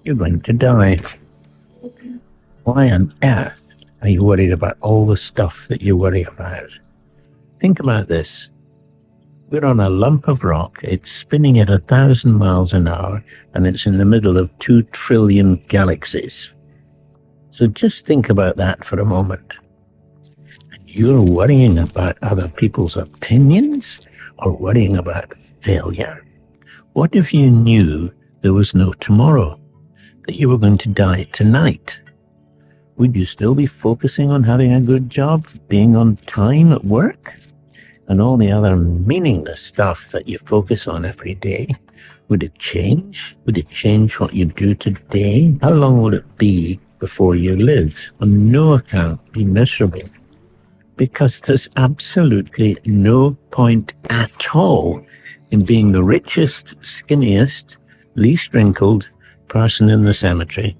You're going to die. Why on earth are you worried about all the stuff that you worry about? Think about this. We're on a lump of rock. It's spinning at 1,000 miles an hour, and it's in the middle of 2 trillion galaxies. So just think about that for a moment. And you're worrying about other people's opinions or worrying about failure? What if you knew there was no tomorrow, that you were going to die tonight? Would you still be focusing on having a good job, being on time at work? And all the other meaningless stuff that you focus on every day, would it change? Would it change what you do today? How long will it be before you live? On no account be miserable. Because there's absolutely no point at all in being the richest, skinniest, least wrinkled person in the cemetery.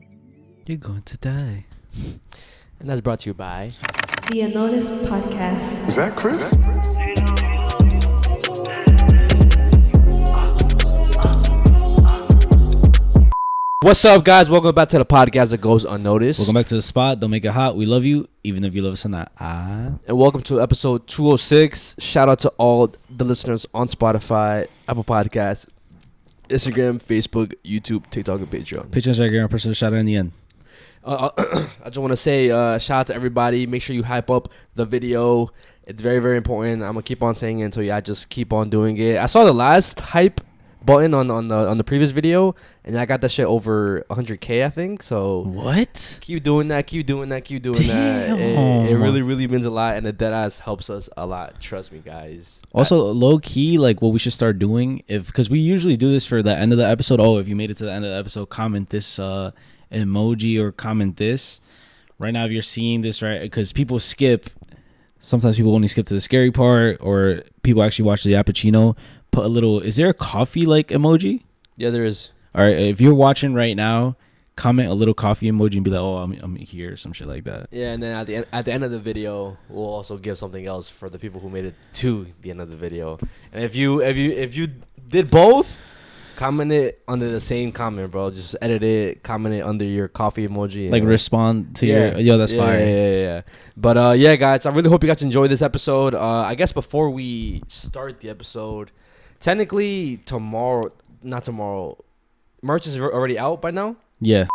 You're going to die. And that's brought to you by The Unnoticed Podcast. Is that Chris? What's up, guys? Welcome back to the podcast that goes unnoticed. Welcome back to the spot. Don't make it hot. We love you, even if you love us or not. And welcome to episode 206. Shout out to all the listeners on Spotify, Apple Podcasts, Instagram, Facebook, YouTube, TikTok, and Patreon. Patreon's right here. Personal shout out in the end. I just want to say shout out to everybody. Make sure you hype up the video. It's very, very important. I'm going to keep on saying it until y'all just keep on doing it. I saw the last hype button on the previous video, and I got that shit over 100K, I think. So what? Keep doing that. Keep doing that. Keep doing that. It really, really means a lot, and the deadass helps us a lot. Trust me, guys. Also, low key, like what we should start doing, because we usually do this for the end of the episode. Oh, if you made it to the end of the episode, comment this emoji or comment this. Right now, if you're seeing this, right, because people skip. Sometimes people only skip to the scary part, or people actually watch the Ep.206. Put a little. Is there a coffee like emoji? Yeah, there is. All right, if you're watching right now, comment a little coffee emoji and be like, "Oh, I'm here," or some shit like that. Yeah, and then at the end of the video, we'll also give something else for the people who made it to the end of the video. And if you did both, comment it under the same comment, bro. Just edit it, comment it under your coffee emoji. Like respond to your that's fire. Yeah. But yeah, guys, I really hope you guys enjoyed this episode. I guess before we start the episode, technically not tomorrow. Merch is already out by now. Yeah.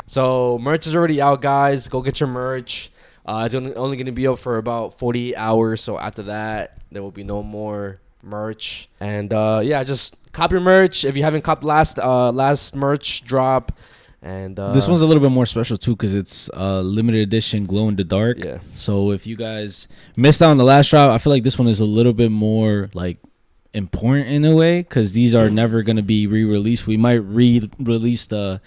So merch is already out, guys. Go get your merch. It's only going to be up for about 48 hours. So after that, there will be no more merch. And yeah, just cop your merch if you haven't copped last merch drop. And this one's a little bit more special too, because it's limited edition glow in the dark. Yeah. So if you guys missed out on the last drop, I feel like this one is a little bit more like important in a way, because these are never going to be re-released. We might re-release a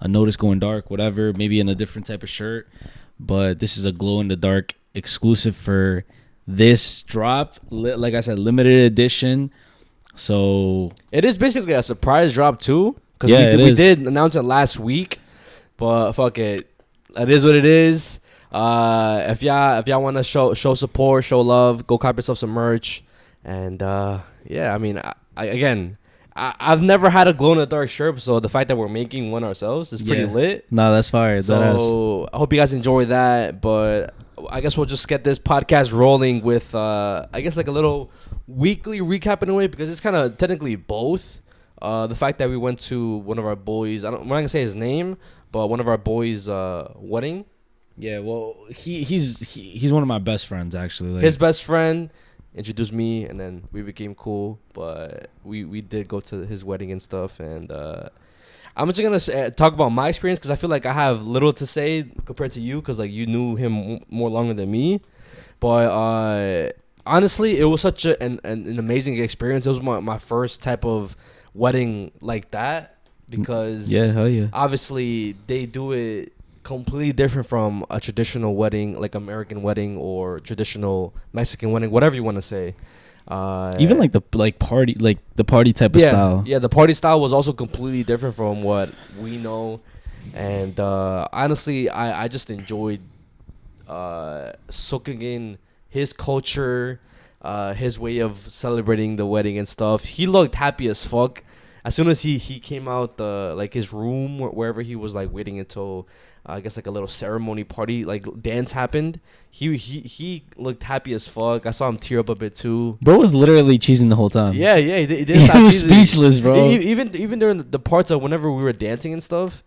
notice going dark, whatever, maybe in a different type of shirt, but this is a glow in the dark exclusive for this drop. Like I said, limited edition. So it is basically a surprise drop too, because we did announce it last week, but fuck it, it is what it is. If y'all want to show support, show love, go cop yourself some merch. And yeah, I mean, I've never had a glow in the dark shirt, so the fact that we're making one ourselves is pretty lit. No, that's fire. So I hope you guys enjoy that. But I guess we'll just get this podcast rolling with I guess like a little weekly recap in a way, because it's kind of technically both. The fact that we went to one of our boys, we're not gonna say his name, but one of our boys' wedding. Yeah, well, he's one of my best friends, actually. Like, his best friend introduced me, and then we became cool. But we did go to his wedding and stuff, and I'm just gonna talk about my experience, because I feel like I have little to say compared to you, because like you knew him more longer than me. But honestly, it was such an amazing experience. It was my first type of wedding like that, because hell yeah, obviously they do it completely different from a traditional wedding, like American wedding or traditional Mexican wedding, whatever you want to say. Even like the party type of style. Yeah, the party style was also completely different from what we know. And honestly, I just enjoyed soaking in his culture, his way of celebrating the wedding and stuff. He looked happy as fuck. As soon as he came out like his room, wherever he was like waiting until I guess like a little ceremony party, like dance happened. He looked happy as fuck. I saw him tear up a bit too. Bro was literally cheesing the whole time. Yeah, he did He was speechless, bro. Even during the parts of whenever we were dancing and stuff,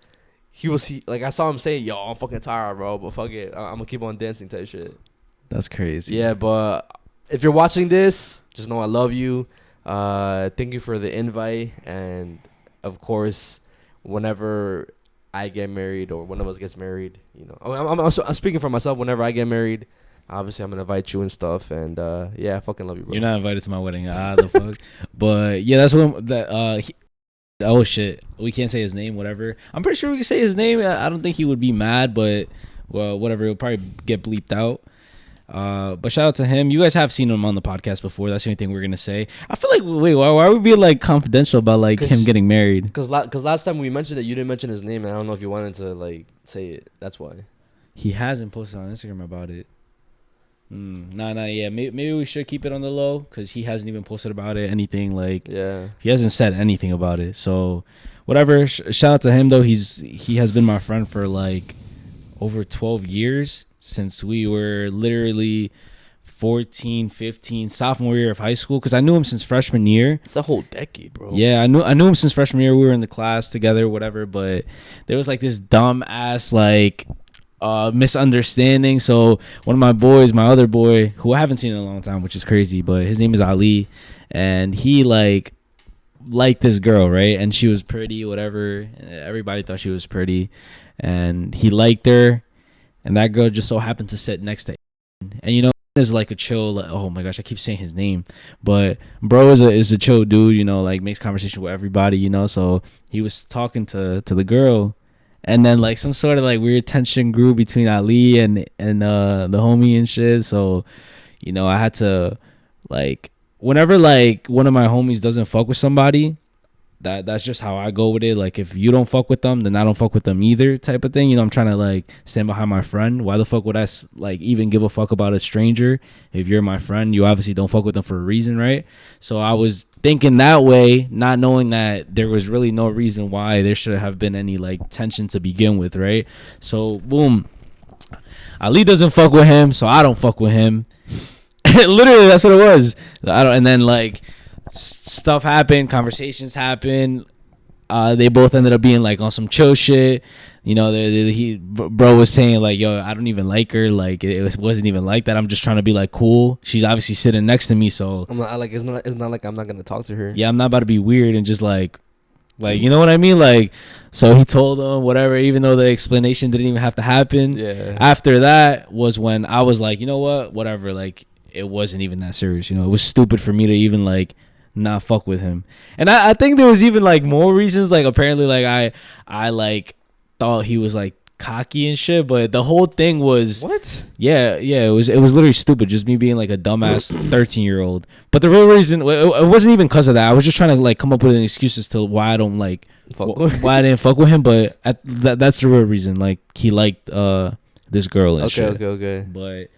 like I saw him say, "Yo, I'm fucking tired, bro, but fuck it, I'm gonna keep on dancing," type shit. That's crazy. Yeah, but if you're watching this, just know I love you. Thank you for the invite, and of course, whenever I get married or one of us gets married, you know, I'm speaking for myself. Whenever I get married, obviously I'm gonna invite you and stuff, and yeah, I fucking love you, bro. You're not invited to my wedding. The fuck. But yeah, that's what oh shit, we can't say his name. Whatever. I'm pretty sure we can say his name. I don't think he would be mad, but well, whatever. It'll probably get bleeped out. But shout out to him. You guys have seen him on the podcast before. That's the only thing we're gonna say. I feel like why are we being like confidential about like him getting married? Because last time we mentioned it, you didn't mention his name, and I don't know if you wanted to like say it. That's why. He hasn't posted on Instagram about it. Nah, yeah. Maybe we should keep it on the low because he hasn't even posted about it. Anything like he hasn't said anything about it. So whatever. Shout out to him though. He has been my friend for like over 12 years. Since we were literally 14, 15, sophomore year of high school, because I knew him since freshman year. It's a whole decade, bro. Yeah, I knew him since freshman year. We were in the class together, whatever. But there was like this dumb ass like misunderstanding. So one of my boys, my other boy, who I haven't seen in a long time, which is crazy, but his name is Ali, and he liked this girl, right? And she was pretty, whatever. Everybody thought she was pretty, and he liked her. And that girl just so happened to sit next to him. And you know, is like a chill, like, oh my gosh, I keep saying his name, but bro is a chill dude, you know, like makes conversation with everybody, you know. So he was talking to the girl, and then like some sort of like weird tension grew between Ali and the homie and shit. So, you know, I had to like whenever like one of my homies doesn't fuck with somebody, that's just how I go with it. Like if you don't fuck with them, then I don't fuck with them either, type of thing. You know, I'm trying to like stand behind my friend. Why the fuck would I like even give a fuck about a stranger? If you're my friend, you obviously don't fuck with them for a reason, right? So I was thinking that way, not knowing that there was really no reason why there should have been any like tension to begin with, right? So boom, Ali doesn't fuck with him, so I don't fuck with him. Literally, that's what it was. And then like stuff happened, conversations happened. They both ended up being like on some chill shit. You know, bro was saying like, yo, I don't even like her. Like it wasn't even like that. I'm just trying to be like cool. She's obviously sitting next to me, so I'm not like it's not like I'm not gonna talk to her. Yeah, I'm not about to be weird and just like you know what I mean? Like, so he told him whatever, even though the explanation didn't even have to happen. Yeah. After that was when I was like, you know what, whatever. Like it wasn't even that serious. You know, it was stupid for me to even like not fuck with him. And I think there was even like more reasons. Like apparently like I like thought he was like cocky and shit, but the whole thing was what? Yeah, it was literally stupid, just me being like a dumbass 13-year-old. But the real reason, it wasn't even because of that. I was just trying to like come up with an excuse as to why I don't like why I didn't fuck with him. But that's the real reason. Like he liked this girl and shit. Okay. But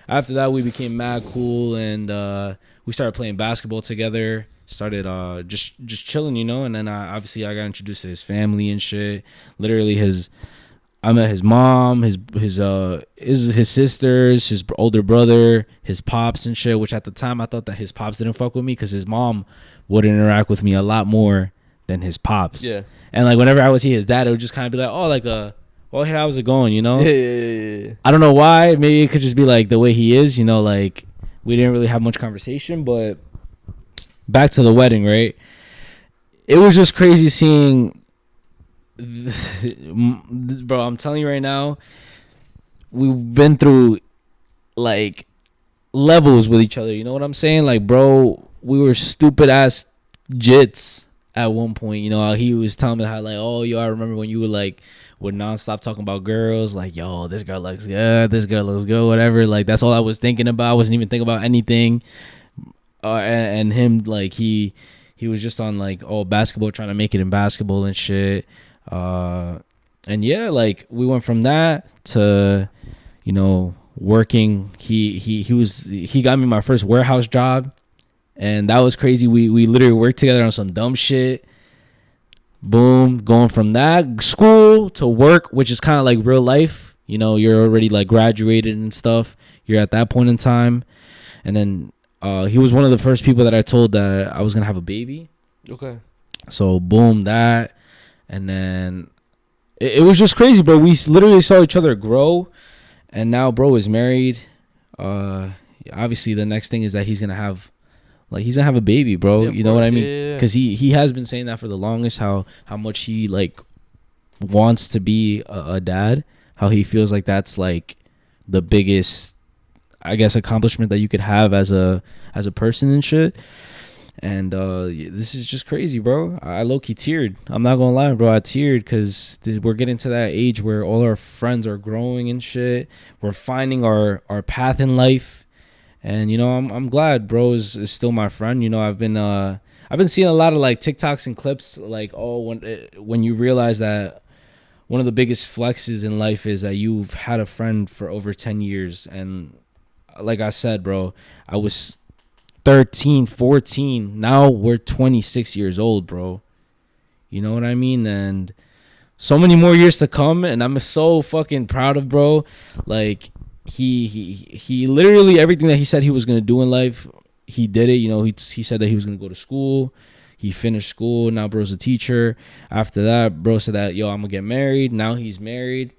after that we became mad cool, and we started playing basketball together. Started just chilling, you know. And then obviously I got introduced to his family and shit. Literally I met his mom, his sisters, his older brother, his pops and shit. Which at the time I thought that his pops didn't fuck with me because his mom would interact with me a lot more than his pops. Yeah. And like whenever I would see his dad, it would just kind of be like, oh, like well, hey, how's it going? You know. Yeah. I don't know why. Maybe it could just be like the way he is. You know, like we didn't really have much conversation. But back to the wedding, right? It was just crazy seeing. Bro, I'm telling you right now, we've been through like levels with each other. You know what I'm saying? Like, bro, we were stupid ass jits at one point, you know, he was telling me how like, oh, yo, I remember when you would nonstop talking about girls, like, yo, this girl looks good, whatever. Like, that's all I was thinking about. I wasn't even thinking about anything. And him, like, he was just on like, oh, basketball, trying to make it in basketball and shit. And yeah, like, we went from that to, you know, working. He got me my first warehouse job, and that was crazy. We literally worked together on some dumb shit. Boom, going from that school to work, which is kind of like real life. You know, you're already like graduated and stuff. You're at that point in time. And then he was one of the first people that I told that I was gonna have a baby. Okay. So boom, that. And then it was just crazy, bro. We literally saw each other grow. And now bro is married. Obviously the next thing is that he's gonna have a baby, bro. Yeah, you know what I mean? Yeah. Because he has been saying that for the longest, how much he like wants to be a dad, how he feels like that's like the biggest, I guess, accomplishment that you could have as a person and shit. And this is just crazy, bro. I low-key teared. I'm not gonna lie, bro. I teared because we're getting to that age where all our friends are growing and shit. We're finding our path in life. And, you know, I'm glad bro is still my friend. You know, I've been seeing a lot of like TikToks and clips like, oh, when you realize that one of the biggest flexes in life is that you've had a friend for over 10 years. And like I said, bro, I was 13, 14. Now we're 26 years old, bro. You know what I mean? And so many more years to come. And I'm so fucking proud of bro. Like, he literally everything that he said he was gonna do in life, he did it. You know, he said that he was gonna go to school. He finished school. Now bro's a teacher. After that, bro said that, yo, I'm gonna get married. Now he's married,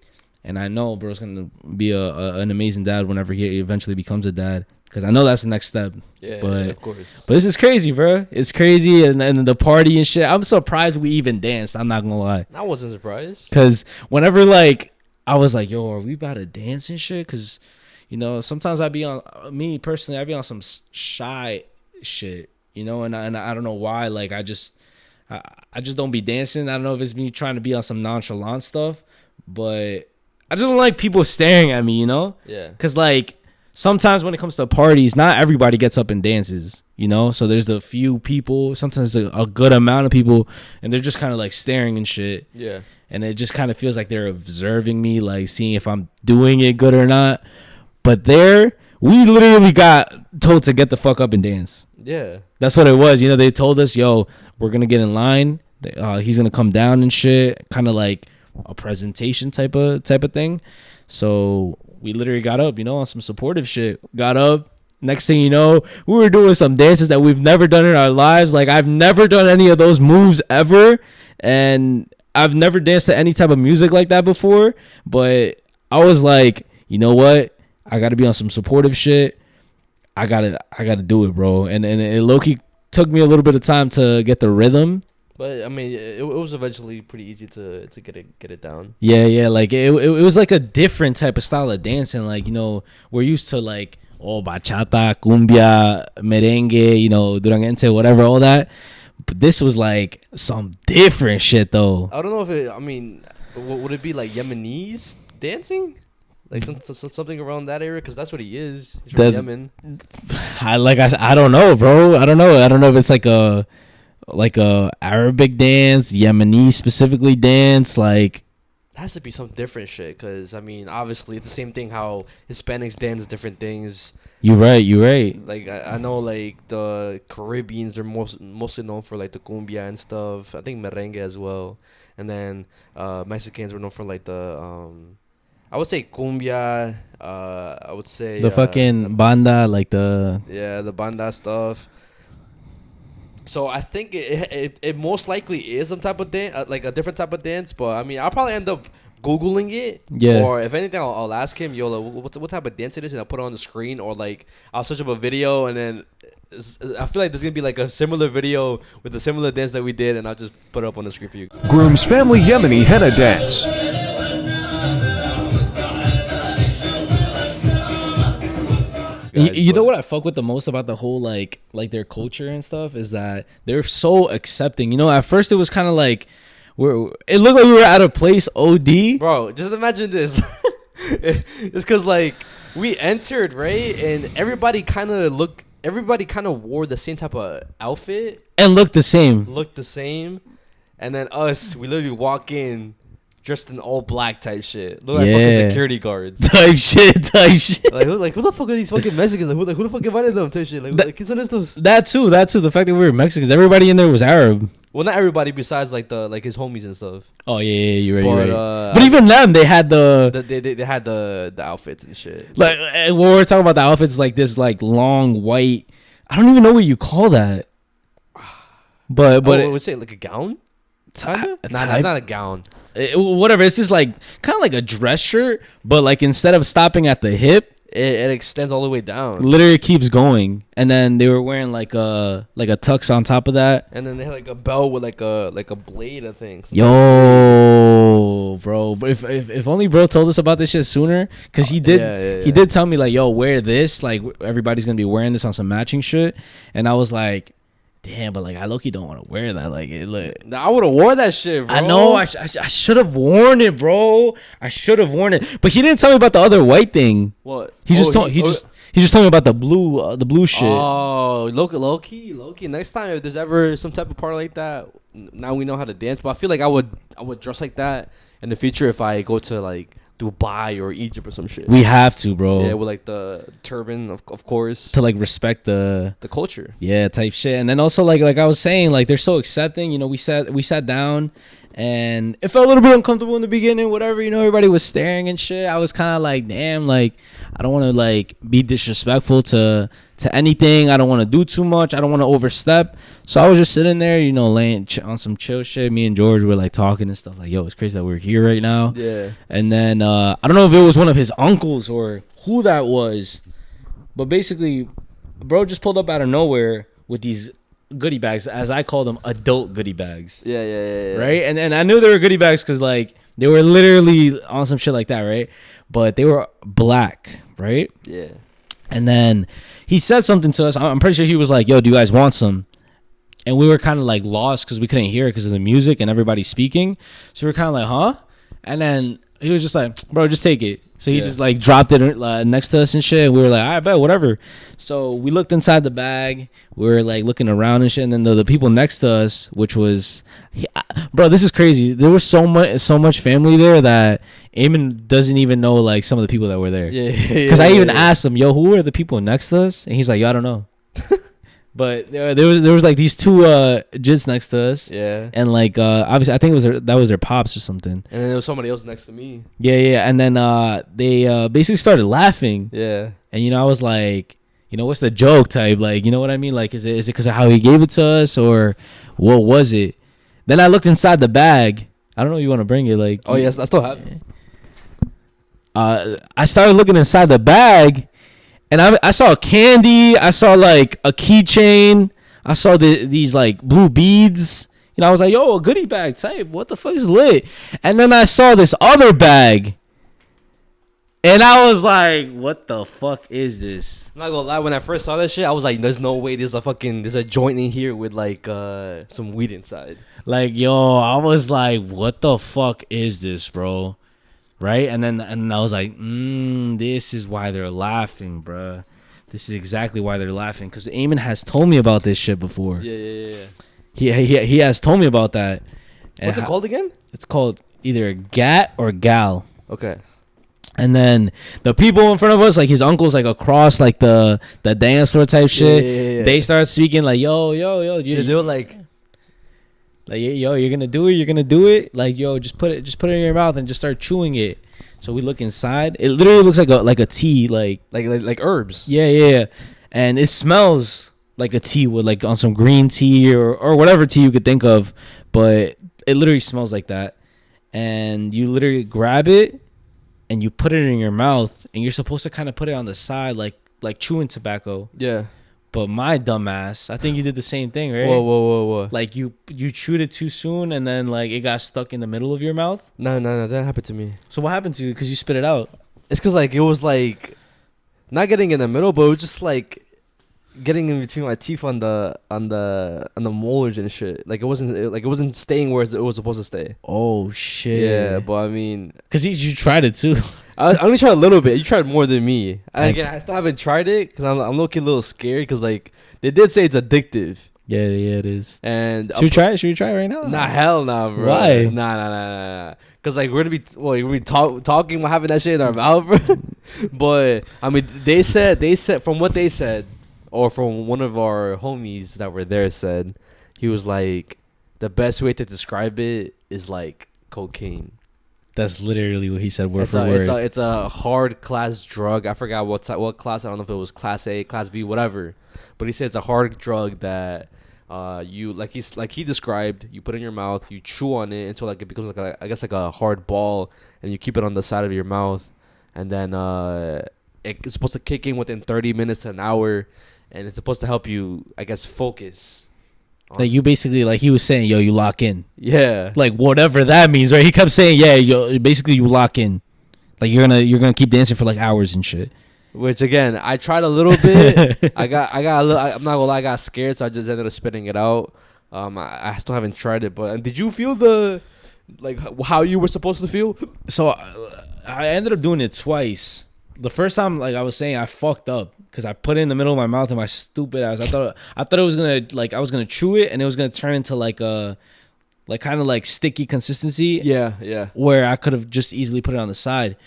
and I know bro's gonna be an amazing dad whenever he eventually becomes a dad, because I know that's the next step. Yeah, but of course. But this is crazy, bro. It's crazy, and the party and shit. I'm surprised we even danced. I'm not gonna lie. I wasn't surprised. Because whenever like I was like, yo, are we about to dance and shit? Because, you know, sometimes I'd be on some shy shit, you know, and I don't know why. Like, I just don't be dancing. I don't know if it's me trying to be on some nonchalant stuff, but I just don't like people staring at me, you know? Yeah. Because, like, sometimes when it comes to parties, not everybody gets up and dances, you know? So there's the few people, sometimes a good amount of people, and they're just kind of, like, staring and shit. Yeah. And it just kind of feels like they're observing me, like seeing if I'm doing it good or not. But there, we literally got told to get the fuck up and dance. Yeah. That's what it was. You know, they told us, yo, we're going to get in line. He's going to come down and shit. Kind of like a presentation type of thing. So we literally got up, you know, on some supportive shit. Got up. Next thing you know, we were doing some dances that we've never done in our lives. Like, I've never done any of those moves ever. And I've never danced to any type of music like that before, but I was like, you know what? I got to be on some supportive shit. I gotta do it, bro. And it low-key took me a little bit of time to get the rhythm. But I mean, it was eventually pretty easy to get it down. Yeah. Like it was like a different type of style of dancing. Like, you know, we're used to like, oh, bachata, cumbia, merengue, you know, duranguense, whatever, all that. But this was like some different shit, though. I don't know if would it be like Yemenis dancing? Like something around that area? Because that's what he is. He's from Yemen. I don't know, bro. I don't know if it's like a Arabic dance, Yemeni specifically dance. Like, it has to be some different shit. Because, I mean, obviously, it's the same thing how Hispanics dance different things. You're right. Like, I know, like, the Caribbeans are mostly known for, like, the cumbia and stuff. I think merengue as well. And then Mexicans were known for, like, the, I would say cumbia. I would say... The fucking banda, like the... Yeah, the banda stuff. So I think it most likely is some type of dance, like a different type of dance. But, I mean, I'll probably end up Googling it. Yeah. Or if anything, I'll ask him, yo, like, what type of dance it is, and I'll put it on the screen, or like I'll search up a video, and then I feel like there's gonna be like a similar video with the similar dance that we did, and I'll just put it up on the screen for you. Groom's family Yemeni henna dance. guys. You know but- what I fuck with the most about the whole like their culture and stuff is that they're so accepting. You know, at first it was kind of like it looked like we were at a place OD. Bro, just imagine this. It's because like we entered, right, and everybody kind of wore the same type of outfit, And looked the same. looked the same, and then we literally walk in dressed in all black type shit. Look like Yeah. fucking security guards. Type shit. Like who the fuck are these fucking Mexicans? Like who the fuck invited them type shit? Like ¿quién son estos? That too. The fact that we were Mexicans. Everybody in there was Arab. Well, not everybody besides like his homies and stuff. Oh yeah, you're right. But, You're right. uh, But even them, they had They had the outfits and shit. like when we're talking about the outfits, like this like long white. I don't even know what you call that. But I would say like a gown. Kinda? Nah, type- not a gown. Whatever. It's just like kind of like a dress shirt, but like instead of stopping at the hip, It extends all the way down. literally keeps going. And then they were wearing like a tux on top of that. And then they had like a belt with like a blade, I think. Yo, bro. But if only bro told us about this shit sooner, because he did he did tell me like, yo, wear this. Like everybody's gonna be wearing this on some matching shit. And I was like, damn, but like I low-key don't want to wear that. Like it look. I would have wore that shit, bro. I know. I should have worn it, bro. I should have worn it. But he didn't tell me about the other white thing. What? He just told he just told me about the blue shit. Oh, low key. Next time if there's ever some type of party like that, now we know how to dance. But I feel like I would dress like that in the future if I go to like Dubai or Egypt or some shit. We have to, bro. Yeah, with like the turban, of course, To like respect the culture. yeah type shit. And then also like I was saying, like they're so accepting. You know, we sat down. And it felt a little bit uncomfortable in the beginning, whatever, you know, everybody was staring and shit. I was kind of like, damn, like, I don't want to, like, be disrespectful to anything. I don't want to do too much. I don't want to overstep. So I was just sitting there, you know, laying on some chill shit. Me and George were, like, talking and stuff. Like, yo, it's crazy that we're here right now. Yeah. And then, I don't know if it was one of his uncles or who that was. But basically, bro just pulled up out of nowhere with these goodie bags, as I call them, adult goodie bags. Yeah. Right? And I knew they were goodie bags because, like, they were literally on some shit like that, right? But they were black, right? Yeah. And then he said something to us. I'm pretty sure he was like, yo, do you guys want some? And we were kind of, like, lost because we couldn't hear it because of the music and everybody speaking. So we were kind of like, huh? And then he was just like, bro, just take it. So he just like dropped it next to us and shit. And we were like, all right, bet, whatever. So we looked inside the bag. We were like looking around and shit. And then the people next to us, which was, bro, this is crazy. There was so much family there that Eamon doesn't even know like some of the people that were there. Yeah. Because I even asked him, yo, who are the people next to us? And he's like, yo, I don't know. But there was like these two jits next to us. Yeah. And like obviously I think that was their pops or something. And then there was somebody else next to me. Yeah. And then they basically started laughing. Yeah. And you know, I was like, you know, what's the joke type? Like, you know what I mean? Like, is it because of how he gave it to us or what was it? Then I looked inside the bag. I don't know if you want to bring it. Like, Oh yes, I still have it. I started looking inside the bag. And I saw candy. I saw like a keychain. I saw these like blue beads. You know, I was like, yo, a goodie bag type. What the fuck is lit? And then I saw this other bag. And I was like, what the fuck is this? I'm not gonna lie, when I first saw that shit, I was like, there's no way there's a joint in here with like some weed inside. Like, yo, I was like, what the fuck is this, bro? Right? And I was like, this is why they're laughing, bruh. This is exactly why they're laughing. Because Eamon has told me about this shit before. Yeah. He has told me about that. And What's it called again? It's called either gat or gal. Okay. And then the people in front of us, like his uncles, like across like the dance floor type shit, Yeah. they start speaking like, yo. They were like, yo, you're gonna do it. Like, yo, just put it in your mouth and just start chewing it. So we look inside. It literally looks like a tea, like herbs. Yeah. And it smells like a tea with like on some green tea or whatever tea you could think of, but it literally smells like that. And you literally grab it and you put it in your mouth, and you're supposed to kind of put it on the side like chewing tobacco. Yeah. But my dumbass, I think you did the same thing, right? Whoa. Like you chewed it too soon, and then like it got stuck in the middle of your mouth. No, that happened to me. So what happened to you? Because you spit it out. It's because like it was like not getting in the middle, but it was just like getting in between my teeth on the molars and shit. Like it wasn't staying where it was supposed to stay. Oh shit. Yeah, but I mean, cause you tried it too. I only tried a little bit. You tried more than me. Again, I still haven't tried it because I'm looking a little scared because like they did say it's addictive. Yeah, it is. And should we try it? Should we try it right now? Nah, hell nah, bro. Why? Nah. Cause like we're gonna be talking about having that shit in our mouth, bro. But I mean, they said from what they said, or from one of our homies that were there said, he was like, the best way to describe it is like cocaine. That's literally what he said, word for word. It's a hard class drug. I forgot what class. I don't know if it was class A, class B, whatever. But he said it's a hard drug that you like he described. You put it in your mouth, you chew on it until like it becomes like a hard ball, and you keep it on the side of your mouth, and then it's supposed to kick in within 30 minutes to an hour, and it's supposed to help you, I guess, focus. Like you basically, like he was saying, yo, you lock in. Yeah. Like whatever that means, right? He kept saying, yeah, yo, basically you lock in. Like you're gonna keep dancing for like hours and shit. Which again, I tried a little bit. I got a little. I'm not gonna lie, I got scared, so I just ended up spitting it out. I still haven't tried it, but did you feel how you were supposed to feel? So I ended up doing it twice. The first time, like I was saying, I fucked up because I put it in the middle of my mouth and my stupid ass. I thought it was gonna I was gonna chew it and it was gonna turn into like a kind of like sticky consistency. Yeah. Where I could have just easily put it on the side,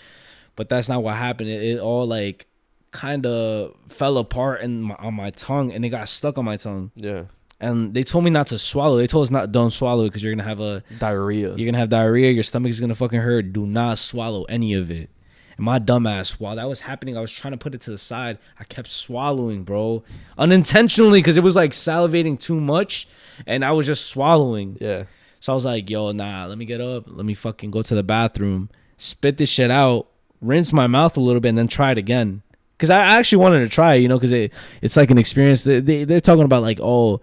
but that's not what happened. It all like kind of fell apart on my tongue and it got stuck on my tongue. Yeah. And they told me not to swallow. They told us don't swallow it because you're gonna have diarrhea. You're gonna have diarrhea. Your stomach is gonna fucking hurt. Do not swallow any of it. And my dumb ass, while that was happening, I was trying to put it to the side. I kept swallowing, bro, unintentionally because it was like salivating too much, and I was just swallowing. Yeah. So I was like, yo, nah, let me get up. Let me fucking go to the bathroom, spit this shit out, rinse my mouth a little bit, and then try it again. Because I actually wanted to try it, because it's like an experience. They're talking about like, oh,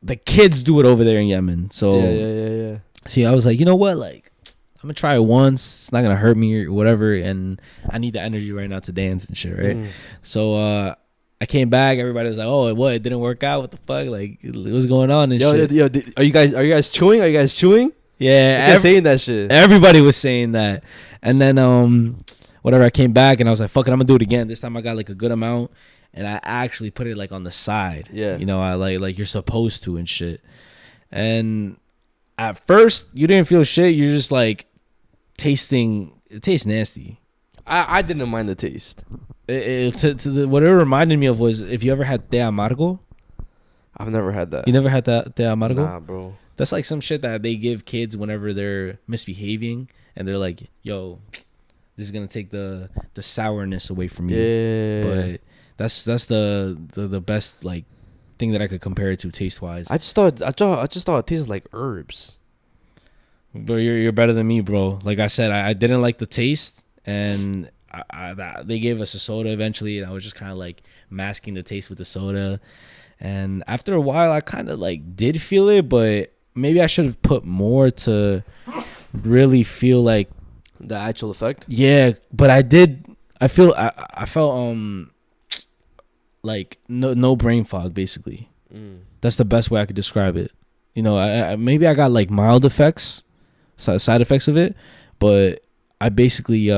the kids do it over there in Yemen. So Yeah. So I was like, you know what, like, I'm gonna try it once. It's not gonna hurt me or whatever, and I need the energy right now to dance and shit, right? So I came back. Everybody was like, "Oh, what? It didn't work out. What the fuck? Like, what's going on?" And shit. Yo, are you guys chewing? Are you guys chewing? Yeah, saying that shit. Everybody was saying that, and then whatever. I came back and I was like, "Fuck it, I'm gonna do it again." This time I got like a good amount, and I actually put it like on the side. Yeah, I like you're supposed to and shit. And at first, you didn't feel shit. You're just like tasting. It tastes nasty. I didn't mind the taste. What it reminded me of was, if you ever had té amargo. I've never had that. You never had that té amargo? Nah, bro. That's like some shit that they give kids whenever they're misbehaving, and they're like, "Yo, this is gonna take the sourness away from you." Yeah. But that's the best like thing that I could compare it to taste wise. I just thought it tasted like herbs. But you're better than me, bro. Like I said, I didn't like the taste, and they gave us a soda eventually, and I was just kind of like masking the taste with the soda. And after a while, I kind of like did feel it, but maybe I should have put more to really feel like the actual effect. Yeah, but I did. I felt like no brain fog, basically. That's the best way I could describe it. Maybe I got like mild effects, side effects of it, but I basically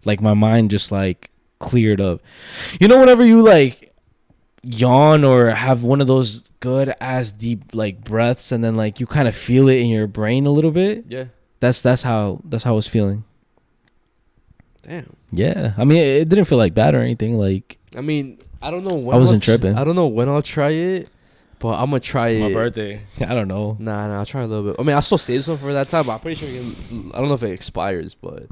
like my mind just like cleared up. Whenever you like yawn or have one of those good ass deep like breaths, and then like you kind of feel it in your brain a little bit. Yeah, that's how I was feeling. Damn. Yeah, I mean, it didn't feel like bad or anything. Like, I mean, I don't know when I wasn't tripping. I don't know when I'll try it, but I'm gonna try it. My birthday. I don't know. Nah, I'll try a little bit. I mean, I'll still save some for that time, but I'm pretty sure I don't know if it expires, but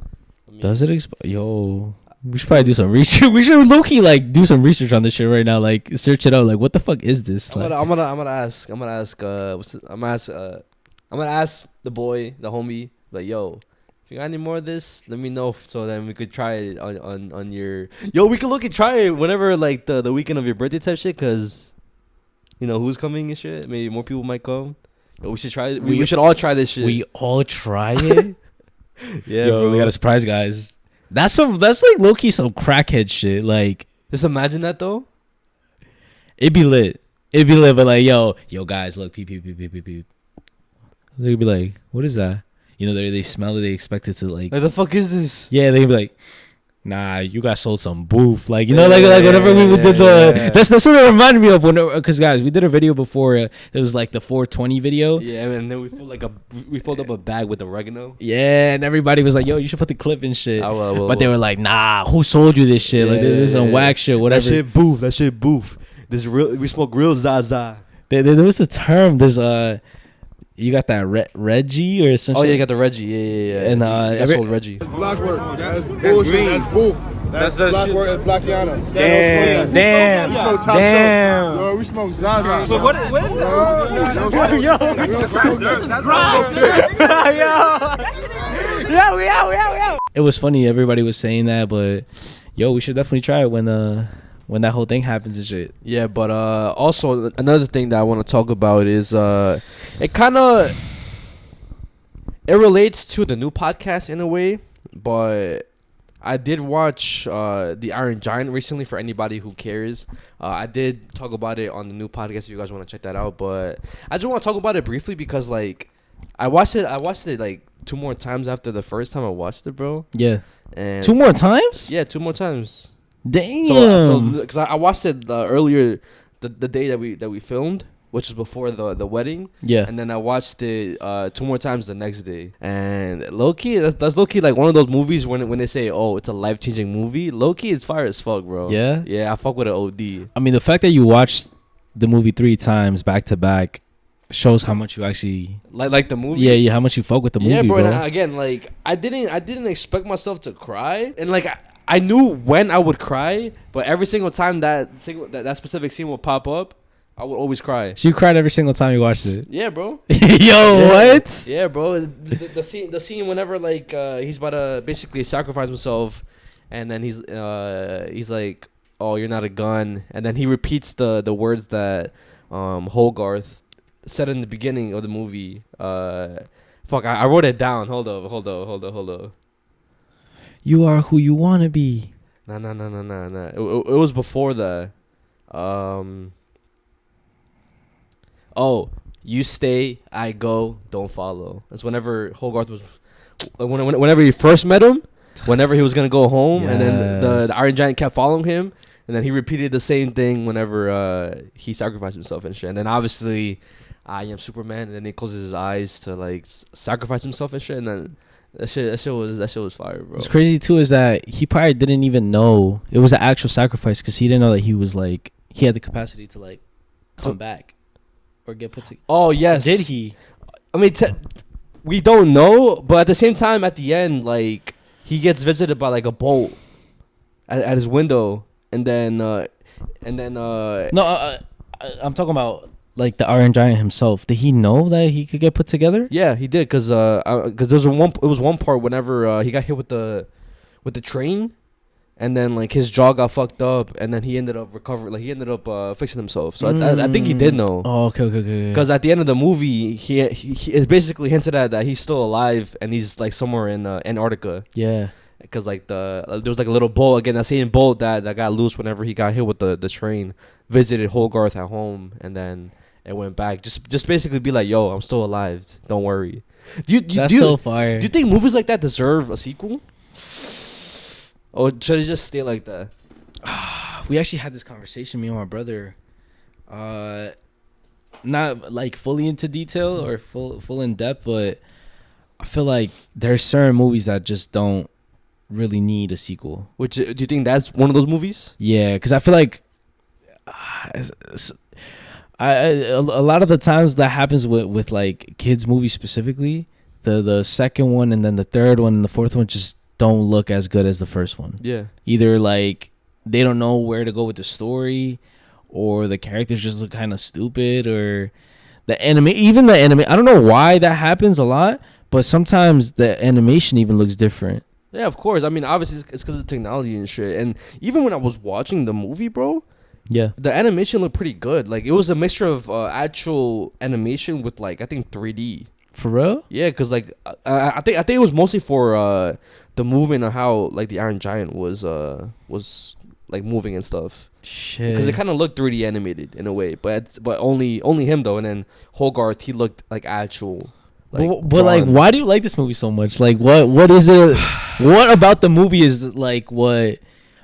does it expire? Yo, we should probably do some research. We should low-key like do some research on this shit right now. Like, search it out. Like, what the fuck is this? I'm gonna ask the boy, the homie, like, yo, if you got any more of this, let me know, so then we could try it on your. Yo, we could look and try it whenever like the weekend of your birthday type shit, cause who's coming and shit. Maybe more people might come. Yo, we should try it. We should all try this shit. We all try it. Yeah, yo, bro. We got a surprise, guys. That's like low key some crackhead shit. Like, Just imagine that though. It'd be lit. It'd be lit, but like, yo, guys, look, peep. They'd be like, what is that? You know, they smell it. They expect it to like. Like the fuck is this? Yeah, they'd be like, nah, you guys sold some boof. Like, you know, like whenever we did the. That's what it reminded me of when, because guys, we did a video before. It was like the 420 video. Yeah, and then we filled up a bag with oregano. Yeah, and everybody was like, yo, you should put the clip in shit. But they will. were like, nah, who sold you this shit? Like, this is some whack shit, whatever. That shit boof. This real. We smoke real Zaza. There was a term. There's you got that Reggie or something. Oh yeah, you got the Reggie. Yeah. And that's old Reggie. Black work. That's bullshit. That's boof. That's black work at Blackiana. Damn. We smoke top shelf. Yo, we smoke Zaza. So what is that? Yo. It was funny. Everybody was saying that, but yo, we should definitely try it when that whole thing happens and shit. Yeah, but also another thing that I want to talk about is it relates to the new podcast in a way, but I did watch The Iron Giant recently. For anybody who cares, I did talk about it on the new podcast if you guys want to check that out, but I just want to talk about it briefly because like I watched it like 2 more times after the first time I watched it, bro. Yeah. And 2 more times? Yeah, 2 more times. Damn. So because I watched it earlier, the day that we filmed, which was before the wedding. Yeah. And then I watched it 2 more times the next day. And low key, that's low key like one of those movies when they say, oh, it's a life changing movie. Low key, it's fire as fuck, bro. Yeah. Yeah, I fuck with it OD. I mean, the fact that you watched the movie 3 times back to back shows how much you actually like the movie. Yeah, how much you fuck with the movie, yeah, bro. bro. And again, like I didn't expect myself to cry, and like I knew when I would cry, but every single time that specific scene would pop up, I would always cry. So you cried every single time you watched it? Yeah, bro. What? Yeah, bro. The scene whenever like he's about to basically sacrifice himself, and then he's like, oh, you're not a gun, and then he repeats the words that Hogarth said in the beginning of the movie. Fuck, I wrote it down. Hold up. You are who you want to be. Nah. It was before that. Oh, you stay, I go, don't follow. That's whenever Hogarth was, whenever he first met him, whenever he was gonna go home, and then the Iron Giant kept following him, and then he repeated the same thing whenever he sacrificed himself and shit. And then obviously, I am Superman, and then he closes his eyes to like sacrifice himself and shit, and then. That shit was fire, bro. What's crazy too is that he probably didn't even know it was an actual sacrifice because he didn't know that he was like he had the capacity to like come back or get put together. Oh yes, did he? I mean, we don't know, but at the same time, at the end, like he gets visited by like a bolt at his window, and then no, I'm talking about. Like the Iron Giant himself, did he know that he could get put together? Yeah, he did, cause there's one part whenever he got hit with the train, and then like his jaw got fucked up, and then he ended up recovering, like he ended up fixing himself. So I think he did know. Oh, okay. Cause at the end of the movie, he is basically hinted at that he's still alive and he's like somewhere in Antarctica. Yeah. Cause like there was like a little bolt again, that same bolt that got loose whenever he got hit with the train, visited Hogarth at home, and then. And went back. Just basically be like, yo, I'm still alive. Don't worry. That's so fire. Do you think movies like that deserve a sequel? Or should it just stay like that? We actually had this conversation, me and my brother. Not like fully into detail or full in depth, but I feel like there's certain movies that just don't really need a sequel. Which do you think that's one of those movies? Yeah, because I feel like a lot of the times that happens with like kids movies specifically, the second one and then the third one and the fourth one just don't look as good as the first one. Yeah. Either like they don't know where to go with the story, or the characters just look kind of stupid, or the anime. I don't know why that happens a lot, but sometimes the animation even looks different. Yeah, of course. I mean, obviously it's because of technology and shit. And even when I was watching the movie, bro. Yeah, the animation looked pretty good. Like it was a mixture of actual animation with like I think 3D. For real? Yeah, because like I think it was mostly for the movement of how like the Iron Giant was like moving and stuff. Shit. Because it kind of looked 3D animated in a way, but only him though. And then Hogarth, he looked like actual. But like, why do you like this movie so much? Like, what is it? What about the movie is like what?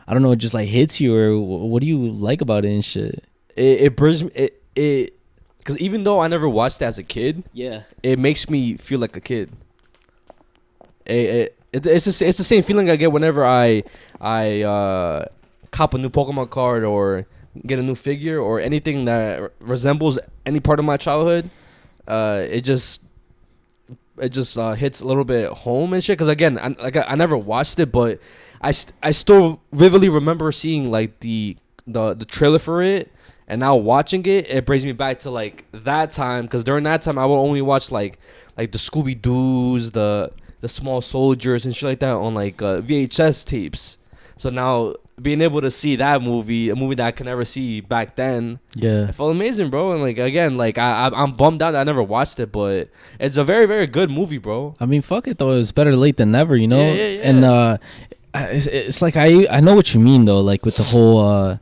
I don't know. It just like hits you, or what do you like about it and shit? It brings it because even though I never watched it as a kid, Yeah, it makes me feel like a kid. It's the same feeling I get whenever I cop a new Pokemon card or get a new figure or anything that resembles any part of my childhood. It just hits a little bit home and shit. Because again, I never watched it, but I still vividly remember seeing like the trailer for it, and now watching it, it brings me back to like that time. Because during that time, I would only watch like the Scooby Doo's, the Small Soldiers and shit like that on like VHS tapes. So now being able to see that movie, a movie that I could never see back then, yeah, it felt amazing, bro. And like again, like I'm bummed out that I never watched it, but it's a very, very good movie, bro. I mean, fuck it though. It's better late than never, you know. Yeah. And it's like I know what you mean though. Like with the whole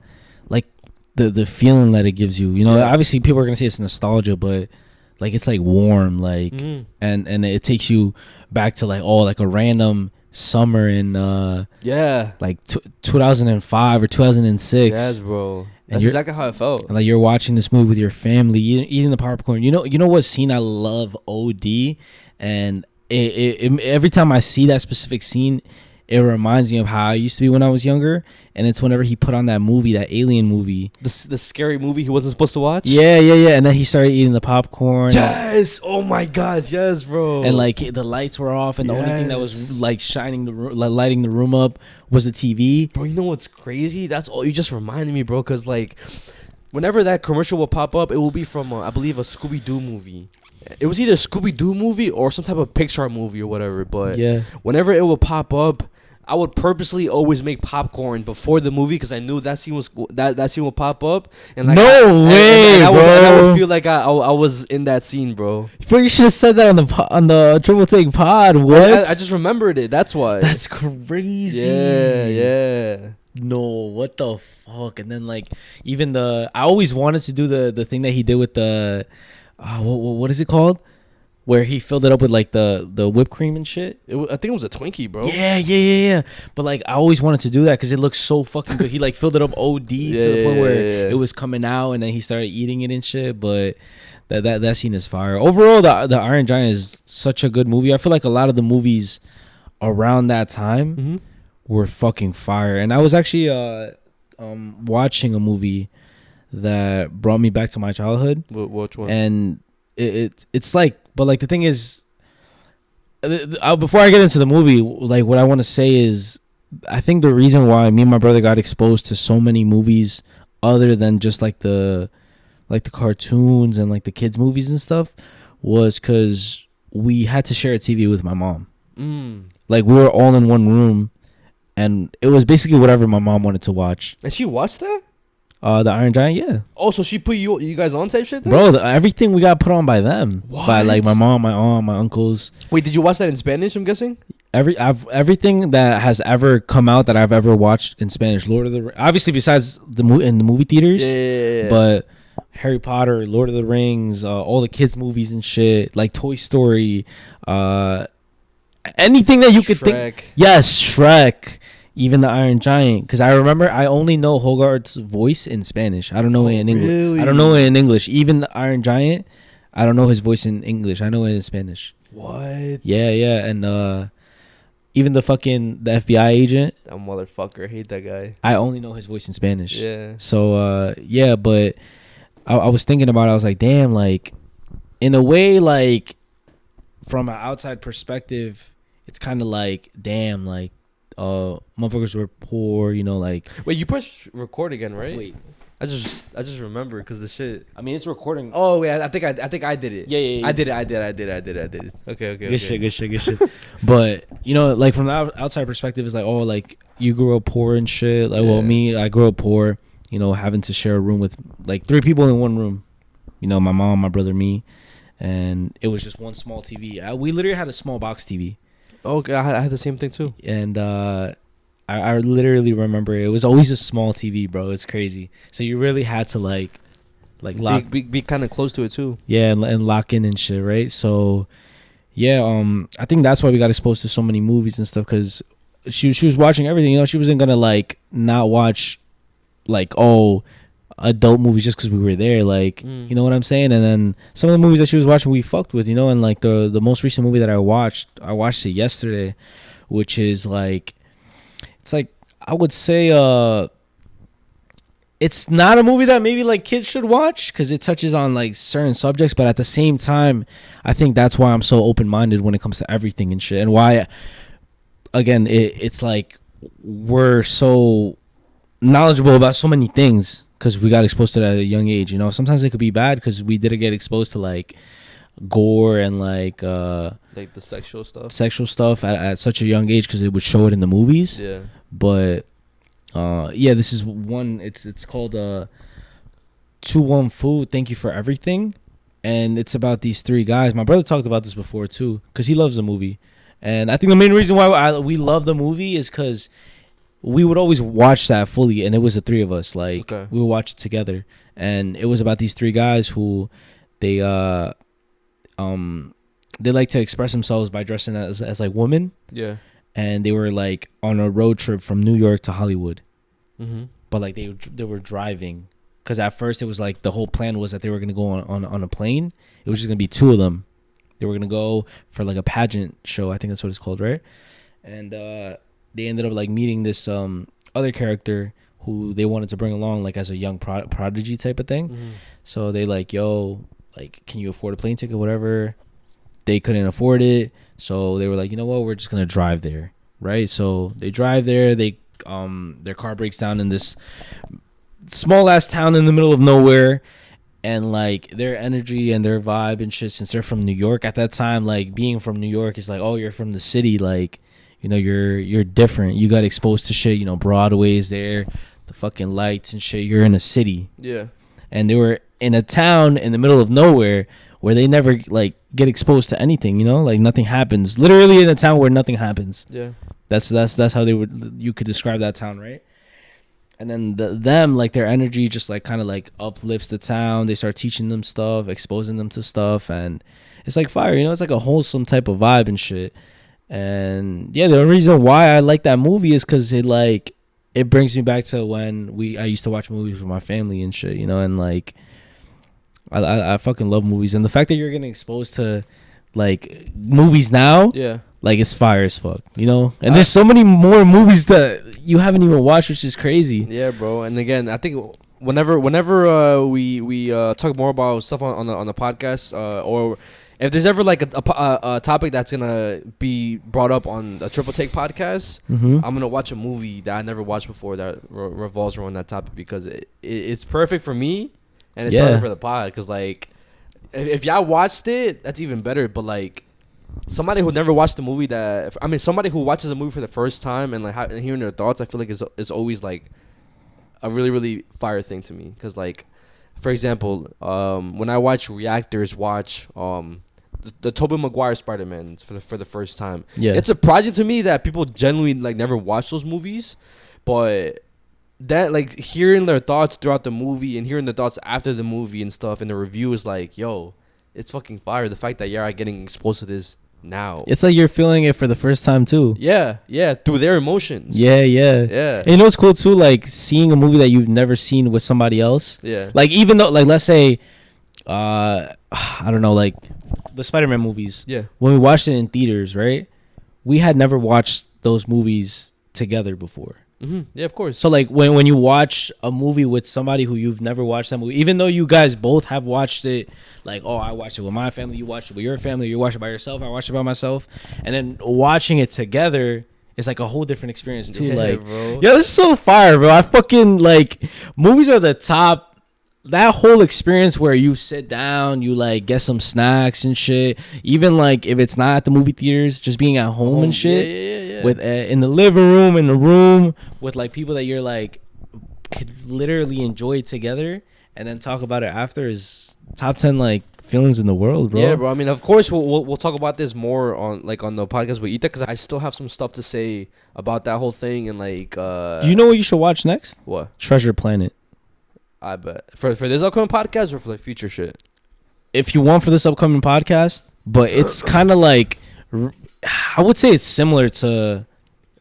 like the feeling that it gives you. You know, Yeah. obviously people are gonna say it's nostalgia, but like it's like warm, like and it takes you back to like like a random summer in like 2005 or 2006. Yes, bro. And That's exactly how it felt. And like you're watching this movie with your family, eating the popcorn. You know what scene I love OD, and it every time I see that specific scene, it reminds me of how I used to be when I was younger. And it's whenever he put on that movie, that Alien movie, The scary movie he wasn't supposed to watch. Yeah. And then he started eating the popcorn. Yes. Oh my gosh. Yes, bro. And like the lights were off, and the only thing that was like lighting the room up was the TV. Bro, you know what's crazy? That's all you just reminded me, bro. Because like, whenever that commercial will pop up, it will be from I believe a Scooby Doo movie. It was either a Scooby Doo movie or some type of Pixar movie or whatever. But Yeah. whenever it will pop up, I would purposely always make popcorn before the movie because I knew that scene would pop up. And like, No way, I bro. would feel like I was in that scene, bro. Bro, you should have said that on the Triple Take Pod. What? I just remembered it. That's why. That's crazy. Yeah. No, what the fuck? And then like even I always wanted to do the thing that he did with the what is it called? Where he filled it up with like the whipped cream and shit. I think it was a Twinkie, bro. Yeah. But like I always wanted to do that because it looks so fucking good. He like filled it up OD to the point where it was coming out, and then he started eating it and shit. But that scene is fire. Overall, the Iron Giant is such a good movie. I feel like a lot of the movies around that time were fucking fire. And I was actually watching a movie that brought me back to my childhood. Which one? And it's like, but like the thing is, before I get into the movie, like what I want to say is, I think the reason why me and my brother got exposed to so many movies other than just like the cartoons and like the kids movies and stuff was because we had to share a TV with my mom. Like we were all in one room, and it was basically whatever my mom wanted to watch. And she watched that? The Iron Giant, yeah. Oh, so she put you guys on type shit then? Bro, everything we got put on by them. What? By like my mom, my aunt, my uncles. Wait, did you watch that in Spanish, I'm guessing? Everything that has ever come out that I've ever watched in Spanish, Lord of the Rings, obviously besides in the movie theaters, Yeah. but Harry Potter, Lord of the Rings, all the kids movies and shit, like Toy Story, anything that you could think. Yes, Shrek. Even the Iron Giant, because I remember I only know Hogarth's voice in Spanish. I don't know it in English. Really? I don't know it in English. Even the Iron Giant, I don't know his voice in English. I know it in Spanish. What? Yeah, and even the FBI agent, That motherfucker, I hate that guy. I only know his voice in Spanish. Yeah. So yeah, but I was thinking about it. I was like, damn, like in a way, like from an outside perspective, it's kind of like, damn, like. Motherfuckers were poor, you know, like. Wait, you press record again, right? Wait, I just remember because the shit. I mean, it's recording. Oh wait, I think I did it. Yeah. I did it. Okay. Good shit. But you know, like from the outside perspective, it's like, oh, like you grew up poor and shit. Like, well, me, I grew up poor. You know, having to share a room with like 3 people in one room. You know, my mom, my brother, me, and it was just one small TV. We literally had a small box TV. Okay, I had the same thing too. And I literally remember it was always a small TV, bro. It's crazy. So you really had to like lock, be kind of close to it too. yeah, and lock in and shit, right? So yeah, I think that's why we got exposed to so many movies and stuff, because she was watching everything. You know, she wasn't gonna like not watch like adult movies just because we were there, like you know what I'm saying. And then some of the movies that she was watching we fucked with, you know. And like the most recent movie that I watched it yesterday, which is like, it's like, I would say it's not a movie that maybe like kids should watch because it touches on like certain subjects, but at the same time I think that's why I'm so open-minded when it comes to everything and shit, and why again it's like we're so knowledgeable about so many things because we got exposed to that at a young age. You know, sometimes it could be bad because we didn't get exposed to like gore and like the sexual stuff at such a young age because it would show it in the movies. Yeah, but yeah, this is one. It's called 2-1 Food. Thank you for everything, and it's about these three guys. My brother talked about this before too because he loves the movie, and I think the main reason why we love the movie is because we would always watch that fully, and it was the three of us. Like we would watch it together, and it was about these three guys who they like to express themselves by dressing as like women. Yeah. And they were like on a road trip from New York to Hollywood. Mm-hmm. But like they were driving, because at first it was like the whole plan was that they were gonna go on a plane. It was just gonna be two of them. They were gonna go for like a pageant show. I think that's what it's called, right? And they ended up like meeting this other character who they wanted to bring along like as a young prodigy type of thing. Mm-hmm. So they like, yo, like, can you afford a plane ticket, whatever? They couldn't afford it, so they were like, you know what, we're just gonna drive there, right? So they drive there. They their car breaks down in this small ass town in the middle of nowhere, and like their energy and their vibe and shit, since they're from New York at that time, like being from New York is like, oh, you're from the city, like, you know, you're different. You got exposed to shit, you know, Broadway's there, the fucking lights and shit. You're in a city, yeah, and they were in a town in the middle of nowhere where they never like get exposed to anything, you know, like nothing happens. Literally in a town where nothing happens. Yeah, that's how you could describe that town, right? And then them like their energy just like kind of like uplifts the town. They start teaching them stuff, exposing them to stuff, and it's like fire, you know. It's like a wholesome type of vibe and shit. And yeah, the only reason why I like that movie is because it brings me back to when I used to watch movies with my family and shit, you know. And like I fucking love movies, and the fact that you're getting exposed to like movies now, yeah, like it's fire as fuck, you know. And there's so many more movies that you haven't even watched, which is crazy. Yeah, bro. And again, I think whenever we talk more about stuff on the podcast, or if there's ever like a topic that's gonna be brought up on a Triple Take podcast, I'm gonna watch a movie that I never watched before that revolves around that topic, because it's perfect for me. And it's perfect for the pod, because like if y'all watched it, that's even better. But like somebody who never watched the movie, somebody who watches a movie for the first time and like and hearing their thoughts, I feel like is always like a really, really fire thing to me. Because like, for example, when I watch reactors watch the Tobey Maguire Spider-Man for the first time, it's a project to me that people genuinely like never watch those movies, but that like hearing their thoughts throughout the movie and hearing the thoughts after the movie and stuff and the review is like, yo, it's fucking fire. The fact that you're getting exposed to this now, it's like you're feeling it for the first time too. Yeah, through their emotions. Yeah. And you know what's cool too, like seeing a movie that you've never seen with somebody else. Yeah, like even though like let's say I don't know, like the Spider-Man movies. Yeah, when we watched it in theaters, right, we had never watched those movies together before. Mm-hmm. Yeah, of course. So like when you watch a movie with somebody who you've never watched that movie, even though you guys both have watched it, like, oh, I watched it with my family, you watched it with your family, you watched it by yourself, I watched it by myself, and then watching it together is like a whole different experience too. Like, bro, yo, this is so fire, bro. I fucking like movies are the top. That whole experience where you sit down, you like get some snacks and shit. Even like if it's not at the movie theaters, just being at home and shit, with in the living room, in the room with like people that you're like could literally enjoy together, and then talk about it after is top 10 like feelings in the world, bro. Yeah, bro. I mean, of course, we'll talk about this more on the podcast with Ita, because I still have some stuff to say about that whole thing and like. You know what you should watch next? What? Treasure Planet. I bet for this upcoming podcast or for like future shit. If you want for this upcoming podcast, but it's kind of like, I would say it's similar to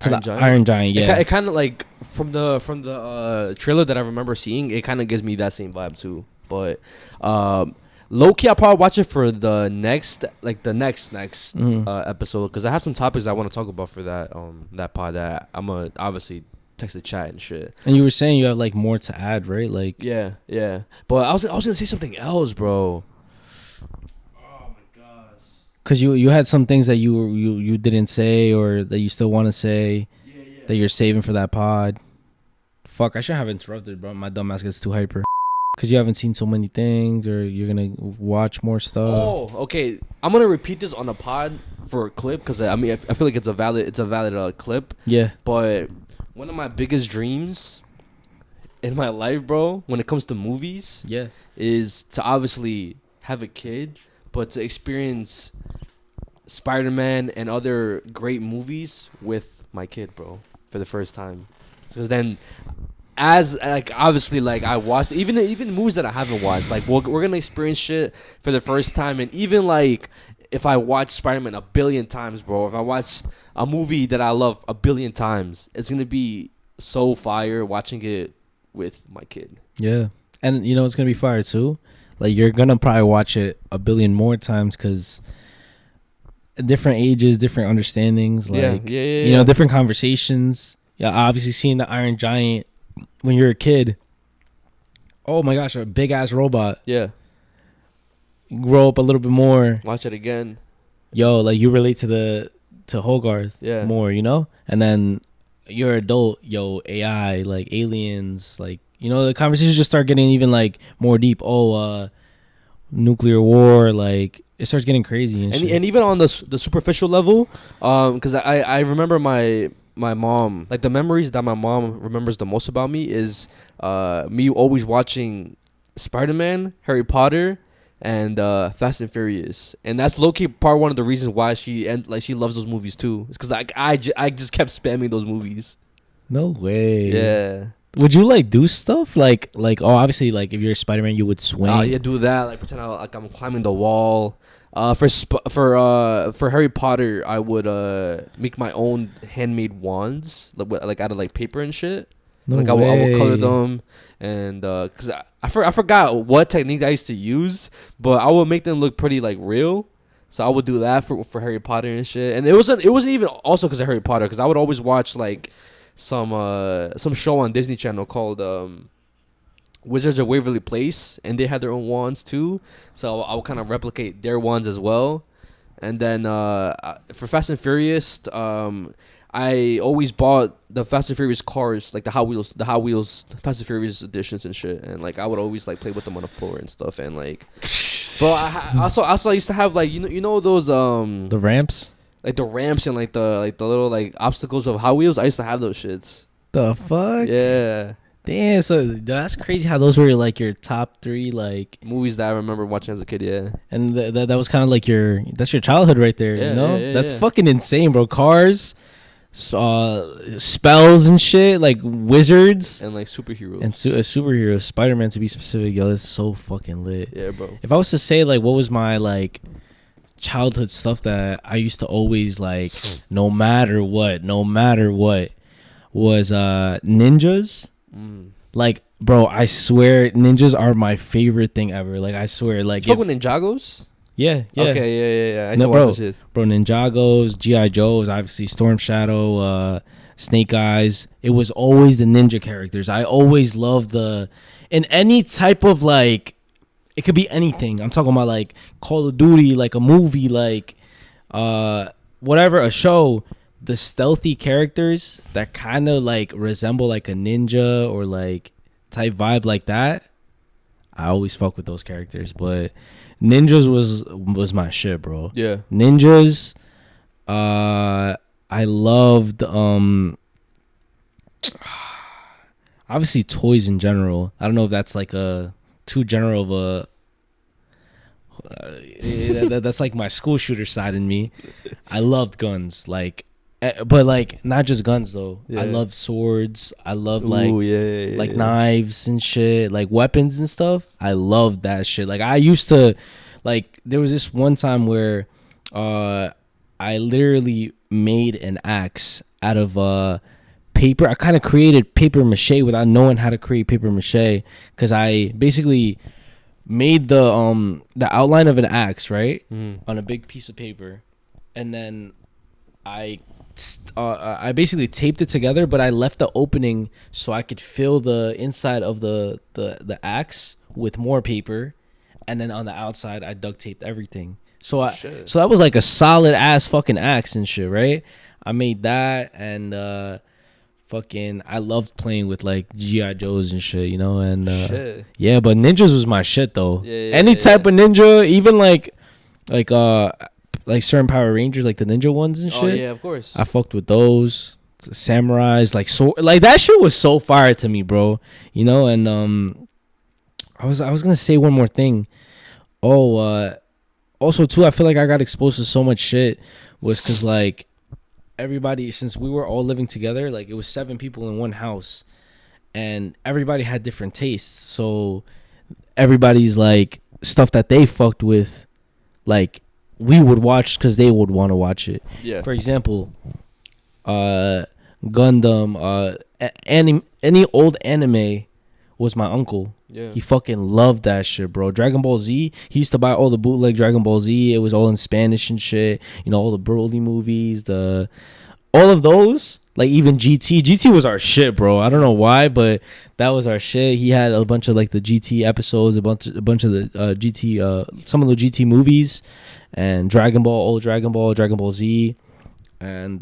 Iron Giant. Yeah, it kind of like from the trailer that I remember seeing, it kind of gives me that same vibe too. But low key, I'll probably watch it for the next episode, because I have some topics I want to talk about for that pod that I'm gonna obviously text the chat and shit. And you were saying you have like more to add, right? Like yeah. But I was gonna say something else, bro. Oh my gosh. Cause you had some things that you didn't say or that you still want to say, that you're saving for that pod. Fuck, I should have interrupted, bro. My dumb ass gets too hyper. Cause you haven't seen so many things, or you're gonna watch more stuff. Oh, okay. I'm gonna repeat this on the pod for a clip, because I mean I feel like it's a valid clip. Yeah. But one of my biggest dreams in my life, bro, when it comes to movies, is to obviously have a kid, but to experience Spider-Man and other great movies with my kid, bro, for the first time. Because then, as like obviously like I watched even movies that I haven't watched, like we're gonna experience shit for the first time. And even like if I watch Spider-Man a billion times, bro, if I watch a movie that I love a billion times, it's gonna be so fire watching it with my kid. Yeah. And you know it's gonna be fire too, like you're gonna probably watch it a billion more times, because different ages, different understandings, like you know, different conversations. Yeah, obviously seeing the Iron Giant when you're a kid, oh my gosh, a big ass robot. Yeah. Grow up a little bit more. Watch it again. Yo, like you relate to Hogarth more, you know? And then you're an adult, yo, AI, like aliens, like, you know, the conversations just start getting even like more deep. Oh, nuclear war, like it starts getting crazy and shit. And even on the superficial level, because I remember my mom, like the memories that my mom remembers the most about me is me always watching Spider-Man, Harry Potter, and Fast and Furious. And that's low-key part one of the reasons why she loves those movies too. It's because I just kept spamming those movies. No way. Yeah. Would you like do stuff like oh, obviously like if you're Spider-Man you would swing? Yeah, do that, like pretend like I'm climbing the wall. For Harry Potter, I would make my own handmade wands, like out of like paper and shit. No like way. I would color them, and cause I forgot what technique I used to use, but I would make them look pretty like real. So I would do that for Harry Potter and shit. And it wasn't even also because of Harry Potter, because I would always watch like some show on Disney Channel called Wizards of Waverly Place, and they had their own wands too. So I would kind of replicate their wands as well. And then for Fast and Furious, I always bought the Fast and Furious cars, like the Hot Wheels Fast and Furious editions and shit. And like I would always like play with them on the floor and stuff. And like, but I also used to have like you know those the ramps, like the ramps and like the little like obstacles of Hot Wheels. I used to have those shits. The fuck? Yeah. Damn, so that's crazy how those were like your top 3 like movies that I remember watching as a kid. Yeah, and that was kind of like that's your childhood right there. Yeah, you know, yeah, that's fucking insane, bro. Cars, spells and shit, like wizards and like superheroes and superheroes. Spider-Man to be specific, yo, that's so fucking lit. Yeah, bro. If I was to say like what was my like childhood stuff that I used to always like, no matter what, was ninjas. Like, bro, I swear ninjas are my favorite thing ever. Like, I swear, like, you fuck with Ninjagos? Yeah. Okay, yeah. I used to watch this shit. Bro, Ninjagos, G.I. Joes, obviously Storm Shadow, Snake Eyes. It was always the ninja characters. I always loved in any type of like, it could be anything. I'm talking about like Call of Duty, like a movie, like whatever, a show. The stealthy characters that kind of like resemble like a ninja or like type vibe like that, I always fuck with those characters. But ninjas was my shit, bro. Yeah, ninjas. I loved obviously toys in general. I don't know if that's like a too general of a That's like my school shooter side in me. I loved guns, like, but like not just guns though. Yeah. I loved swords. I loved like Ooh, yeah. knives and shit, like weapons and stuff. I loved that shit. Like I used to, like there was this one time where, I literally made an axe out of paper. I kind of created paper mache without knowing how to create paper mache, because I basically made the outline of an axe, right, on a big piece of paper, and then I basically taped it together, but I left the opening so I could fill the inside of the axe with more paper, and then on the outside I duct taped everything. So that was like a solid ass fucking axe and shit, right? I made that, and fucking I loved playing with like G.I. Joes and shit, you know, and yeah, but ninjas was my shit though. Any type of ninja, even like certain Power Rangers, like the ninja ones and shit. Oh yeah, of course. I fucked with those samurais, like so, like that shit was so fire to me, bro. You know, and I was gonna say one more thing. Also too, I feel like I got exposed to so much shit was because like everybody, since we were all living together, like it was 7 people in one house, and everybody had different tastes. So everybody's like stuff that they fucked with, like we would watch because they would want to watch it. Yeah. For example, Gundam, any old anime was my uncle. Yeah. He fucking loved that shit, bro. Dragon Ball Z, he used to buy all the bootleg Dragon Ball Z. It was all in Spanish and shit. You know, all the Broly movies, all of those. Like even GT. GT was our shit, bro. I don't know why, but that was our shit. He had a bunch of like the GT episodes, a bunch of the GT, some of the GT movies, and Dragon Ball, old Dragon Ball Z, and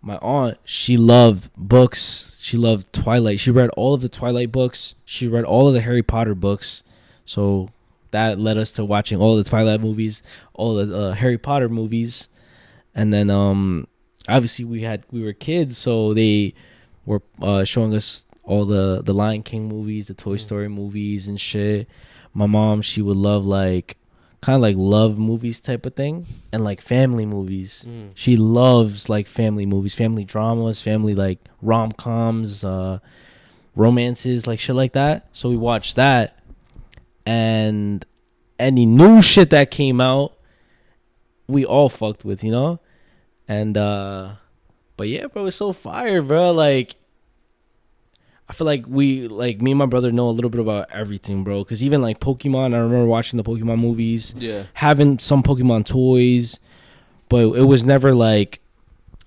my aunt, she loved books. She loved Twilight. She read all of the Twilight books. She read all of the Harry Potter books. So that led us to watching all the Twilight movies, all the Harry Potter movies. And then obviously we were kids, so they were showing us all the Lion King movies, the Toy Story movies and shit. My mom, she would love like kind of like love movies type of thing, and like family movies. She loves like family movies, family dramas, family like rom-coms, romances, like shit like that. So we watched that, and any new shit that came out, we all fucked with, you know. And but yeah, bro, it's so fire, bro. Like I feel like me and my brother know a little bit about everything, bro. Because even like Pokemon, I remember watching the Pokemon movies, having some Pokemon toys, but it was never like,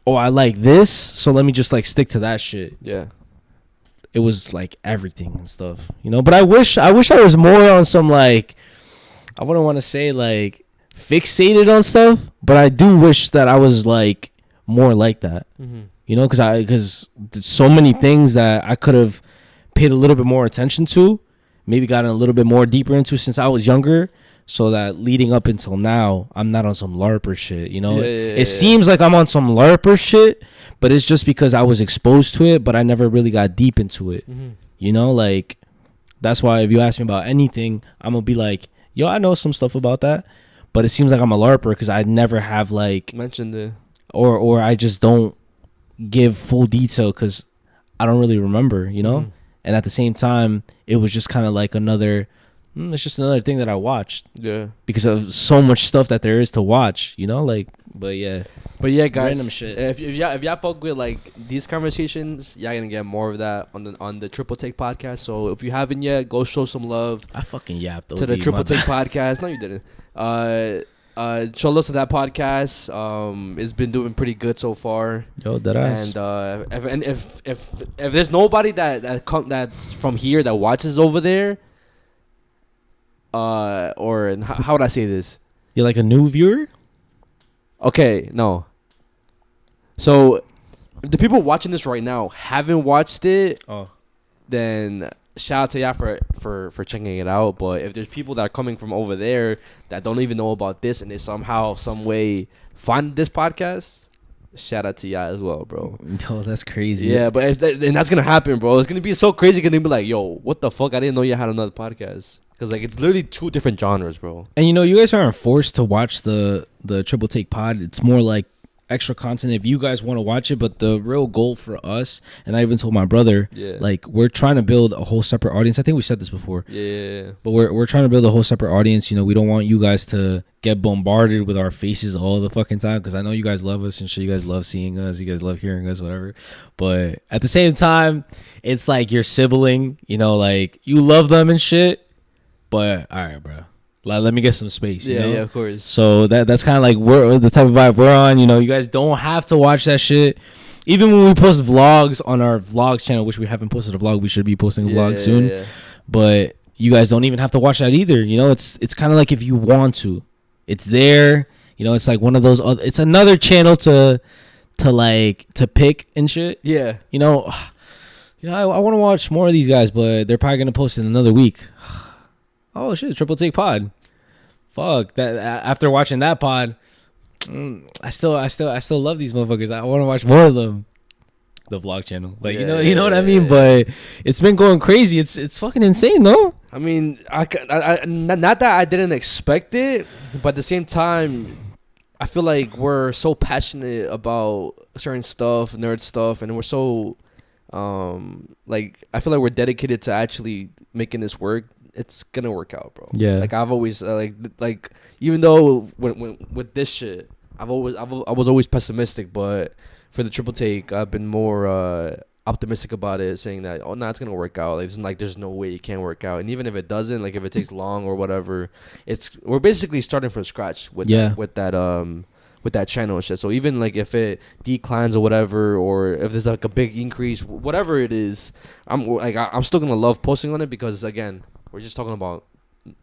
oh, I like this, so let me just like stick to that shit. Yeah, it was like everything and stuff, you know. But I wish I was more on some like, I wouldn't want to say like fixated on stuff, but I do wish that I was like more like that. You know, because there's so many things that I could have paid a little bit more attention to, maybe gotten a little bit more deeper into since I was younger, so that leading up until now, I'm not on some LARPer shit, you know? It seems like I'm on some LARPer shit, but it's just because I was exposed to it, but I never really got deep into it. You know, like, that's why if you ask me about anything, I'm going to be like, yo, I know some stuff about that, but it seems like I'm a LARPer because I never have, like... mentioned it. Or I just don't give full detail because I don't really remember, you know. And at the same time, it was just kind of like it's just another thing that I watched, because of so much stuff that there is to watch, you know. Like, but yeah, guys, random shit. If y'all fuck with like these conversations, y'all gonna get more of that on the Triple Take podcast. So if you haven't yet, go show some love. I fucking yapped to the Triple Take podcast. No, you didn't. Show love to that podcast. It's been doing pretty good so far. Yo, that ass. And if there's nobody that's from here that watches over there, or how would I say this? You're like a new viewer? Okay, no. So if the people watching this right now haven't watched it, then shout out to y'all for checking it out. But if there's people that are coming from over there that don't even know about this, and they somehow, some way find this podcast, shout out to y'all as well, bro. No, that's crazy. Yeah, but and that's gonna happen, bro. It's gonna be so crazy. Gonna be like, yo, what the fuck? I didn't know you had another podcast. because like it's literally two different genres, bro. And you guys aren't forced to watch the Triple Take Pod. It's more like extra content if you guys want to watch it. But the real goal for us, and I even told my brother, like we're trying to build a whole separate audience. I think we said this before. Yeah. But we're trying to build a whole separate audience. We don't want you guys to get bombarded with our faces all the fucking time, because I know you guys love us and shit. You guys love seeing us. You guys love hearing us, whatever. But at the same time, it's like your sibling. Like you love them and shit. But all right, bro. Let me get some space. Yeah, of course. So that's kind of like we're the type of vibe we're on. You guys don't have to watch that shit. Even when we post vlogs on our vlog channel, which we haven't posted a vlog, we should be posting a vlog soon. Yeah. But you guys don't even have to watch that either. It's kind of like if you want to, it's there. It's like one of those. It's another channel to pick and shit. Yeah. I want to watch more of these guys, but they're probably gonna post in another week. Oh shit, Triple Take Pod. Fuck that. After watching that pod, I still love these motherfuckers. I want to watch more of them. The vlog channel, like you know what I mean. Yeah. But it's been going crazy. It's fucking insane, though. I mean, I not that I didn't expect it, but at the same time, I feel like we're so passionate about certain stuff, nerd stuff, and we're so like I feel like we're dedicated to actually making this work. It's gonna work out, bro. Yeah. Like I've always like even though when with this shit, I was always pessimistic, but for the Triple Take, I've been more optimistic about it, saying that it's gonna work out. Like there's no way it can't work out, and even if it doesn't, like if it takes long or whatever, we're basically starting from scratch with that channel and shit. So even like if it declines or whatever, or if there's like a big increase, whatever it is, I'm still gonna love posting on it, because again, we're just talking about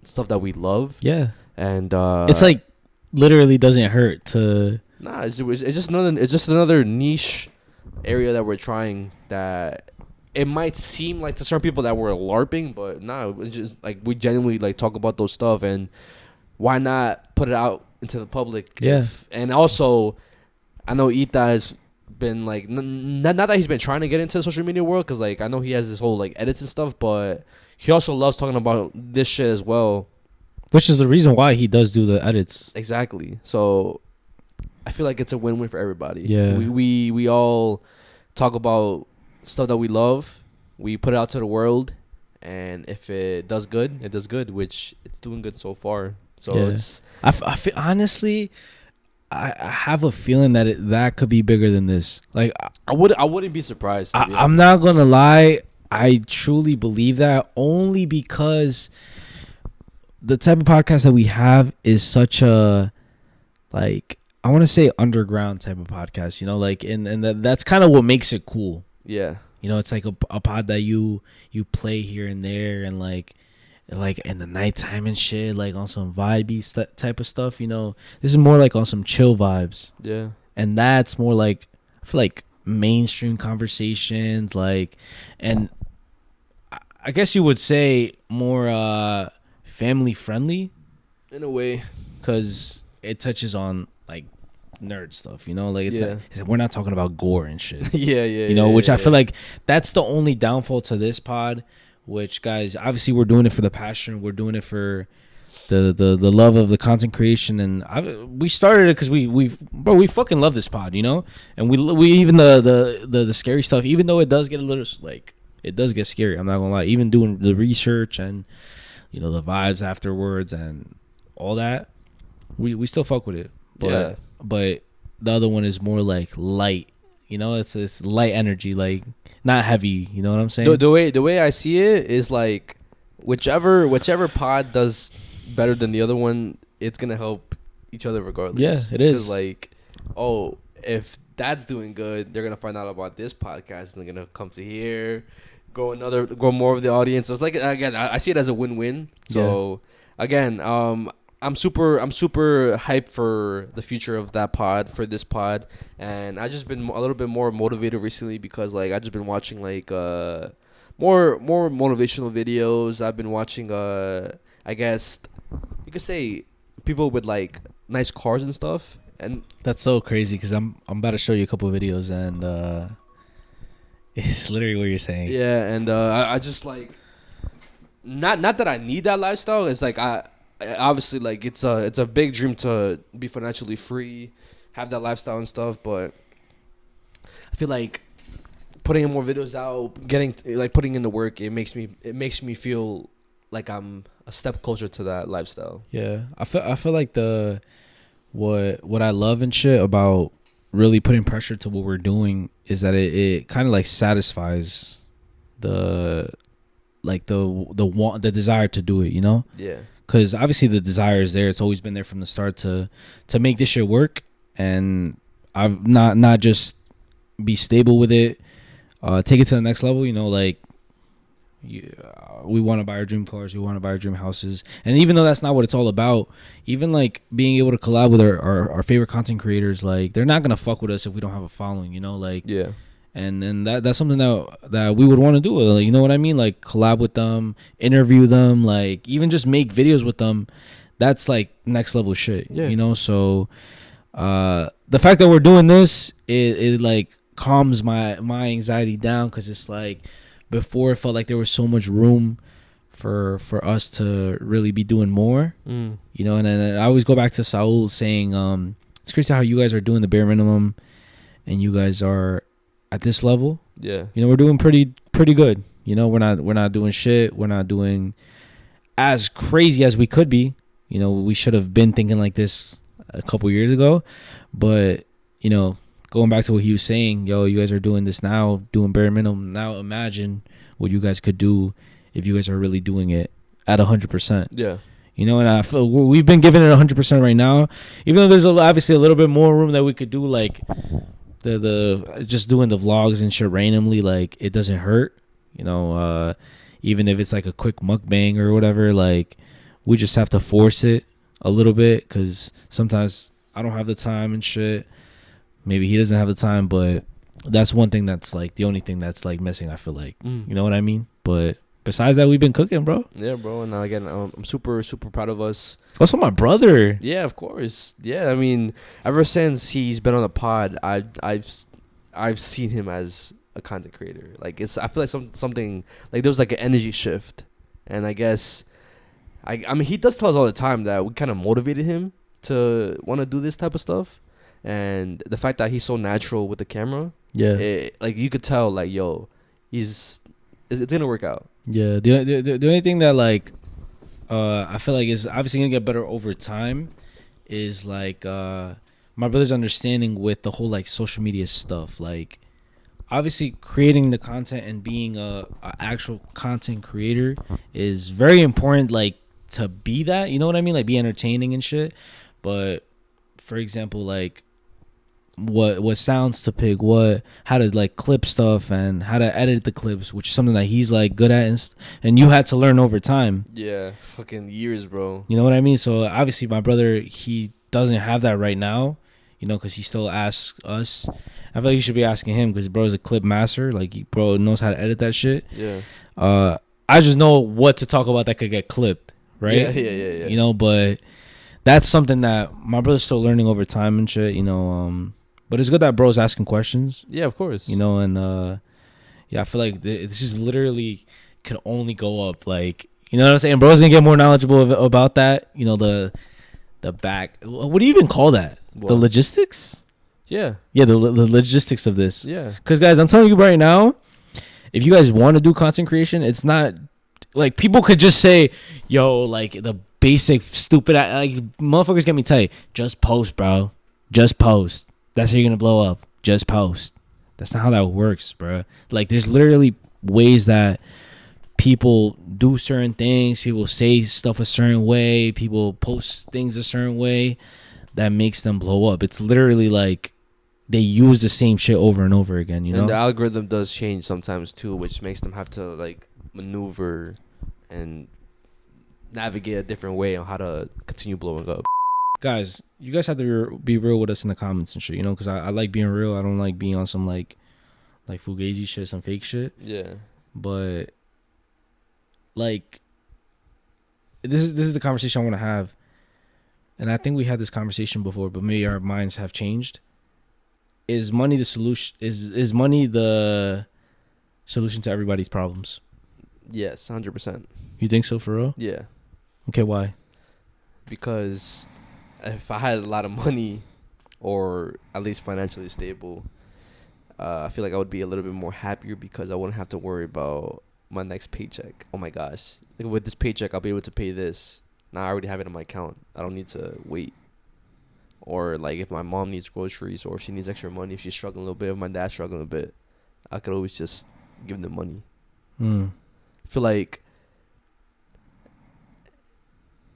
stuff that we love. Yeah. And it's like literally doesn't hurt to. Nah, it's just another niche area that we're trying, that it might seem like to certain people that we're LARPing, but nah, it's just like we genuinely like talk about those stuff, and why not put it out into the public? Yeah. And also, I know Ita has been like not that he's been trying to get into the social media world, because like I know he has this whole like edits and stuff, but he also loves talking about this shit as well, which is the reason why he does do the edits. Exactly. So I feel like it's a win-win for everybody. Yeah. We all talk about stuff that we love. We put it out to the world, and if it does good, it does good, which it's doing good so far. So it's. I feel, honestly, I have a feeling that that could be bigger than this. Like I wouldn't be surprised. I'm not gonna lie. I truly believe that, only because the type of podcast that we have is such a, like, I want to say underground type of podcast, like, and that's kind of what makes it cool. Yeah. It's like a pod that you play here and there, and like in the nighttime and shit, like on some vibey type of stuff. This is more like on some chill vibes. Yeah. And that's more like, I feel like mainstream conversations, like, and I guess you would say more family friendly in a way, because it touches on like nerd stuff, like it's we're not talking about gore and shit. Which I feel like that's the only downfall to this pod, which, guys, obviously we're doing it for the passion, we're doing it for the love of the content creation, and we started it because we fucking love this pod, and we even the scary stuff, even though it does get a little like, it does get scary, I'm not gonna lie, even doing the research and the vibes afterwards and all that, we still fuck with it. But but the other one is more like light, it's light energy, like not heavy, you know what I'm saying? The way I see it is like whichever pod does better than the other one, it's gonna help each other regardless. Yeah, it is. 'Cause like, if that's doing good, they're gonna find out about this podcast and they're gonna come to here, grow more of the audience. So it's like, again, I see it as a win-win. So again, I'm super hyped for the future of that pod, for this pod, and I just been a little bit more motivated recently, because like I just been watching like more motivational videos. I've been watching I guess you could say people with like nice cars and stuff, and that's so crazy, because I'm about to show you a couple of videos, and it's literally what you're saying. Yeah, and I just like, not that I need that lifestyle. It's like I obviously like it's a big dream to be financially free, have that lifestyle and stuff. But I feel like putting in more videos out, putting in the work, it makes me feel like I'm a step closer to that lifestyle. Yeah, I feel like what I love and shit about really putting pressure to what we're doing is that it kind of like satisfies the desire to do it, you know? Yeah. Because obviously the desire is there. It's always been there from the start to make this shit work, and I've not just be stable with it, take it to the next level, you know, like we want to buy our dream cars, we want to buy our dream houses, and even though that's not what it's all about, even like being able to collab with our favorite content creators, like they're not gonna fuck with us if we don't have a following, you know, like yeah. And that's something that we would want to do, like, you know what I mean, like collab with them, interview them, like even just make videos with them. That's like next level shit, yeah. You know. So the fact that we're doing this, it like calms my anxiety down, because it's like before it felt like there was so much room for us to really be doing more, you know. And then I always go back to Saul saying, it's crazy how you guys are doing the bare minimum and you guys are at this level. Yeah, you know, we're doing pretty good, you know. We're not doing shit, we're not doing as crazy as we could be, you know. We should have been thinking like this a couple years ago, but you know, going back to what he was saying, yo, you guys are doing this now, doing bare minimum. Now imagine what you guys could do if you guys are really doing it at 100%. Yeah. You know, and I feel we've been giving it 100% right now, even though there's obviously a little bit more room that we could do, like the just doing the vlogs and shit randomly, like it doesn't hurt, you know. Even if it's like a quick mukbang or whatever, like we just have to force it a little bit, because sometimes I don't have the time and shit. Maybe he doesn't have the time, but that's one thing that's like the only thing that's like missing, I feel like. You know what I mean? But besides that, we've been cooking, bro. Yeah, bro. And again, I'm super proud of us. Also, my brother. Yeah, of course. Yeah, I mean, ever since he's been on the pod, I've seen him as a content creator. Like I feel like something like there was like an energy shift, and I guess I mean he does tell us all the time that we kind of motivated him to want to do this type of stuff. And the fact that he's so natural with the camera, yeah, like you could tell, like, yo, it's gonna work out. Yeah, the only thing that like I feel like is obviously gonna get better over time is like my brother's understanding with the whole like social media stuff. Like obviously creating the content and being a actual content creator is very important, like to be that, you know what I mean, like be entertaining and shit. But for example, like what sounds to pick, how to like clip stuff and how to edit the clips, which is something that he's like good at, and you had to learn over time. Yeah, fucking years, bro. You know what I mean? So obviously my brother, he doesn't have that right now, you know, because he still asks us. I feel like you should be asking him, because bro's a clip master. Like bro knows how to edit that shit. Yeah. I just know what to talk about that could get clipped, right? Yeah. You know, but that's something that my brother's still learning over time and shit, you know. But it's good that bro's asking questions. Yeah, of course. You know, and yeah, I feel like this is literally could only go up. Like, you know what I'm saying? Bro's gonna get more knowledgeable about that. You know, the back. What do you even call that? What? The logistics? Yeah. Yeah, the logistics of this. Yeah. Because guys, I'm telling you right now, if you guys want to do content creation, it's not like people could just say, yo, like the basic stupid, like motherfuckers get me tight. Just post, bro. Just post. That's how you're gonna blow up. Just post. That's not how that works, bro. Like there's literally ways that people do certain things. People say stuff a certain way. People post things a certain way that makes them blow up. It's literally like they use the same shit over and over again, you know? And the algorithm does change sometimes too, which makes them have to like maneuver and navigate a different way on how to continue blowing up. Guys, you guys have to be real with us in the comments and shit, you know, because I like being real. I don't like being on some like fugazi shit, some fake shit. Yeah. But like this is the conversation I want to have, and I think we had this conversation before, but maybe our minds have changed. Is money the solution? Is money the solution to everybody's problems? Yes, 100%. You think so for real? Yeah, Okay, why? because if I had a lot of money, or at least financially stable, I feel like I would be a little bit more happier because I wouldn't have to worry about my next paycheck. Oh my gosh, like with this paycheck, I'll be able to pay this. Now I already have it in my account. I don't need to wait. Or like if my mom needs groceries, or if she needs extra money, if she's struggling a little bit, if my dad's struggling a bit, I could always just give them money. Mm. I feel like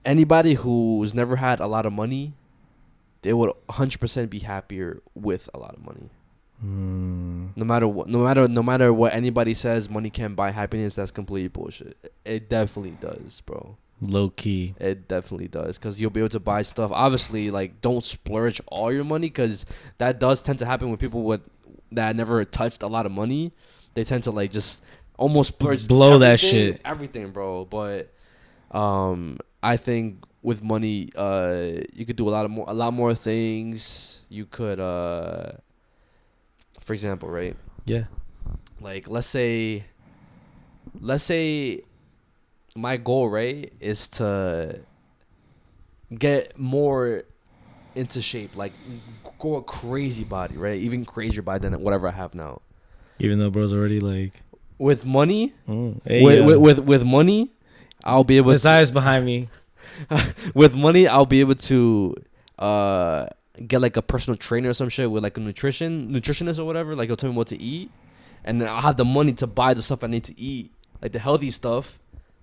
anybody who's never had a lot of money, they would 100% be happier with a lot of money. Mm. No matter what anybody says, money can't buy happiness. That's complete bullshit. It definitely does, bro. Low key. It definitely does, because you'll be able to buy stuff. Obviously, like, don't splurge all your money, because that does tend to happen with people that never touched a lot of money. They tend to like just almost splurge, blow that shit, everything, bro. But I think with money, you could do a lot more things. You could, for example, right? Yeah. Like let's say my goal, right, is to get more into shape, like grow a crazy body, right? Even crazier body than whatever I have now. Even though bro's already like with money, hey, with money, I'll be able. Mezziah's behind me. With money, I'll be able to get like a personal trainer or some shit with like a nutritionist or whatever. Like he'll tell me what to eat, and then I'll have the money to buy the stuff I need to eat, like the healthy stuff.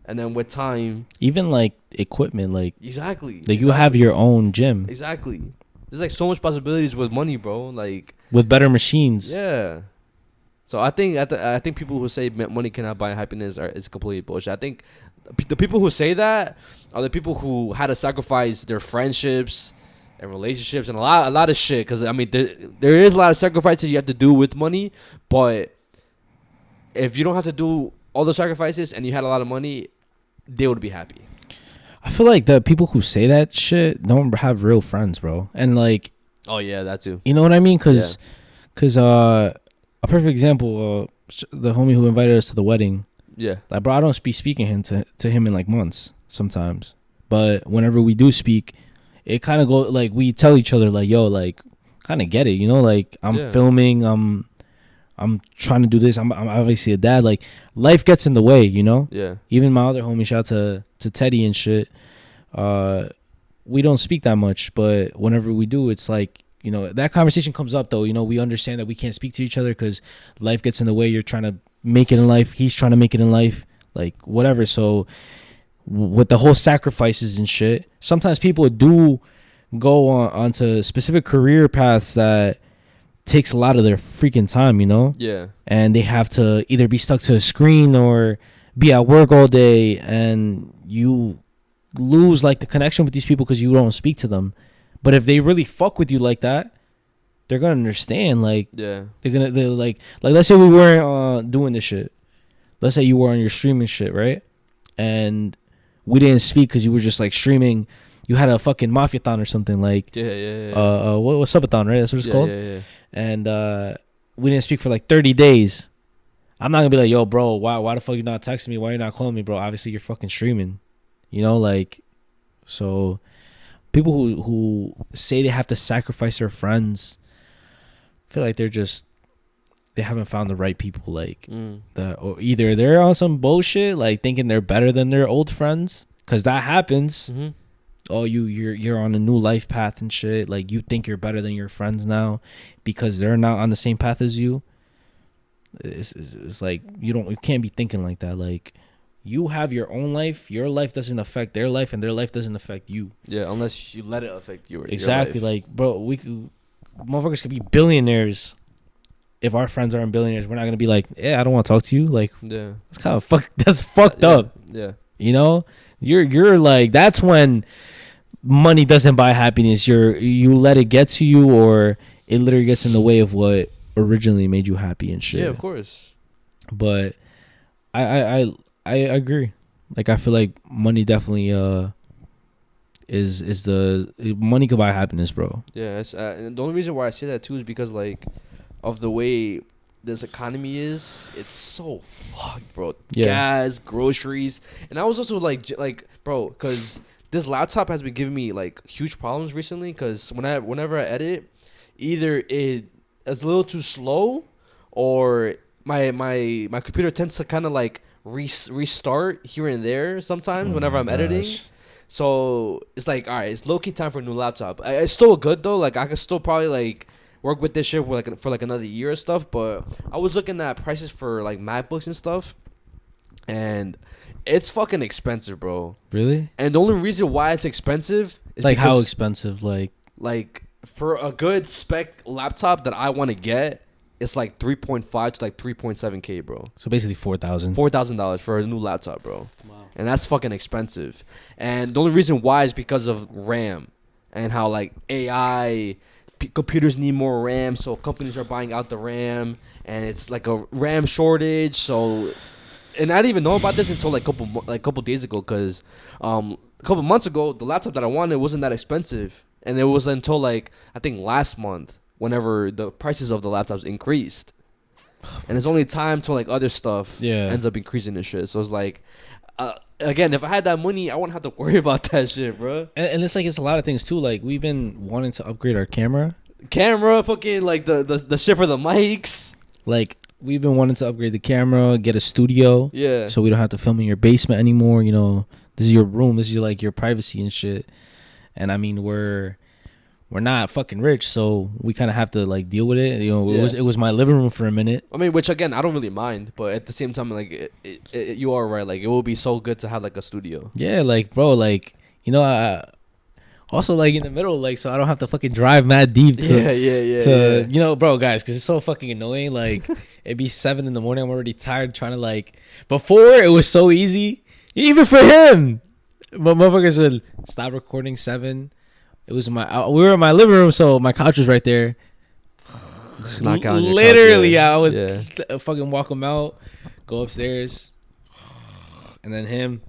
And then with time, even like equipment, like exactly, you have your own gym. Exactly. There's like so much possibilities with money, bro. Like with better machines. Yeah. So I think people who say money cannot buy happiness is completely bullshit. I think the people who say that are the people who had to sacrifice their friendships and relationships and a lot of shit. Because I mean, there is a lot of sacrifices you have to do with money, but if you don't have to do all the sacrifices and you had a lot of money, they would be happy. I feel like the people who say that shit don't have real friends, bro. And like, oh yeah, that too. You know what I mean? Cause a perfect example, the homie who invited us to the wedding. Yeah. Like, bro, I don't be speaking to him in like months sometimes, but whenever we do speak, it kind of go like we tell each other like, yo, like, kind of get it, you know? Like I'm filming, I'm trying to do this. I'm obviously a dad. Like life gets in the way, you know. Yeah. Even my other homie, shout out to Teddy and shit. We don't speak that much, but whenever we do, it's like, you know, that conversation comes up though. You know, we understand that we can't speak to each other because life gets in the way. You're trying to make it in life. He's trying to make it in life. Like whatever. So with the whole sacrifices and shit, sometimes people do go onto specific career paths that takes a lot of their freaking time, you know? Yeah. And they have to either be stuck to a screen or be at work all day, and you lose like the connection with these people because you don't speak to them. But if they really fuck with you like that, they're gonna understand. Like, yeah, they're like let's say we weren't doing this shit. Let's say you were on your streaming shit, right? And we didn't speak because you were just like streaming. You had a fucking mafia-thon or something like what's up-a-thon, right? That's what it's called. Yeah. And we didn't speak for like 30 days. I'm not gonna be like, yo, bro, why the fuck you not texting me? Why you not calling me, bro? Obviously you're fucking streaming, you know, like. So people who say they have to sacrifice their friends, I feel like they haven't found the right people. Like or either they're on some bullshit, like thinking they're better than their old friends, because that happens. Mm-hmm. Oh, you're on a new life path and shit. Like you think you're better than your friends now because they're not on the same path as you. It's like you can't be thinking like that. Like you have your own life. Your life doesn't affect their life, and their life doesn't affect you. Yeah, unless you let it affect you. Exactly. Like, bro, motherfuckers could be billionaires. If our friends aren't billionaires, we're not gonna be like, yeah, I don't want to talk to you. Like, yeah, it's kind of that's fucked up. Yeah, you know, you're like, that's when money doesn't buy happiness. You let it get to you, or it literally gets in the way of what originally made you happy and shit. Yeah, of course. But I agree. Like I feel like money definitely is the money could buy happiness, bro. Yeah, and the only reason why I say that too is because like of the way this economy is, it's so fucked, bro. Yeah. Gas, groceries, and I was also like, bro, because this laptop has been giving me like huge problems recently. Because whenever I edit, either it is a little too slow, or my computer tends to kind of like restart here and there sometimes whenever I'm editing. So it's like, all right, it's low key time for a new laptop. It's still good though. Like I could still probably like work with this shit for like another year or stuff. But I was looking at prices for like MacBooks and stuff, and it's fucking expensive, bro. Really? And the only reason why it's expensive is Like because, how expensive? Like for a good spec laptop that I want to get, it's like 3.5 to like 3.7K, bro. So basically $4,000. $4,000 for a new laptop, bro. Wow. And that's fucking expensive. And the only reason why is because of RAM and how like AI computers need more RAM, so companies are buying out the RAM, and it's like a RAM shortage. So, and I didn't even know about this until like couple days ago, because a couple months ago the laptop that I wanted wasn't that expensive, and it was until like I think last month, whenever the prices of the laptops increased, and it's only time till like other stuff ends up increasing and shit. So it's like, again, if I had that money, I wouldn't have to worry about that shit, bro. And it's like, it's a lot of things too. Like we've been wanting to upgrade our camera, fucking like the shit for the mics. Like we've been wanting to upgrade the camera, get a studio, so we don't have to film in your basement anymore. You know, this is your room, this is like your privacy and shit. And I mean, we're not fucking rich, so we kind of have to like deal with it. You know, it was my living room for a minute. I mean, which again, I don't really mind, but at the same time, like you are right. Like it will be so good to have like a studio. Yeah, like bro, like, you know, I also like in the middle, like, so I don't have to fucking drive mad deep to you know, bro, guys, because it's so fucking annoying. Like it'd be 7 a.m. I'm already tired trying to like. Before it was so easy, even for him, but motherfuckers would stop recording 7. It was we were in my living room, so my couch was right there. Just knock out literally, your couch, I would fucking walk him out, go upstairs, and then him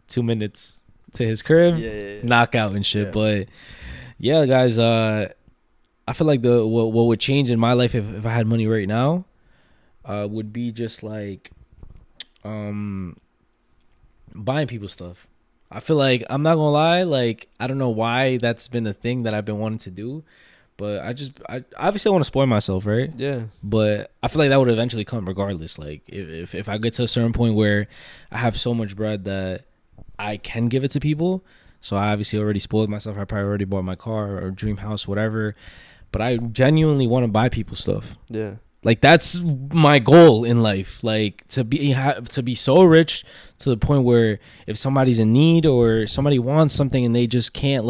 2 minutes to his crib, knock out and shit. But yeah, guys, I feel like what would change in my life if I had money right now would be just like buying people stuff. I feel like, I'm not gonna lie, like I don't know why that's been a thing that I've been wanting to do, but I obviously want to spoil myself, right? Yeah. But I feel like that would eventually come regardless. Like if I get to a certain point where I have so much bread that I can give it to people, so I obviously already spoiled myself. I probably already bought my car or dream house, whatever. But I genuinely want to buy people stuff. Yeah. Like that's my goal in life, like to be so rich to the point where if somebody's in need or somebody wants something and they just can't,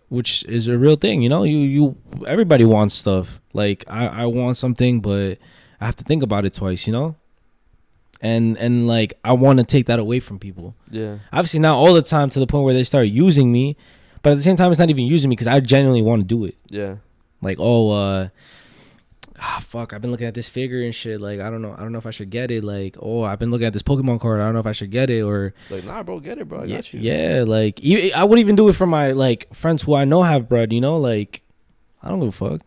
which is a real thing, you know. You everybody wants stuff. Like I want something, but I have to think about it twice, you know. And like I want to take that away from people. Yeah. Obviously not all the time to the point where they start using me, but at the same time it's not even using me because I genuinely want to do it. Yeah. Like fuck, I've been looking at this figure and shit. Like, I don't know if I should get it. Like, I've been looking at this Pokemon card. I don't know if I should get it. Or it's like, nah, bro, get it, bro. I got you. Yeah, like I would even do it for my like friends who I know have bread. You know, like I don't give a fuck.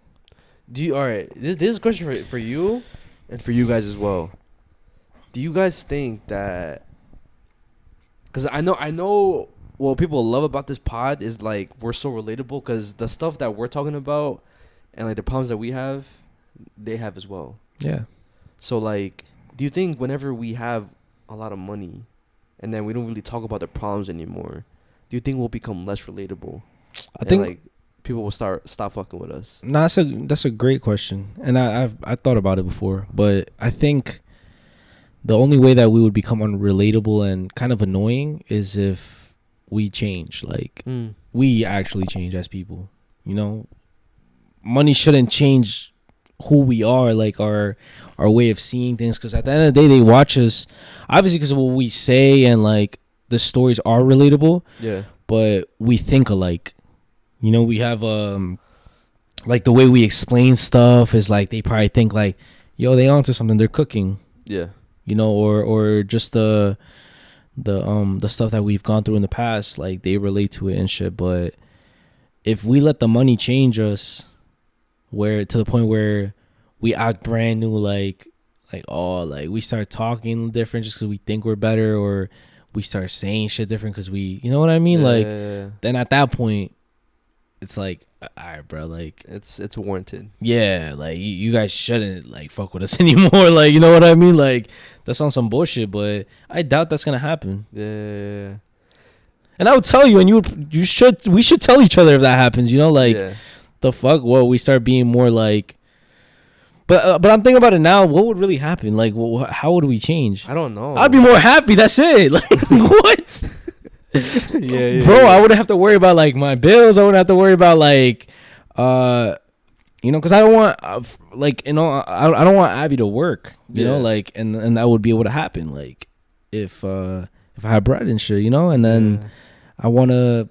All right? This is a question for you and for you guys as well. Do you guys think that? Because I know what people love about this pod is like we're so relatable because the stuff that we're talking about and like the problems that we have, they have as well. Yeah. So like, do you think whenever we have a lot of money and then we don't really talk about the problems anymore, do you think we'll become less relatable? I think like people will stop fucking with us. No, that's a great question. And I've thought about it before, but I think the only way that we would become unrelatable and kind of annoying is if we change. Like we actually change as people, you know. Money shouldn't change who we are, like our way of seeing things, because at the end of the day they watch us obviously because of what we say and like the stories are relatable, but we think alike, you know. We have like the way we explain stuff is like they probably think like, yo, they onto something, they're cooking, you know, or just the stuff that we've gone through in the past, like they relate to it and shit. But if we let the money change us, where to the point where we act brand new, like we start talking different just because we think we're better, or we start saying shit different because we, you know what I mean? Like, then at that point, it's like, all right, bro, like it's warranted. Yeah, like you guys shouldn't like fuck with us anymore. Like, you know what I mean? Like, that's on some bullshit, but I doubt that's gonna happen. Yeah. And I would tell you, and we should tell each other if that happens. You know, like the fuck. Well, we start being more like. But I'm thinking about it now. What would really happen? Like, how would we change? I don't know. I'd be more happy. That's it. Like, what? Yeah, bro. I wouldn't have to worry about like my bills. I wouldn't have to worry about like, you know, because I don't want like, you know, I don't want Abby to work. You know, like, and that would be able to happen. Like, if I had bread and shit, you know, and then I want to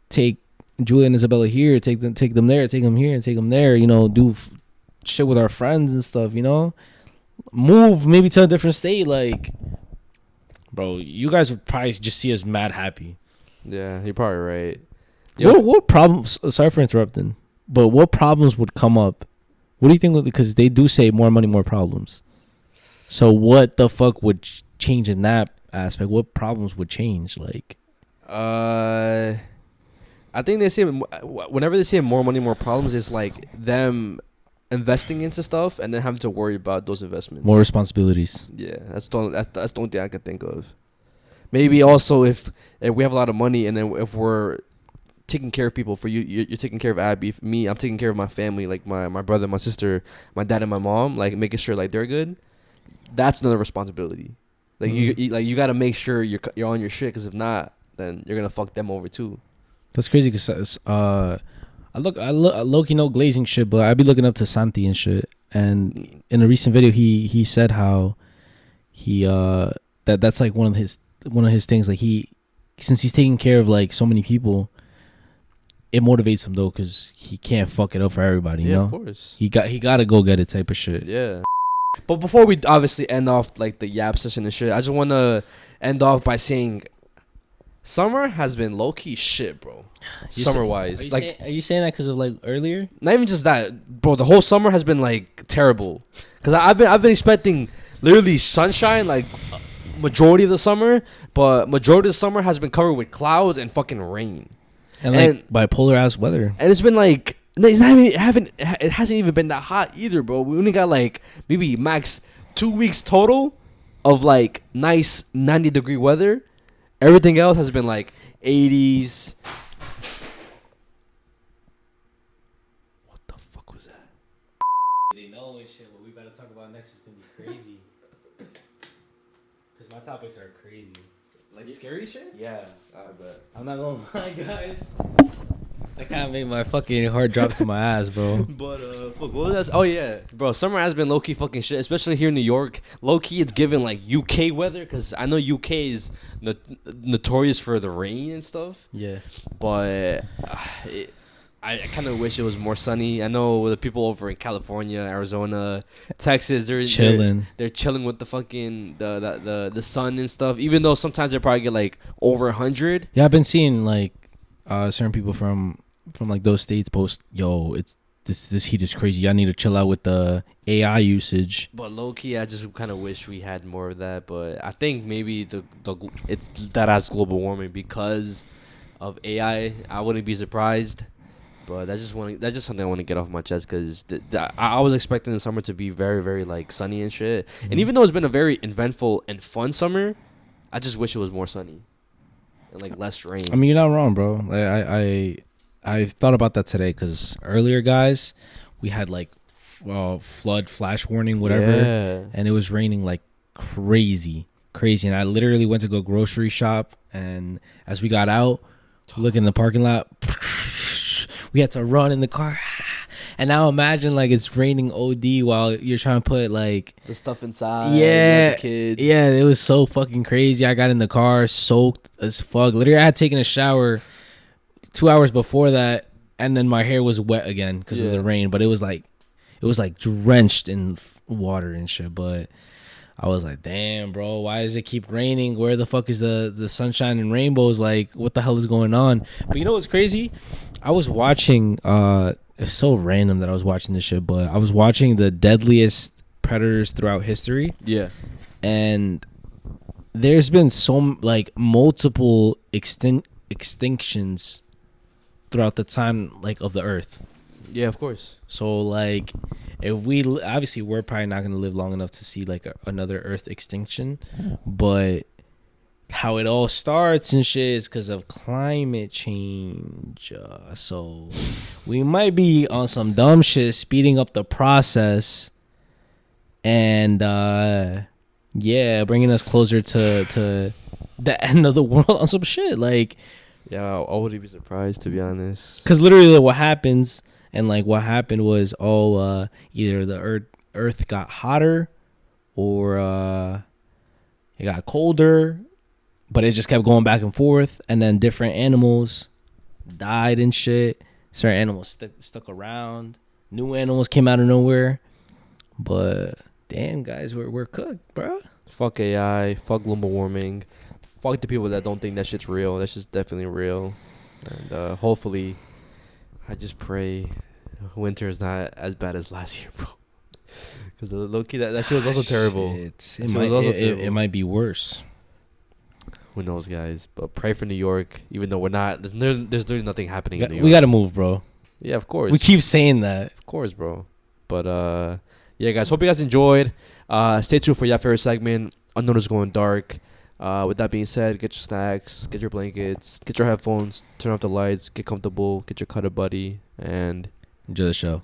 take Julia and Isabella here, take them there, take them here, and take them there. You know, do shit with our friends and stuff, you know, move maybe to a different state. Like, bro, you guys would probably just see us mad happy. Yeah, you're probably right. What problems, sorry for interrupting, but what problems would come up? What do you think? Because they do say more money, more problems. So what the fuck would change in that aspect? What problems would change? Like, I think they say whenever they say more money, more problems, it's like them investing into stuff and then having to worry about those investments. More responsibilities. Yeah, that's the only thing I can think of. Maybe also if we have a lot of money and then if we're taking care of people, for you're taking care of Abby, me, I'm taking care of my family, like my brother, my sister, my dad, and my mom, like making sure like they're good. That's another responsibility. Like you got to make sure you're on your shit, because if not, then you're gonna fuck them over too. That's crazy, because I low-key know glazing shit, but I be looking up to Santi and shit. And in a recent video, he said how he that's like one of his things. Like, since he's taking care of like so many people, it motivates him though, because he can't fuck it up for everybody. You know, of course. He got to go get it type of shit. Yeah. But before we obviously end off like the yap session and shit, I just want to end off by saying summer has been low-key shit, bro. Summer-wise. Are you saying that because of like earlier? Not even just that, bro. The whole summer has been like terrible. Because I've been expecting literally sunshine like majority of the summer, but majority of the summer has been covered with clouds and fucking rain. And like bipolar ass weather. And it's been like, it hasn't even been that hot either, bro. We only got like maybe max 2 weeks total of like nice 90-degree weather. Everything else has been like 80s. What the fuck was that? They know and shit. What we better talk about next is gonna be crazy. Because my topics are crazy. Like scary shit? Yeah. I bet. I'm not gonna lie, guys. That kind of made my fucking heart drop to my ass, bro. But fuck, what was that? Oh yeah, bro. Summer has been low key fucking shit, especially here in New York. Low key, it's given like UK weather, because I know UK is notorious for the rain and stuff. Yeah. But I kind of wish it was more sunny. I know the people over in California, Arizona, Texas, they're chilling. They're chilling with the fucking the sun and stuff. Even though sometimes they probably get like over 100. Yeah, I've been seeing like certain people from like those states post, yo, it's this heat is crazy. I need to chill out with the AI usage. But low key, I just kind of wish we had more of that. But I think maybe it's that has global warming because of AI. I wouldn't be surprised. But that's just something I want to get off my chest, because I was expecting the summer to be very, very like sunny and shit. Mm-hmm. And even though it's been a very eventful and fun summer, I just wish it was more sunny and like less rain. I mean, you're not wrong, bro. Like, I thought about that today, because earlier, guys, we had like flood, flash warning, whatever, and it was raining like crazy. And I literally went to go grocery shop, and as we got out, look in the parking lot. We had to run in the car. And now imagine like it's raining OD while you're trying to put like the stuff inside. Yeah. The kids. Yeah, it was so fucking crazy. I got in the car soaked as fuck. Literally, I had taken a shower 2 hours before that, and then my hair was wet again because of the rain. But it was like drenched in water and shit. But I was like, damn, bro, why does it keep raining? Where the fuck is the sunshine and rainbows? Like, what the hell is going on? But you know what's crazy? I was watching, and it's so random that I was watching this shit, but I was watching the deadliest predators throughout history. Yeah. And there's been like multiple extinctions throughout the time like of the earth. Yeah, of course. So like if we obviously we're probably not going to live long enough to see like another earth extinction, but how it all starts and shit is because of climate change. So we might be on some dumb shit speeding up the process and yeah, bringing us closer to the end of the world on some shit. Like, yeah, I wouldn't be surprised, to be honest. Because literally what happens, and like what happened was, either the earth got hotter or it got colder, but it just kept going back and forth. And then different animals died and shit. Certain animals stuck around. New animals came out of nowhere. But damn, guys, we're cooked, bro. Fuck AI. Fuck global warming. Fuck the people that don't think that shit's real. That shit's definitely real. And hopefully, I just pray winter is not as bad as last year, bro. Because the low key, that shit was also terrible. It might be worse. Who knows, guys? But pray for New York, even though we're not. There's literally nothing happening in New York. We got to move, bro. Yeah, of course. We keep saying that. Of course, bro. But yeah, guys. Hope you guys enjoyed. Stay tuned for your favorite segment. Unnoticed Going Dark. With that being said, get your snacks, get your blankets, get your headphones, turn off the lights, get comfortable, get your cutter buddy, and enjoy the show.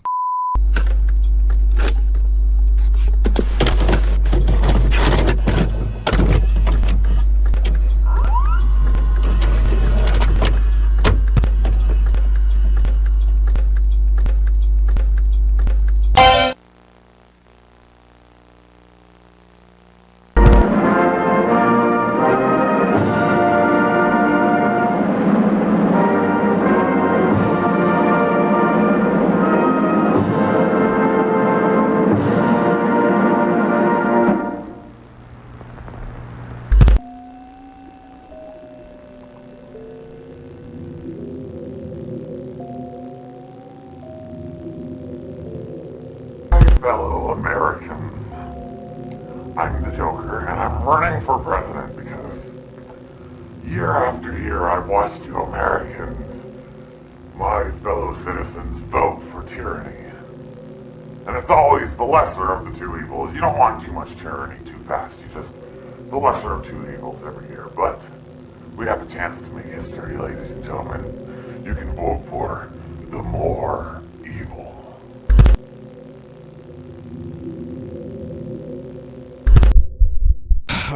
Fellow Americans, I'm the Joker, and I'm running for president because year after year I've watched you Americans, my fellow citizens, vote for tyranny. And it's always the lesser of the two evils. You don't want too much tyranny too fast. You just, the lesser of two evils every year. But we have a chance to make history, ladies and gentlemen. You can vote for the more evil.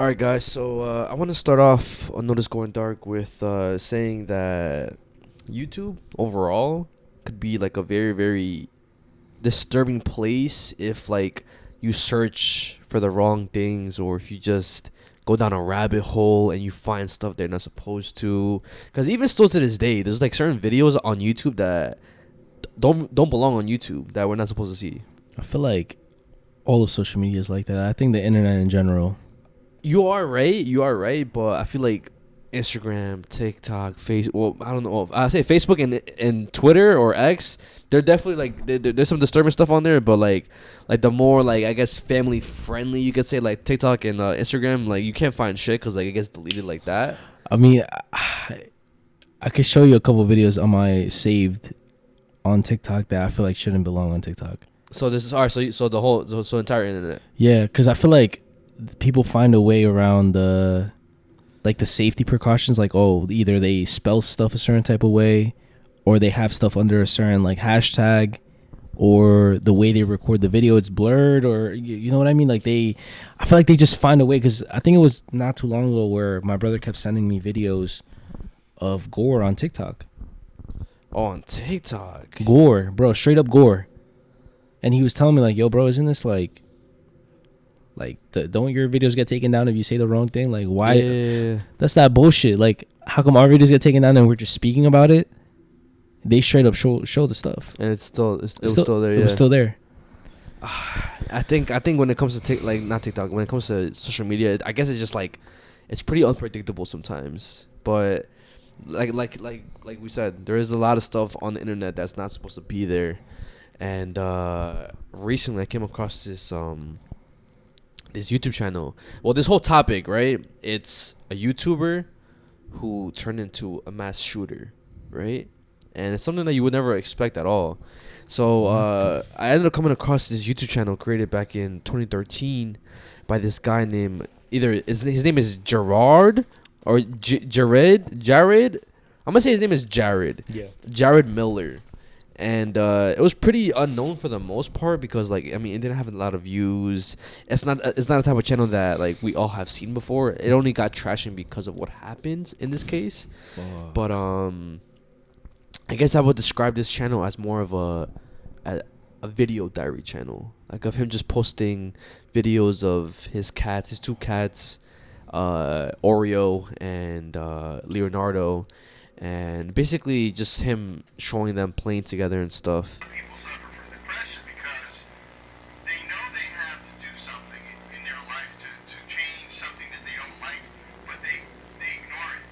alright, guys. So I want to start off on Notice Going Dark with saying that YouTube overall could be like a very, very disturbing place if like you search for the wrong things, or if you just go down a rabbit hole and you find stuff they're not supposed to. Because even still to this day, there's like certain videos on YouTube that don't belong on YouTube that we're not supposed to see. I feel like all of social media is like that. I think the internet in general. You are right, but I feel like Instagram, TikTok, well, I don't know. I say Facebook and Twitter or X. They're definitely like there's some disturbing stuff on there, but like the more like I guess family friendly you could say, like TikTok and Instagram, like you can't find shit because like it gets deleted like that. I mean, I could show you a couple videos on my saved on TikTok that I feel like shouldn't belong on TikTok. So this is hard. So the whole so entire internet. Yeah, because I feel like people find a way around the safety precautions, like either they spell stuff a certain type of way, or they have stuff under a certain like hashtag, or the way they record the video it's blurred, or you know what I mean. Like I feel like they just find a way. Because I think it was not too long ago where my brother kept sending me videos of gore on TikTok. Oh, on TikTok, gore, bro, straight up gore. And he was telling me like, yo, bro, isn't this like don't your videos get taken down if you say the wrong thing? Like, why? Yeah. That's that bullshit. Like, how come our videos get taken down and we're just speaking about it? They straight up show the stuff, and it was still there. It was still there. I think when it comes to not TikTok, when it comes to social media, I guess it's just like it's pretty unpredictable sometimes. But like we said, there is a lot of stuff on the internet that's not supposed to be there. And recently I came across this YouTube channel. Well, this whole topic, right? It's a YouTuber who turned into a mass shooter, right? And it's something that you would never expect at all. So I ended up coming across this YouTube channel created back in 2013 by this guy named his name is Jerad or Jared. I'm gonna say his name is Jared. Yeah. Jared Miller. And it was pretty unknown for the most part because, like, I mean, it didn't have a lot of views. It's not a type of channel that, like, we all have seen before. It only got traction because of what happens in this case. But I guess I would describe this channel as more of a video diary channel, like of him just posting videos of his two cats, Oreo and Leonardo. And basically just him showing them playing together and stuff. People suffer from depression because they know they have to do something in their life to change something that they don't like, but they ignore it.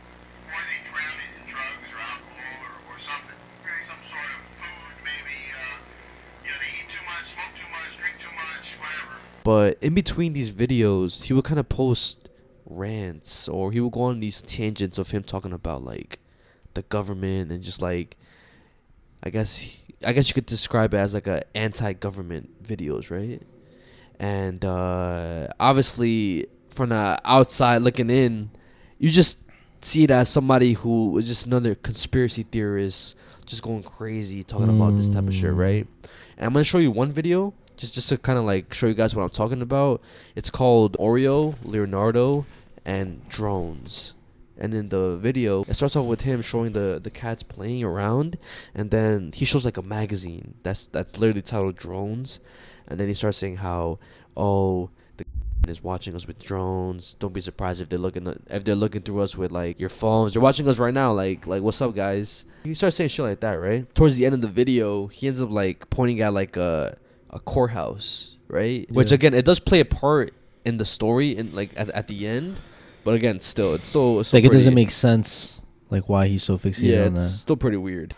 Or they drown it in drugs or alcohol or something. Some sort of food, maybe, they eat too much, smoke too much, drink too much, whatever. But in between these videos, he would kind of post rants, or he would go on these tangents of him talking about, like, the government and just like I guess you could describe it as like a anti-government videos, right? And obviously from the outside looking in, you just see it as somebody who is just another conspiracy theorist just going crazy talking about this type of shit, right? And I'm gonna show you one video just to kind of like show you guys what I'm talking about. It's called Oreo, Leonardo, and Drones. And in the video, it starts off with him showing the cats playing around, and then he shows like a magazine that's literally titled Drones, and then he starts saying how, oh, the is watching us with drones. Don't be surprised if they're looking through us with like your phones. They're watching us right now. Like what's up, guys? He starts saying shit like that, right? Towards the end of the video, he ends up like pointing at like a courthouse, right? Yeah. Which again, it does play a part in the story, and like at the end. But again, it's so like it doesn't make sense, like why he's so fixated on that. It's still pretty weird.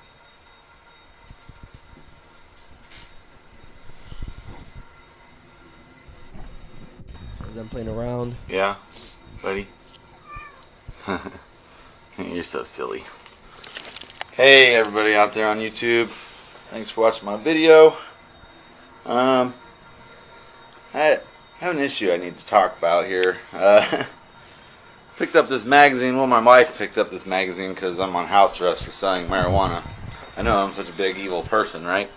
Them playing around. Yeah, buddy. You're so silly. Hey, everybody out there on YouTube. Thanks for watching my video. I have an issue I need to talk about here. Picked up this magazine. Well, my wife picked up this magazine because I'm on house arrest for selling marijuana. I know I'm such a big evil person, right?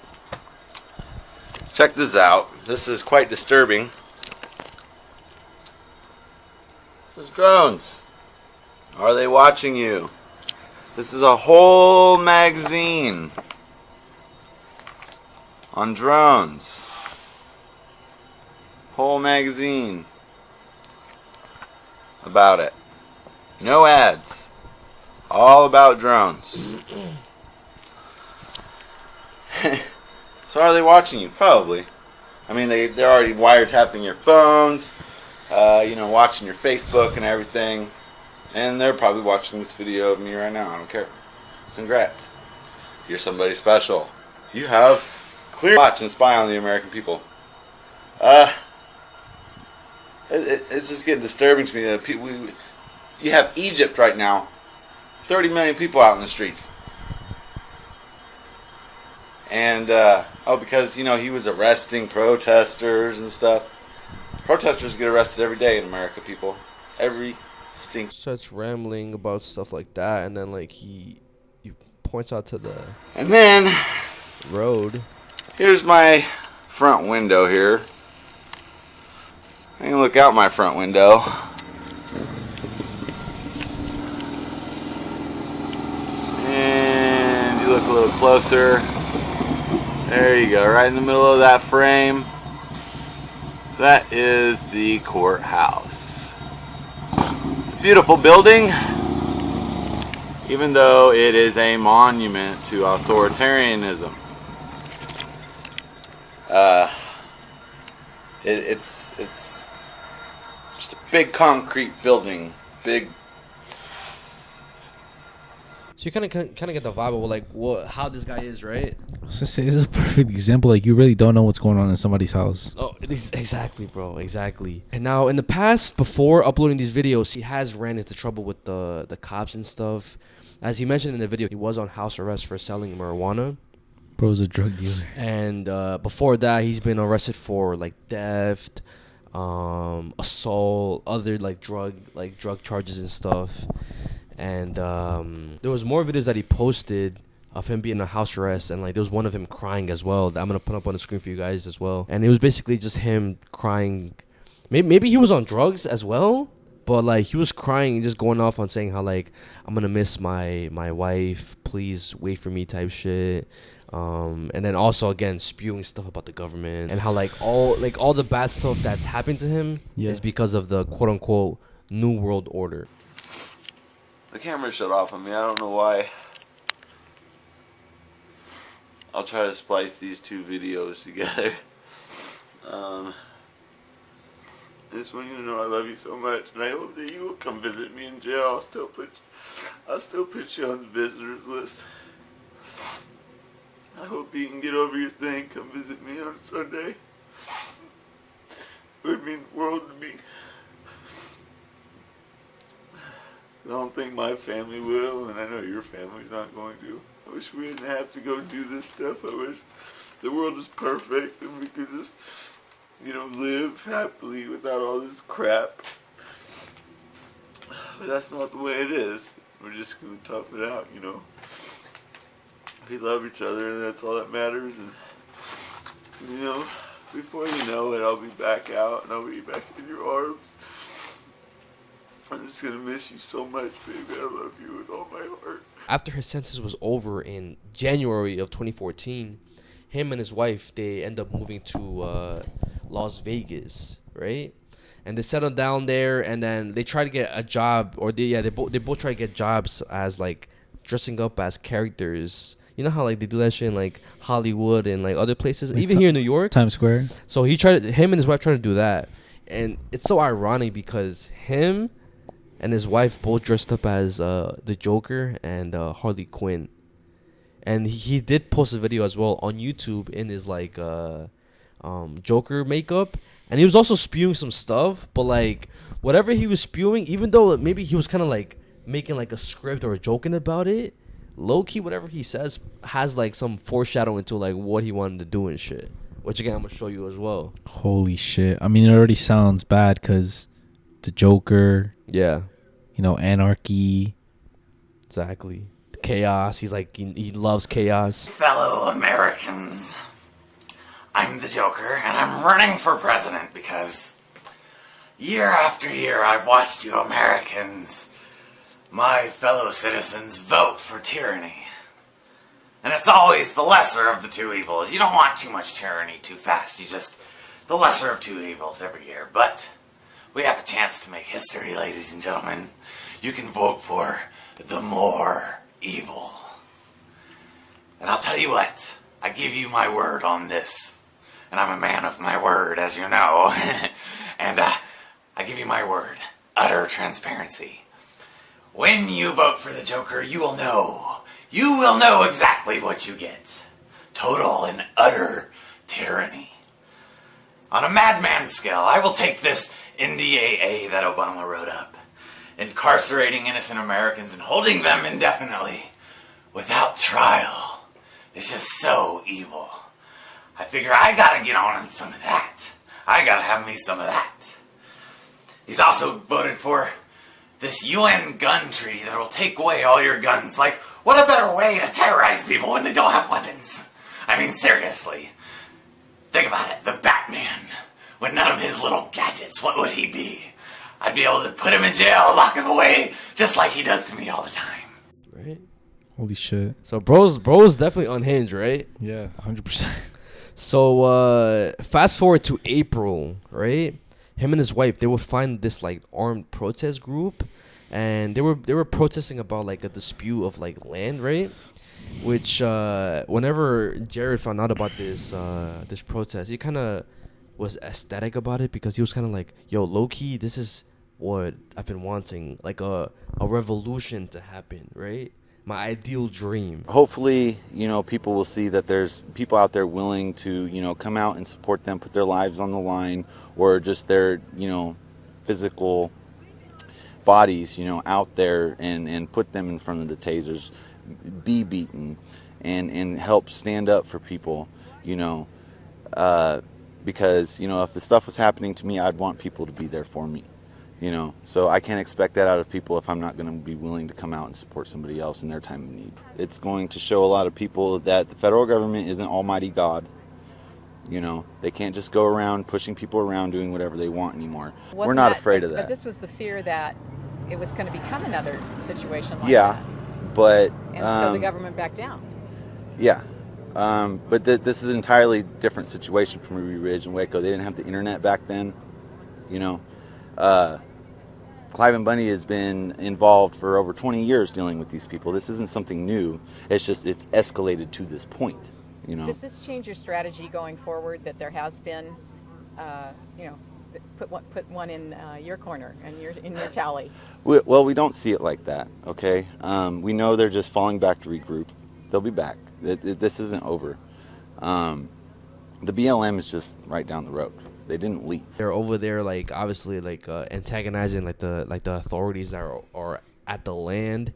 Check this out. This is quite disturbing. This is drones. Are they watching you? This is a whole magazine on drones. Whole magazine about it. No ads. All about drones. So are they watching you? Probably. I mean, they're already wiretapping your phones, watching your Facebook and everything. And they're probably watching this video of me right now. I don't care. Congrats. You're somebody special. You have clear watch and spy on the American people. It's just getting disturbing to me that you have Egypt right now, 30 million people out in the streets, and because he was arresting protesters and stuff. Protesters get arrested every day in America, people. Every stink. Starts rambling about stuff like that, and then like he points out to the road. Here's my front window here. I can look out my front window. And you look a little closer. There you go, right in the middle of that frame. That is the courthouse. It's a beautiful building, even though it is a monument to authoritarianism. It's just a big concrete building, big So you kind of get the vibe of like how this guy is, right? I was just say this is a perfect example. Like you really don't know what's going on in somebody's house. Oh, exactly, bro, exactly. And now in the past, before uploading these videos, he has ran into trouble with the cops and stuff. As he mentioned in the video, he was on house arrest for selling marijuana. Bro's a drug dealer. And before that, he's been arrested for like theft, assault, other like drug charges and stuff. And there was more videos that he posted of him being on house arrest, and like there was one of him crying as well that I'm gonna put up on the screen for you guys as well. And it was basically just him crying. Maybe he was on drugs as well, but like he was crying and just going off on saying how like I'm gonna miss my wife, please wait for me type shit. And then also again spewing stuff about the government and how like all the bad stuff that's happened to him is because of the quote unquote new world order. The camera shut off on me. I don't know why. I'll try to splice these two videos together. I just want you to know I love you so much, and I hope that you will come visit me in jail. I'll still put you on the visitors list. I hope you can get over your thing. Come visit me on Sunday. It would mean the world to me. I don't think my family will, and I know your family's not going to. I wish we didn't have to go do this stuff. I wish the world was perfect and we could just, live happily without all this crap. But that's not the way it is. We're just going to tough it out, We love each other, and that's all that matters. And, before you know it, I'll be back out, and I'll be back in your arms. I'm just going to miss you so much, baby. I love you with all my heart. After his sentence was over in January of 2014, him and his wife, they end up moving to Las Vegas, right? And they settled down there, and then they try to get a job, or they both try to get jobs as like dressing up as characters. You know how like they do that shit in like Hollywood and like other places, like even here in New York, Times Square. So him and his wife tried to do that, and it's so ironic because him and his wife both dressed up as the Joker and Harley Quinn, and he did post a video as well on YouTube in his like Joker makeup, and he was also spewing some stuff, but like whatever he was spewing, even though maybe he was kind of like making like a script or joking about it, low key whatever he says has like some foreshadowing to like what he wanted to do and shit, which again I'm gonna show you as well. Holy shit! I mean, it already sounds bad because the Joker. Yeah. Anarchy. Exactly. Chaos. He's like, he loves chaos. Fellow Americans, I'm the Joker, and I'm running for president because year after year I've watched you Americans, my fellow citizens, vote for tyranny. And it's always the lesser of the two evils. You don't want too much tyranny too fast. The lesser of two evils every year. But we have a chance to make history, ladies and gentlemen. You can vote for the more evil. And I'll tell you what, I give you my word on this. And I'm a man of my word, as you know. And I give you my word, utter transparency. When you vote for the Joker, you will know exactly what you get. Total and utter tyranny. On a madman scale, I will take this NDAA that Obama wrote up, incarcerating innocent Americans and holding them indefinitely without trial. It's just so evil. I figure I gotta get on some of that. I gotta have me some of that. He's also voted for this UN gun treaty that will take away all your guns. Like, what a better way to terrorize people when they don't have weapons? I mean, seriously. Think about it. The Batman. With none of his little gadgets, what would he be? I'd be able to put him in jail, lock him away, just like he does to me all the time. Right? Holy shit. So bro's definitely unhinged, right? Yeah, 100%. So fast forward to April, right? Him and his wife, they would find this like armed protest group, and they were protesting about like a dispute of like land, right? Which whenever Jerad found out about this protest, he kind of was ecstatic about it because he was kind of like, yo, low-key, this is what I've been wanting, like a revolution to happen, right? my ideal dream. Hopefully, people will see that there's people out there willing to, come out and support them, put their lives on the line, or just their, physical bodies, out there and put them in front of the tasers, be beaten, and help stand up for people, because, if the stuff was happening to me, I'd want people to be there for me. So I can't expect that out of people if I'm not going to be willing to come out and support somebody else in their time of need. It's going to show a lot of people that the federal government isn't almighty God. They can't just go around pushing people around doing whatever they want anymore. We're not afraid of that. But this was the fear that it was going to become another situation like that. But... And so the government backed down. Yeah. But this is an entirely different situation from Ruby Ridge and Waco. They didn't have the internet back then. Clive and Bunny has been involved for over 20 years dealing with these people. This isn't something new. It's just it's escalated to this point. Does this change your strategy going forward? That there has been, put one in your corner and in your tally. Well, we don't see it like that. Okay, we know they're just falling back to regroup. They'll be back. This isn't over. The BLM is just right down the road. They didn't leave. They're over there, obviously, antagonizing, the authorities that are at the land.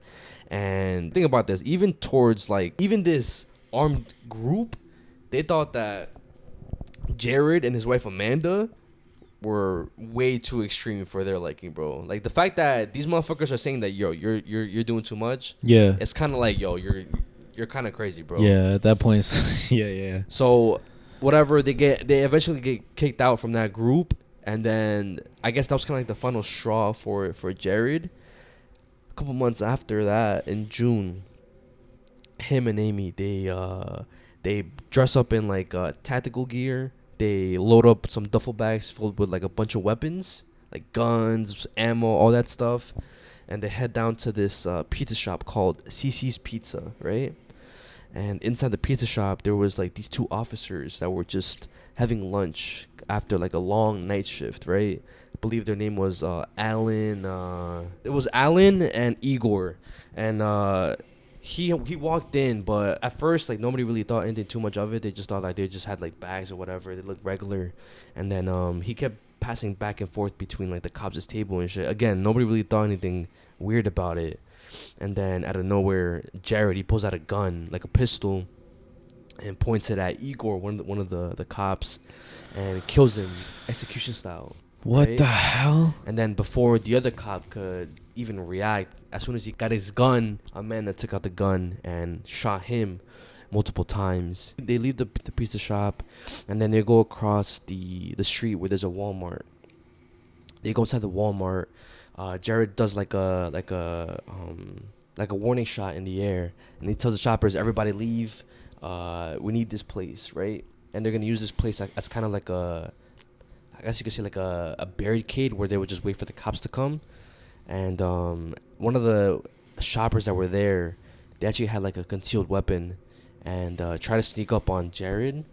And think about this, even towards, even this armed group, they thought that Jerad and his wife Amanda were way too extreme for their liking, bro. The fact that these motherfuckers are saying that, yo, you're doing too much. Yeah. It's kind of like, yo, you're kind of crazy, bro. Yeah, at that point, yeah. So... whatever, they eventually get kicked out from that group, and then I guess that was kind of the final straw for Jerad. A couple months after that, in June, him and Amy, they dress up in tactical gear. They load up some duffel bags filled with a bunch of weapons, guns, ammo, all that stuff, and they head down to this pizza shop called CC's Pizza, right? And inside the pizza shop, there was these two officers that were just having lunch after a long night shift, right? I believe their name was Alan. It was Alan and Igor, and he walked in, but at first nobody really thought anything too much of it. They just thought they just had bags or whatever. They looked regular, and then he kept passing back and forth between the cops' table and shit. Again, nobody really thought anything weird about it. And then out of nowhere, Jerad, he pulls out a gun, a pistol, and points it at Igor, one of the cops, and kills him execution style. What right? the hell? And then before the other cop could even react, as soon as he got his gun, Amanda took out the gun and shot him multiple times. They leave the pizza shop, and then they go across the street where there's a Walmart. They go inside the Walmart. Jerad does a warning shot in the air, and he tells the shoppers, everybody leave, we need this place, right? And they're gonna use this place as kind of I guess you could say a barricade where they would just wait for the cops to come. And one of the shoppers that were there, they actually had a concealed weapon and tried to sneak up on Jerad,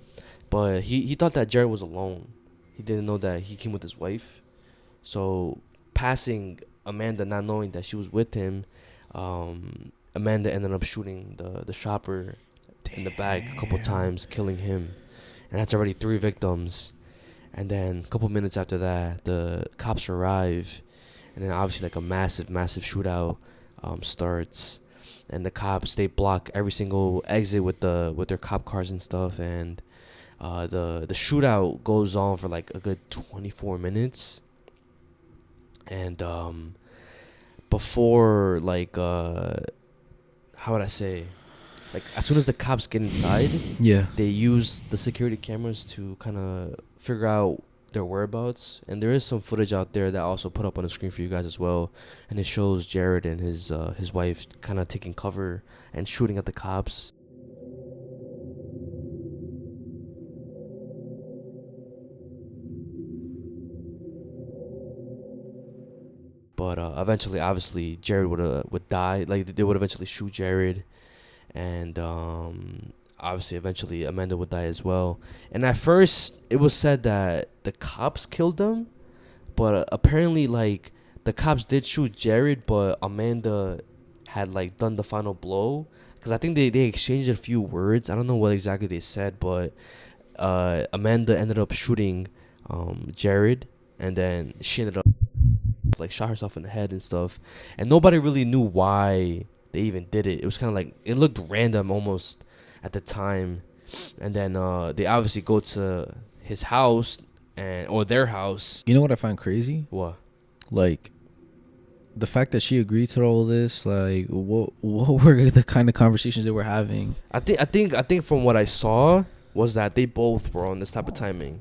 but he thought that Jerad was alone. He didn't know that he came with his wife. So passing Amanda, not knowing that she was with him, Amanda ended up shooting the shopper in the back a couple times, killing him. And that's already 3 victims. And then a couple minutes after that, the cops arrive. And then obviously a massive shootout starts. And the cops, they block every single exit with their cop cars and stuff. And the shootout goes on for a good 24 minutes. And before how would I say, as soon as the cops get inside, yeah, they use the security cameras to kind of figure out their whereabouts. And there is some footage out there that I also put up on the screen for you guys as well, and it shows Jerad and his wife kind of taking cover and shooting at the cops. But eventually, obviously, Jerad would die. They would eventually shoot Jerad, and obviously, eventually, Amanda would die as well. And at first, it was said that the cops killed them, but apparently, the cops did shoot Jerad, but Amanda had like done the final blow, because I think they exchanged a few words. I don't know what exactly they said, but Amanda ended up shooting Jerad, and then she ended up like shot herself in the head and stuff, and nobody really knew why they even did it. It was kind of like, it looked random almost at the time. And then they obviously go to his house or their house. You know what I find crazy? What? Like, the fact that she agreed to all this. Like, what were the kind of conversations they were having? I think from what I saw was that they both were on this type of timing,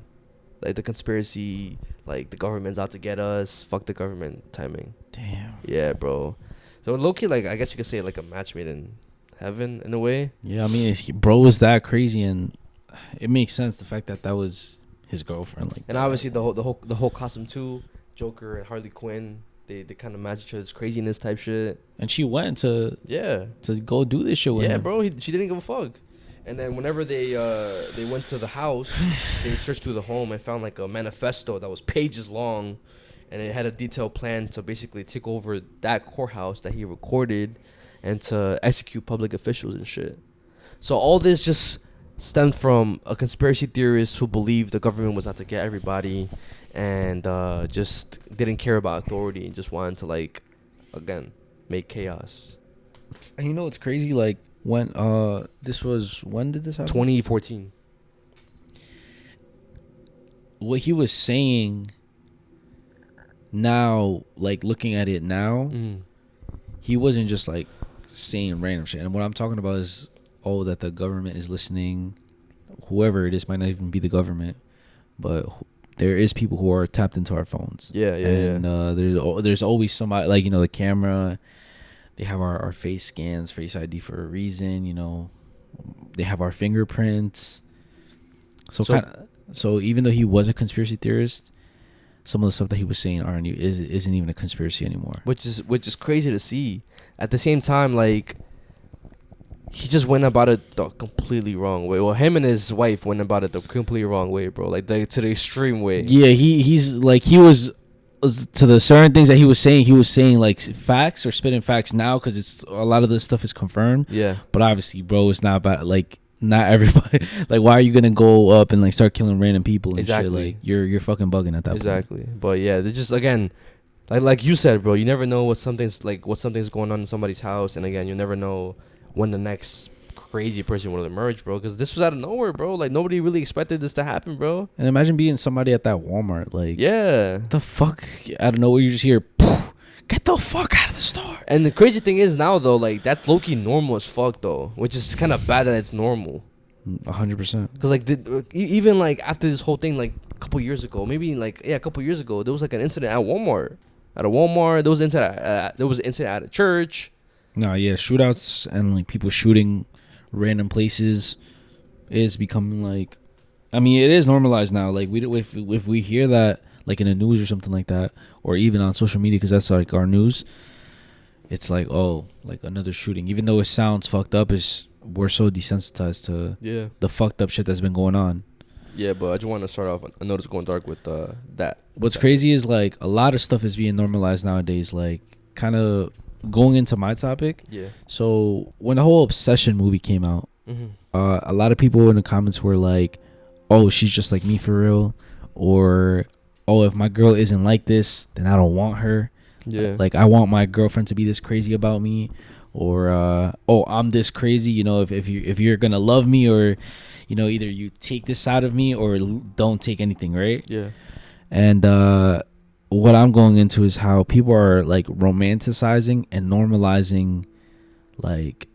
like the conspiracy, like the government's out to get us. Fuck the government timing. Damn. Yeah, bro. So low key, like, I guess you could say like a match made in heaven in a way. Yeah, I mean, bro was that crazy, and it makes sense the fact that was his girlfriend. Like, and obviously the whole costume too. Joker and Harley Quinn, they kind of match each other's craziness type shit. And she went to go do this shit with him. Yeah, bro. She didn't give a fuck. And then whenever they went to the house, they searched through the home and found like a manifesto that was pages long, and it had a detailed plan to basically take over that courthouse that he recorded and to execute public officials and shit. So all this just stemmed from a conspiracy theorist who believed the government was out to get everybody, and just didn't care about authority and just wanted to, like, again, make chaos. And you know what's crazy? Like, when when did this happen? 2014. What he was saying now, like looking at it now, he wasn't just like saying random shit. And what I'm talking about is, that the government is listening. Whoever it is, might not even be the government, but there is people who are tapped into our phones. And there's always somebody, like, the camera. They have our face scans, Face ID for a reason. They have our fingerprints. So even though he was a conspiracy theorist, some of the stuff that he was saying isn't even a conspiracy anymore. Which is crazy to see. At the same time, like, he just went about it the completely wrong way. Well, him and his wife went about it the completely wrong way, bro. Like, to the extreme way. Yeah, he's like, he was, to the certain things that he was saying like facts or spitting facts now, because it's a lot of this stuff is confirmed. Yeah. But obviously, bro, it's not about, like, not everybody. Like, why are you gonna go up and like start killing random people and shit? Like, you're fucking bugging at that point. Exactly. But yeah, they just, again, like you said, bro, you never know what something's going on in somebody's house, and again, you never know when the next crazy person will emerge, bro, because this was out of nowhere, bro. Like, nobody really expected this to happen, bro. And imagine being somebody at that Walmart, like, yeah, the fuck, out of nowhere you just hear, get the fuck out of the store. And the crazy thing is now, though, like, that's low-key normal as fuck, though, which is kind of bad that it's normal. 100%. Because, like, even like after this whole thing, like a couple years ago, a couple years ago, there was like an incident at Walmart. There was an incident at a church. Nah, yeah, shootouts and like people shooting random places is becoming, like, I mean, it is normalized now. Like, if we hear that, like, in the news or something like that, or even on social media, because that's like our news, it's like, oh, like another shooting. Even though it sounds fucked up, we're so desensitized to the fucked up shit that's been going on. Yeah, but I just want to start off. I know it's going dark with that. What's crazy is, like, a lot of stuff is being normalized nowadays. Like, kind of going into my topic. Yeah. So when the whole Obsession movie came out, a lot of people in the comments were like, "Oh, she's just like me for real," or, "Oh, if my girl isn't like this, then I don't want her." Yeah. Like, I want my girlfriend to be this crazy about me, or "Oh, I'm this crazy." If you're gonna love me, or either you take this out of me or don't take anything, right? Yeah. And what I'm going into is how people are, like, romanticizing and normalizing, like,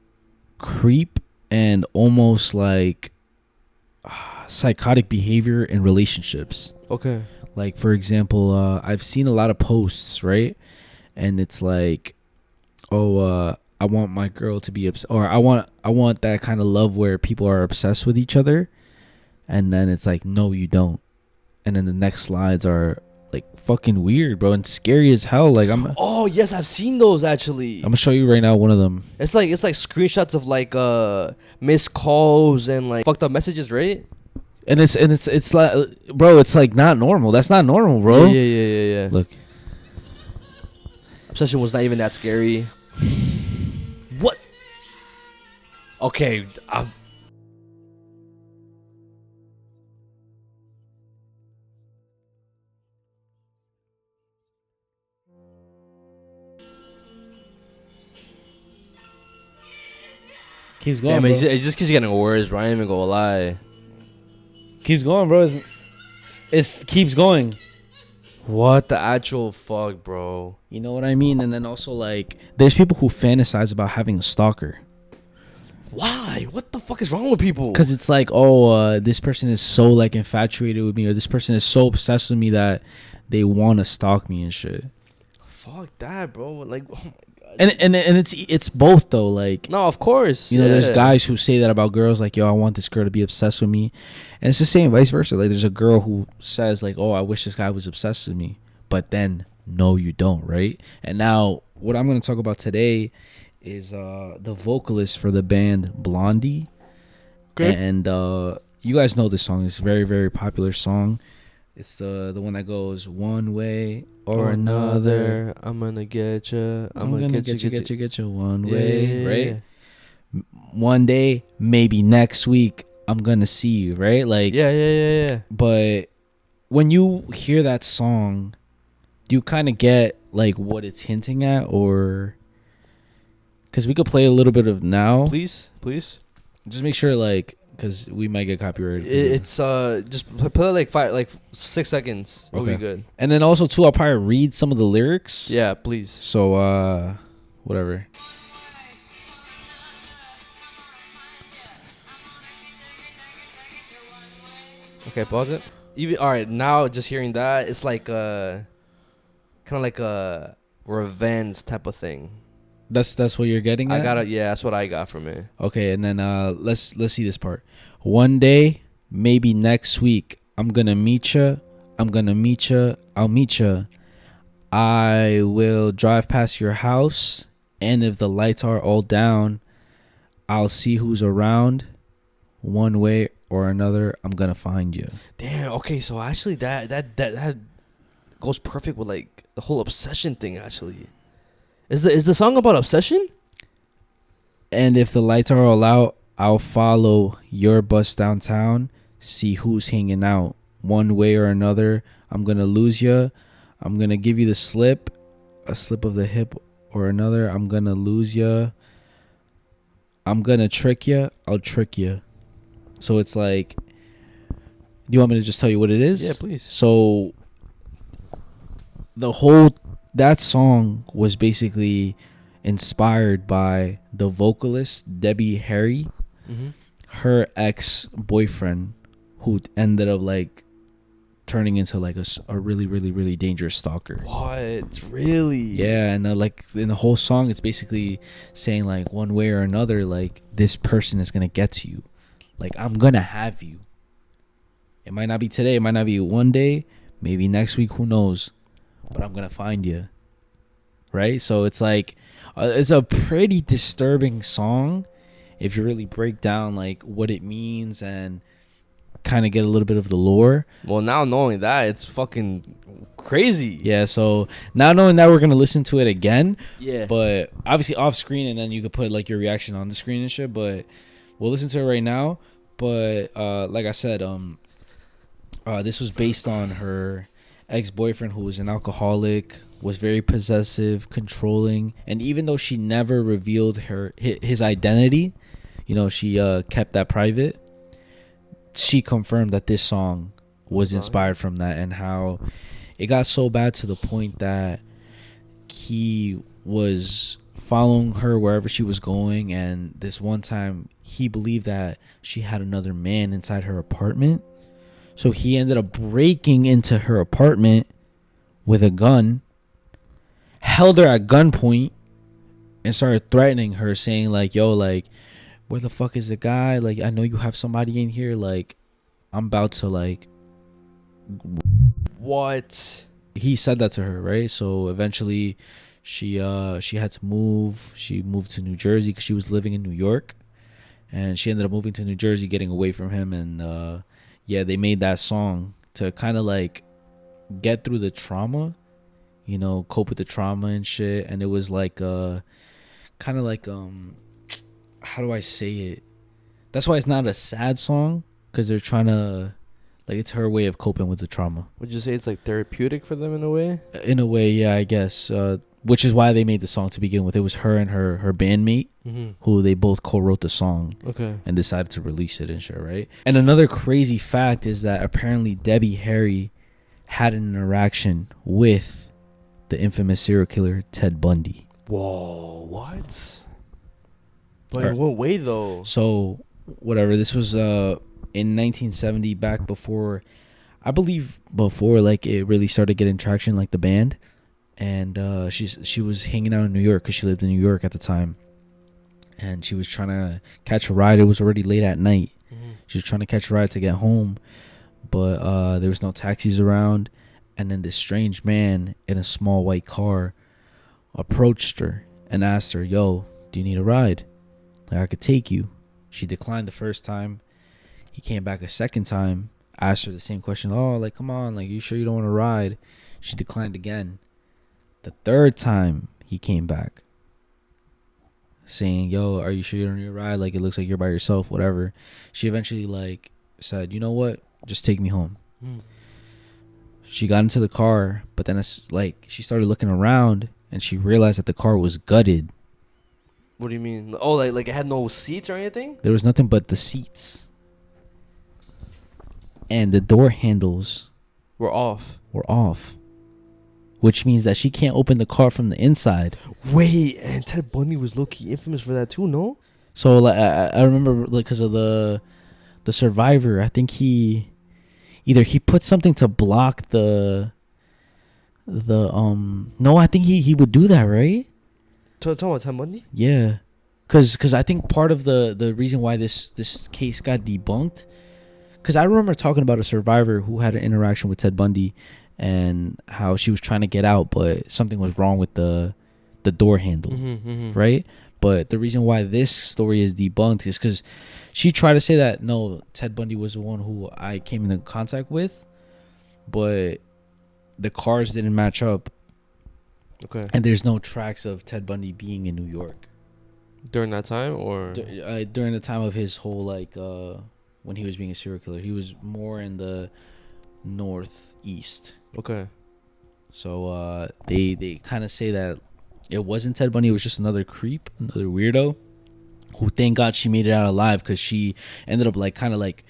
creep and almost like psychotic behavior in relationships. Okay. Like, for example, I've seen a lot of posts, right? And it's like, "Oh, I want my girl to be obsessed," or I want that kind of love where people are obsessed with each other, and then it's like, "No, you don't," and then the next slides are like fucking weird, bro, and scary as hell. Like, oh yes, I've seen those actually. I'm gonna show you right now one of them. It's like screenshots of like missed calls and like fucked up messages, right? And it's like, bro, it's like not normal. That's not normal, bro. Yeah. Look, Obsession was not even that scary. Okay, Keeps going, damn, bro. it just keeps getting worse, bro. I ain't even gonna lie. Keeps going, bro. It's keeps going. What the actual fuck, bro? You know what I mean? And then also, like, there's people who fantasize about having a stalker. Why? What the fuck is wrong with people? Because it's like, oh, this person is so, like, infatuated with me, or this person is so obsessed with me that they want to stalk me and shit. Fuck that, bro. Like, oh my god. And it's both though. Like, no, of course. You know, there's guys who say that about girls, like, yo, I want this girl to be obsessed with me, and it's the same vice versa. Like, there's a girl who says, like, oh, I wish this guy was obsessed with me, but then no, you don't, right? And now what I'm gonna talk about today is the vocalist for the band Blondie. Okay. And you guys know this song. It's a very, very popular song. It's the one that goes one way or another. I'm gonna get you. I'm gonna get you one way, right? One day, maybe next week, I'm gonna see you, right? Like, yeah. But when you hear that song, do you kind of get like what it's hinting at, or because we could play a little bit of now, please. Just make sure, like, because we might get copyrighted. It's just put it like 6 seconds. We'll be good. And then also too, I'll probably read some of the lyrics. Yeah, please. So whatever. Okay, pause it. Even all right, now just hearing that, it's like kind of like a revenge type of thing. That's what you're getting at? That's what I got from it. Okay, and then let's see this part. One day, maybe next week, I'm gonna meet you. I'll meet you. I will drive past your house, and if the lights are all down, I'll see who's around. One way or another, I'm gonna find you. Damn. Okay, so actually that goes perfect with like the whole obsession thing. Actually, is the song about obsession? And if the lights are all out, I'll follow your bus downtown, see who's hanging out. One way or another, I'm gonna lose you. I'm gonna give you the slip, a slip of the hip or another. I'm gonna lose you. I'm gonna trick you. I'll trick you. So it's like, do you want me to just tell you what it is? Yeah, please. So that song was basically inspired by the vocalist Debbie Harry, her ex-boyfriend, who ended up like turning into like a really, really, really dangerous stalker. What? Really? Yeah, and like in the whole song, it's basically saying like, one way or another, like, this person is gonna get to you. Like, I'm gonna have you. It might not be today, it might not be one day, maybe next week, who knows? But I'm gonna find you. Right? So it's like, it's a pretty disturbing song if you really break down like what it means and kind of get a little bit of the lore. Well, now knowing that, it's fucking crazy. Yeah, so now knowing that, we're gonna listen to it again. Yeah. But obviously off screen, and then you could put like your reaction on the screen and shit. But we'll listen to it right now. But like I said, this was based on her ex-boyfriend, who was an alcoholic, was very possessive, controlling, and even though she never revealed his identity, you know, she kept that private. She confirmed that this song was inspired from that, and how it got so bad to the point that he was following her wherever she was going, and this one time he believed that she had another man inside her apartment, so he ended up breaking into her apartment with a gun, held her at gunpoint, and started threatening her, saying like, yo, like, where the fuck is the guy? Like, I know you have somebody in here. Like, I'm about to like. What? He said that to her, right? So eventually, she had to move. She moved to New Jersey because she was living in New York, and she ended up moving to New Jersey, getting away from him. And yeah, they made that song to kind of like get through the trauma, you know, cope with the trauma and shit. And it was like kind of like how do I say it? That's why it's not a sad song, because they're trying to, like, it's her way of coping with the trauma. Would you say it's like therapeutic for them in a way? In a way, yeah, I guess. Which is why they made the song to begin with. It was her and her bandmate, who they both co-wrote the song. Okay. And decided to release it and shit, right? And another crazy fact is that apparently Debbie Harry had an interaction with the infamous serial killer Ted Bundy. Whoa, what? But in what way, though? So, whatever. This was in 1970, back before, I believe before, like, it really started getting traction, like the band. And she was hanging out in New York because she lived in New York at the time. And she was trying to catch a ride. It was already late at night. She was trying to catch a ride to get home. But there was no taxis around. And then this strange man in a small white car approached her and asked her, yo, do you need a ride? Like, I could take you. She declined the first time. He came back a second time, asked her the same question. Oh, like, come on, like, you sure you don't want to ride? She declined again. The third time he came back, saying, yo, are you sure you don't need a ride? Like, it looks like you're by yourself, whatever. She eventually, like, said, you know what? Just take me home. She got into the car, but then it's like she started looking around and she realized that the car was gutted. What do you mean? Oh, like it had no seats or anything? There was nothing but the seats. And the door handles were off. Which means that she can't open the car from the inside. Wait, and Ted Bundy was low-key infamous for that too, no? So like I remember, like, because of the survivor, I think he put something to block the no, I think he would do that, right? Talking about Ted Bundy? Yeah, because I think part of the reason why this case got debunked, because I remember talking about a survivor who had an interaction with Ted Bundy and how she was trying to get out, but something was wrong with the door handle, right? But the reason why this story is debunked is because she tried to say that, no, Ted Bundy was the one who I came into contact with, but the cars didn't match up. Okay. And there's no tracks of Ted Bundy being in New York. During that time, or? During the time of his whole, like, when he was being a serial killer. He was more in the northeast. Okay. So they kind of say that it wasn't Ted Bundy. It was just another creep, another weirdo, who, thank God, she made it out alive, because she ended up, like, kind of like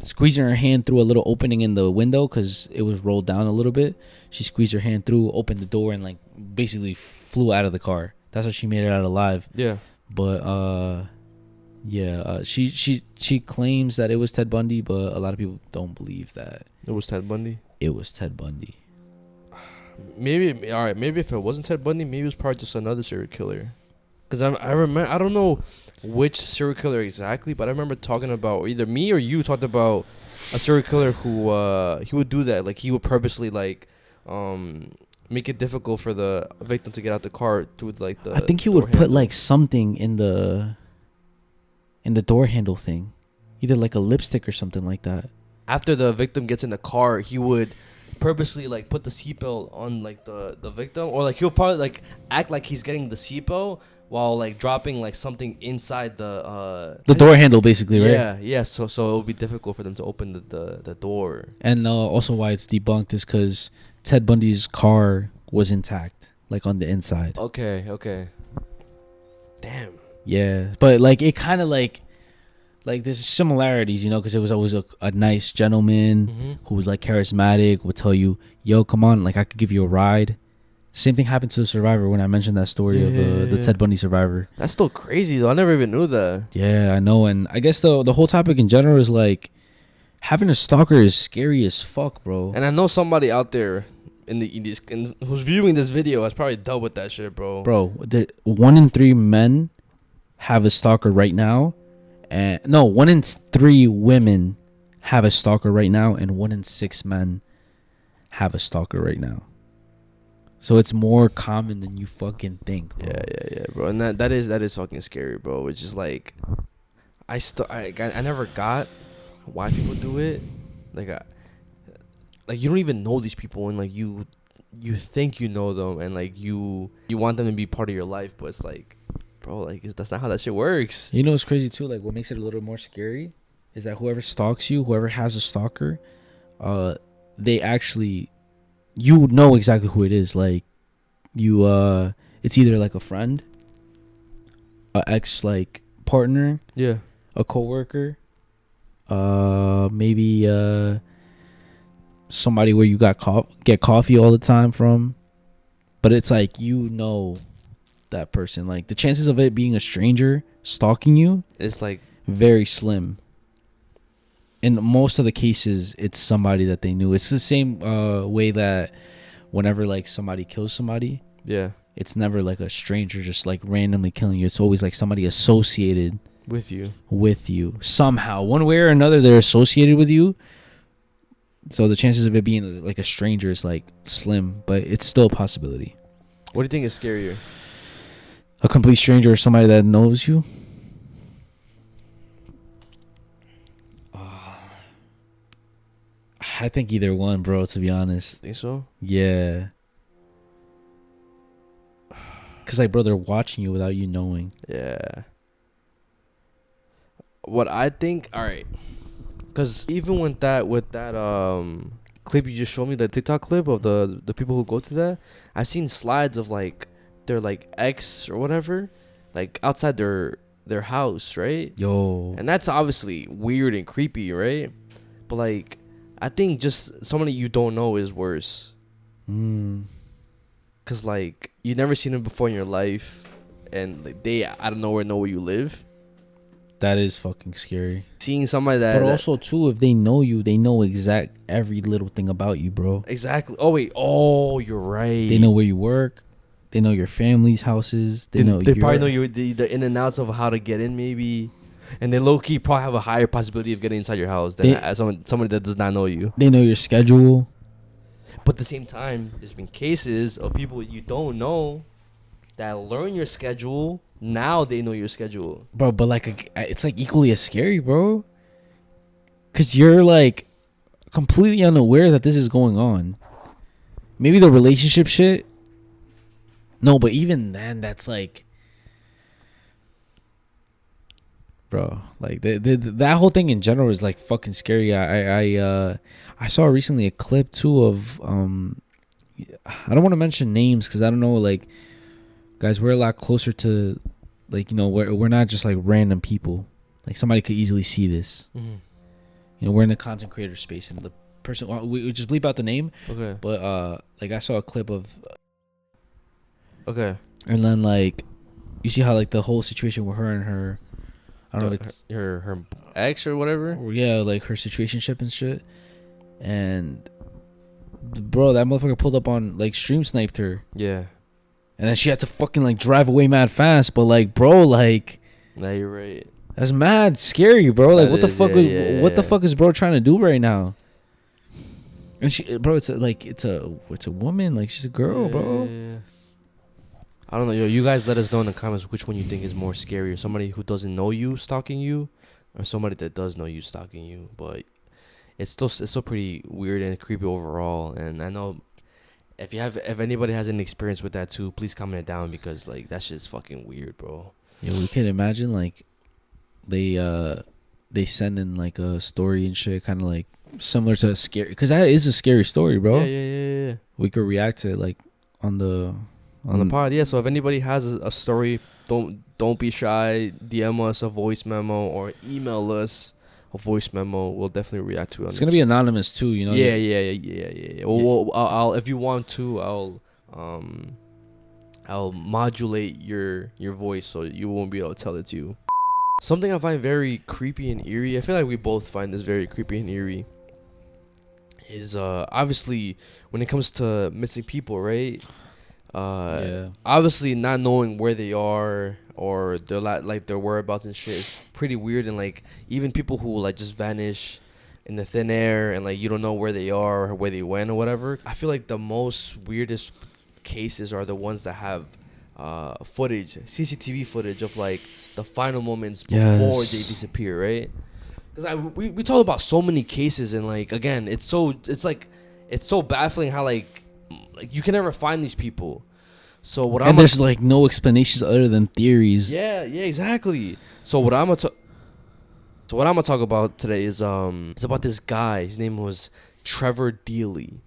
squeezing her hand through a little opening in the window because it was rolled down a little bit. She squeezed her hand through, opened the door, and, like, basically flew out of the car. That's how she made it out alive. Yeah. But she claims that it was Ted Bundy, but a lot of people don't believe that it was Ted Bundy. It was Ted Bundy. Maybe, all right, maybe if it wasn't Ted Bundy, maybe it was probably just another serial killer. Because I remember, I don't know which serial killer exactly, but I remember talking about, either me or you talked about a serial killer who he would do that. Like, he would purposely, like, make it difficult for the victim to get out the car through, like, the I think he would put, like, something in the door handle thing, either like a lipstick or something like that. After the victim gets in the car, he would purposely, like, put the seatbelt on, like, the victim, or, like, he'll probably, like, act like he's getting the seatbelt while, like, dropping, like, something inside the door handle, basically, right? Yeah. So it would be difficult for them to open the door. And also why it's debunked is because Ted Bundy's car was intact, like, on the inside. Okay. Damn. Yeah, but, like, it kind of, like there's similarities, you know, because it was always a nice gentleman who was, like, charismatic, would tell you, yo, come on, like, I could give you a ride. Same thing happened to the survivor when I mentioned that story of the Ted Bundy survivor. That's still crazy, though. I never even knew that. Yeah, I know. And I guess the whole topic in general is, like, having a stalker is scary as fuck, bro. And I know somebody out there who's viewing this video has probably dealt with that shit, bro. Bro, 1 in 3 men have a stalker right now. And no, 1 in 3 women have a stalker right now, and 1 in 6 men have a stalker right now. So it's more common than you fucking think, bro. Yeah, bro. And that is fucking scary, bro. It's just like I never got why people do it. Like you don't even know these people, and, like, you think you know them, and, like, you want them to be part of your life, but it's like bro, like that's not how that shit works. You know what's crazy too? Like what makes it a little more scary is that whoever stalks you, whoever has a stalker, they actually, you know exactly who it is. Like you, it's either like a friend, a ex like partner, yeah, a coworker, maybe somebody where you get coffee all the time from. But it's like, you know that person. Like the chances of it being a stranger stalking you, it's like very slim. In most of the cases, it's somebody that they knew. It's the same way that whenever like somebody kills somebody, yeah, it's never like a stranger just like randomly killing you. It's always like somebody associated with you somehow, one way or another. They're associated with you. So the chances of it being like a stranger is like slim, but it's still a possibility. What do you think is scarier? A complete stranger or somebody that knows you? I think either one, bro, to be honest. Think so? Yeah. Because, like, bro, they're watching you without you knowing. Yeah. What I think, all right. Because even with that clip you just showed me, the TikTok clip of the people who go to that, I've seen slides of, like, their, like, ex or whatever, like, outside their house, right? Yo. And that's obviously weird and creepy, right? But, like, I think just somebody you don't know is worse. Because, like, you've never seen them before in your life, and like, they out of nowhere know where you live. That is fucking scary. Seeing somebody that... But also, too, if they know you, they know every little thing about you, bro. Exactly. Oh, wait. Oh, you're right. They know where you work. They know your family's houses. They probably know the in and outs of how to get in, maybe. And they low-key probably have a higher possibility of getting inside your house than somebody that does not know you. They know your schedule. But at the same time, there's been cases of people you don't know that learn your schedule. Now they know your schedule. Bro, but like it's like equally as scary, bro. Because you're like completely unaware that this is going on. Maybe the relationship shit. No, but even then, that's like... Bro, like that whole thing in general is like fucking scary. I saw recently a clip too of I don't want to mention names because I don't know, like, guys, we're a lot closer to, like, you know, we're not just like random people. Like somebody could easily see this. Mm-hmm. You know, we're in the content creator space, and the person, we just bleep out the name. Okay. But like I saw a clip of. Okay. And then like, you see how like the whole situation with her and her. I don't know. It's her ex or whatever. Or yeah, like her situationship and shit. And bro, that motherfucker pulled up on, like, stream sniped her. Yeah. And then she had to fucking like drive away mad fast. But like, bro, like, nah, you're right. That's mad scary, bro. Like, what the fuck? What the fuck is bro trying to do right now? And she, bro, it's a woman. Like, she's a girl, bro. Yeah. I don't know, yo. You guys let us know in the comments which one you think is more scary. Somebody who doesn't know you stalking you, or somebody that does know you stalking you. But it's still pretty weird and creepy overall. And I know if anybody has any experience with that too, please comment it down, because like that shit's fucking weird, bro. Yo, we can imagine like they send in like a story and shit, kind of like similar to a scary, because that is a scary story, bro. Yeah. We could react to it like on the pod, yeah. So if anybody has a story, don't be shy. DM us a voice memo or email us a voice memo. We'll definitely react to it. It's gonna be anonymous too, you know. Yeah. Well, I'll if you want to, I'll modulate your voice so you won't be able to tell it's you. Something I find very creepy and eerie. I feel like we both find this very creepy and eerie. Is obviously when it comes to missing people, right? Obviously not knowing where they are or their whereabouts and shit is pretty weird. And like even people who like just vanish in the thin air and like you don't know where they are or where they went or whatever. I feel like the most weirdest cases are the ones that have footage, CCTV footage of like the final moments before they disappear, right? Because we talk about so many cases, and like again, it's so baffling how like you can never find these people. So what and there's like no explanations other than theories. Yeah, exactly. So what I'm gonna talk about today is it's about this guy. His name was Trevor Deely,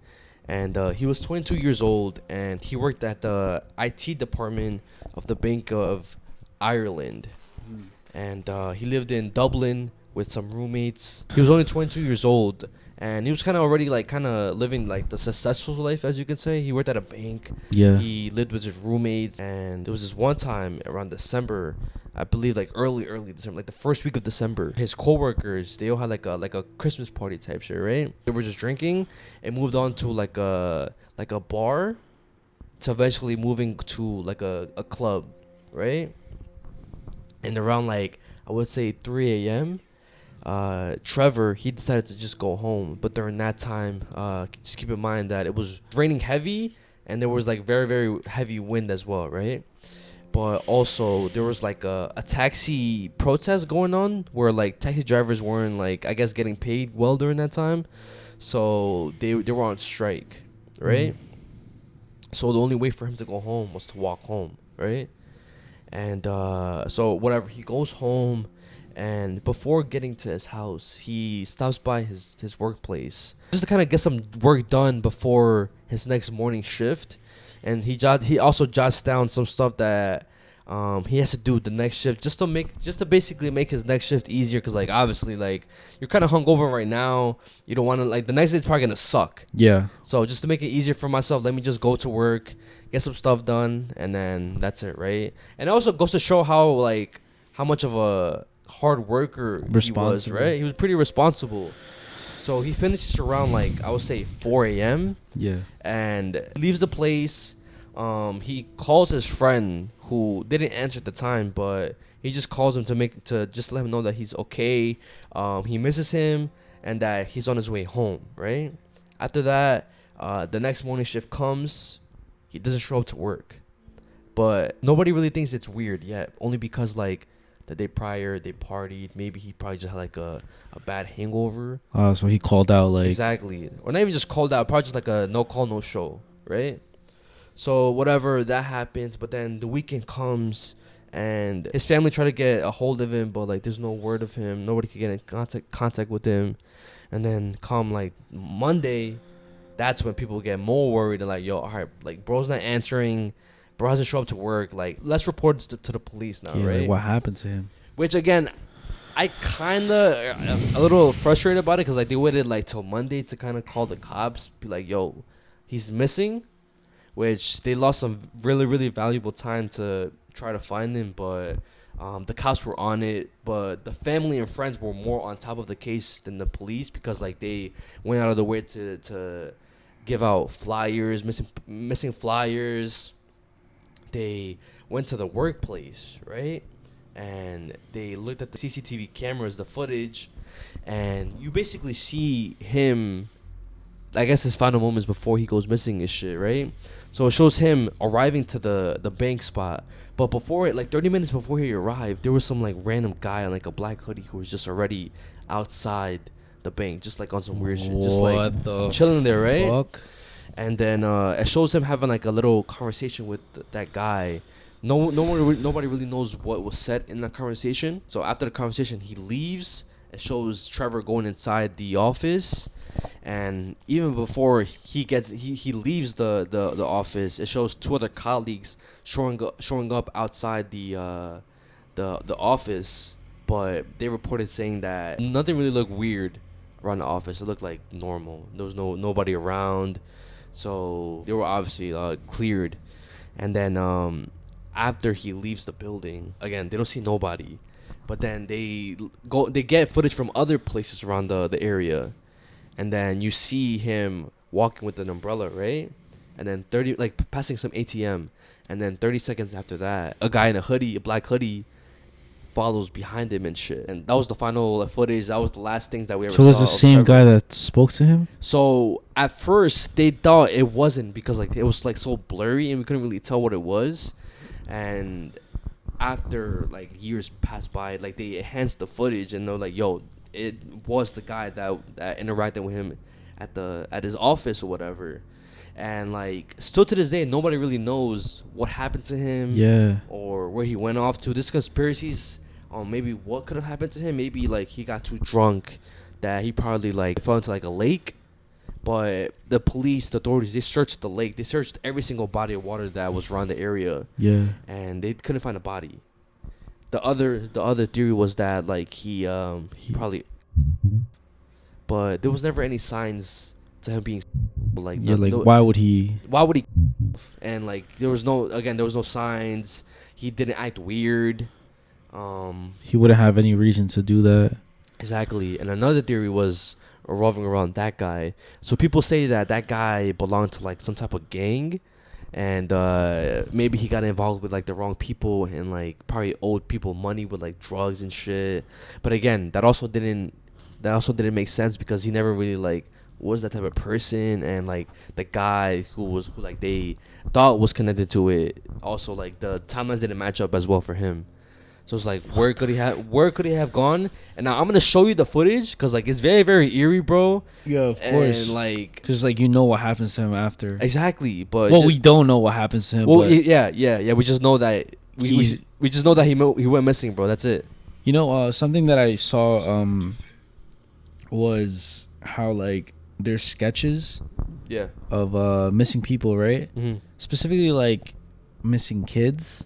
and he was 22 years old, and he worked at the IT department of the Bank of Ireland, and he lived in Dublin with some roommates. He was only 22 years old, and he was kind of already like kind of living like the successful life, as you could say. He worked at a bank. Yeah. He lived with his roommates, and there was this one time around December, I believe like early December, like the first week of December. His coworkers, they all had like a Christmas party type shit, right? They were just drinking and moved on to like a bar, to eventually moving to like a club, right? And around like I would say 3 a.m. Trevor, he decided to just go home. But during that time, just keep in mind that it was raining heavy and there was like very, very heavy wind as well, right? But also there was like a taxi protest going on where like taxi drivers weren't like, I guess, getting paid well during that time. So they were on strike, right? So the only way for him to go home was to walk home, right? And so whatever, he goes home. And before getting to his house, he stops by his workplace just to kind of get some work done before his next morning shift. And he also jots down some stuff that he has to do the next shift just to basically make his next shift easier. Because like obviously like you're kind of hungover right now. You don't want to like the next day's probably gonna suck. Yeah. So just to make it easier for myself, let me just go to work, get some stuff done, and then that's it, right? And it also goes to show how much of a hard worker he was, right? He was pretty responsible. So he finishes around like I would say 4 a.m. Yeah. And leaves the place. He calls his friend who didn't answer at the time, but he just calls him to just let him know that he's okay. He misses him and that he's on his way home, right? After that, the next morning shift comes. He doesn't show up to work. But nobody really thinks it's weird yet, only because like the day prior they partied. Maybe he probably just had like a bad hangover. So he called out like exactly, or not even just called out, probably just like a no call no show, right? So whatever, that happens. But then the weekend comes and his family try to get a hold of him, but like there's no word of him. Nobody can get in contact with him. And then come like Monday, that's when people get more worried and like, yo, all right, like bro's not answering. Bro hasn't show up to work. Like, let's report this to the police now, right? Like, what happened to him? Which, again, I kind of a little frustrated about it because, like, they waited, like, till Monday to kind of call the cops. Be like, yo, he's missing. Which they lost some really, really valuable time to try to find him. But the cops were on it. But the family and friends were more on top of the case than the police because, like, they went out of the way to give out flyers, missing flyers. They went to the workplace, right? And they looked at the CCTV cameras, the footage, and you basically see him, I guess his final moments before he goes missing and shit, right? So it shows him arriving to the bank spot. But before it, like 30 minutes before he arrived, there was some like random guy in like a black hoodie who was just already outside the bank, just like on some weird shit. Just like chilling there, right? Fuck? And then it shows him having like a little conversation with that guy. Nobody really knows what was said in the conversation. So after the conversation, he leaves. It shows Trevor going inside the office, and even before he leaves the office, it shows two other colleagues showing up outside the office. But they reported saying that nothing really looked weird around the office. It looked like normal. There was nobody around. So they were obviously cleared. And then after he leaves the building, again, they don't see nobody. But then they get footage from other places around the area. And then you see him walking with an umbrella, right? And then passing some ATM. And then 30 seconds after that, a guy in a black hoodie, follows behind him and shit. And that was the final footage. That was the last things that we ever saw. So was the same guy that spoke to him? So at first they thought it wasn't because like it was like so blurry and we couldn't really tell what it was. And after like years passed by, like they enhanced the footage and they're like, yo, it was the guy that interacted with him at his office or whatever. And like still to this day, nobody really knows what happened to him. Yeah. Or where he went off to. This conspiracies on maybe what could have happened to him. Maybe like he got too drunk that he probably like fell into like a lake. But the police, the authorities, they searched the lake. They searched every single body of water that was around the area. Yeah. And they couldn't find a body. The other theory was that like he probably, but there was never any signs to him being like, yeah, like why would he and like there was no signs. He didn't act weird. He wouldn't have any reason to do that. Exactly. And another theory was revolving around that guy. So people say that guy belonged to like some type of gang, and maybe he got involved with like the wrong people and like probably owed people money with like drugs and shit. But again, that also didn't make sense because he never really like was that type of person. And like the guy who like they thought was connected to it, also like the timelines didn't match up as well for him. So it's like, where could he have gone? And now I'm gonna show you the footage because like it's very, very eerie, bro. Yeah, of course. And like, because like you know what happens to him after. Exactly, but we don't know what happens to him. Well, but yeah. We just know that we just know that he went missing, bro. That's it. You know, something that I saw was how like there's sketches. Yeah. Of missing people, right? Mm-hmm. Specifically like missing kids.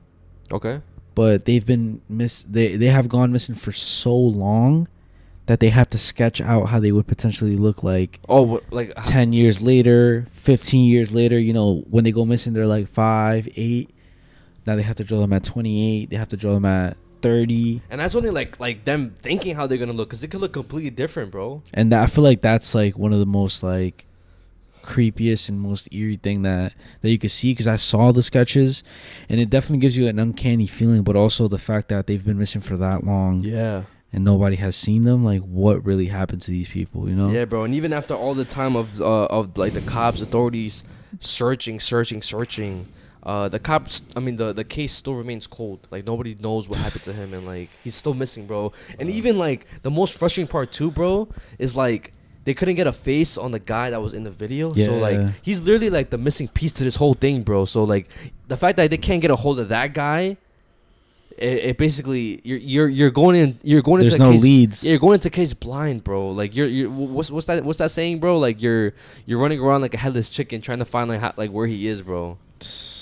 Okay. But they've been they have gone missing for so long that they have to sketch out how they would potentially look like 10 years later, 15 years later. You know, when they go missing, they're like 5, 8. Now they have to draw them at 28. They have to draw them at 30. And that's only like them thinking how they're gonna look, because they could look completely different, bro. And I feel like that's like one of the most like creepiest and most eerie thing that you could see, because I saw the sketches and it definitely gives you an uncanny feeling, but also the fact that they've been missing for that long. Yeah. And nobody has seen them. Like, what really happened to these people, you know? Yeah, bro. And even after all the time of like the cops, authorities searching, the cops, I mean, the case still remains cold. Like, nobody knows what happened to him, and like he's still missing, bro. And even like the most frustrating part too, bro, is like they couldn't get a face on the guy that was in the video. Yeah. So like he's literally like the missing piece to this whole thing, bro. So like the fact that they can't get a hold of that guy, it basically you're going into There's no case, leads. Yeah, you're going into case blind, bro. Like you're what's that saying, bro? Like you're running around like a headless chicken trying to find like where he is, bro.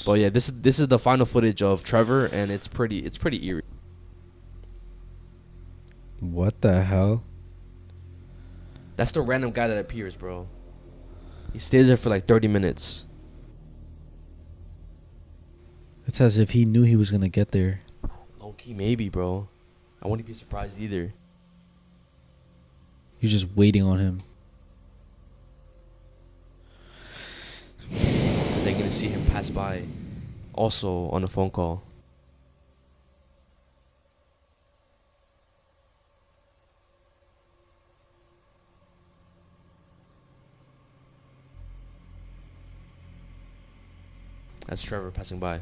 But yeah, this is the final footage of Trevor, and it's pretty eerie. What the hell? That's the random guy that appears, bro. He stays there for like 30 minutes. It's as if he knew he was gonna get there. Low key, maybe, bro. I wouldn't be surprised either. He's just waiting on him. They're gonna see him pass by, also on a phone call. That's Trevor passing by.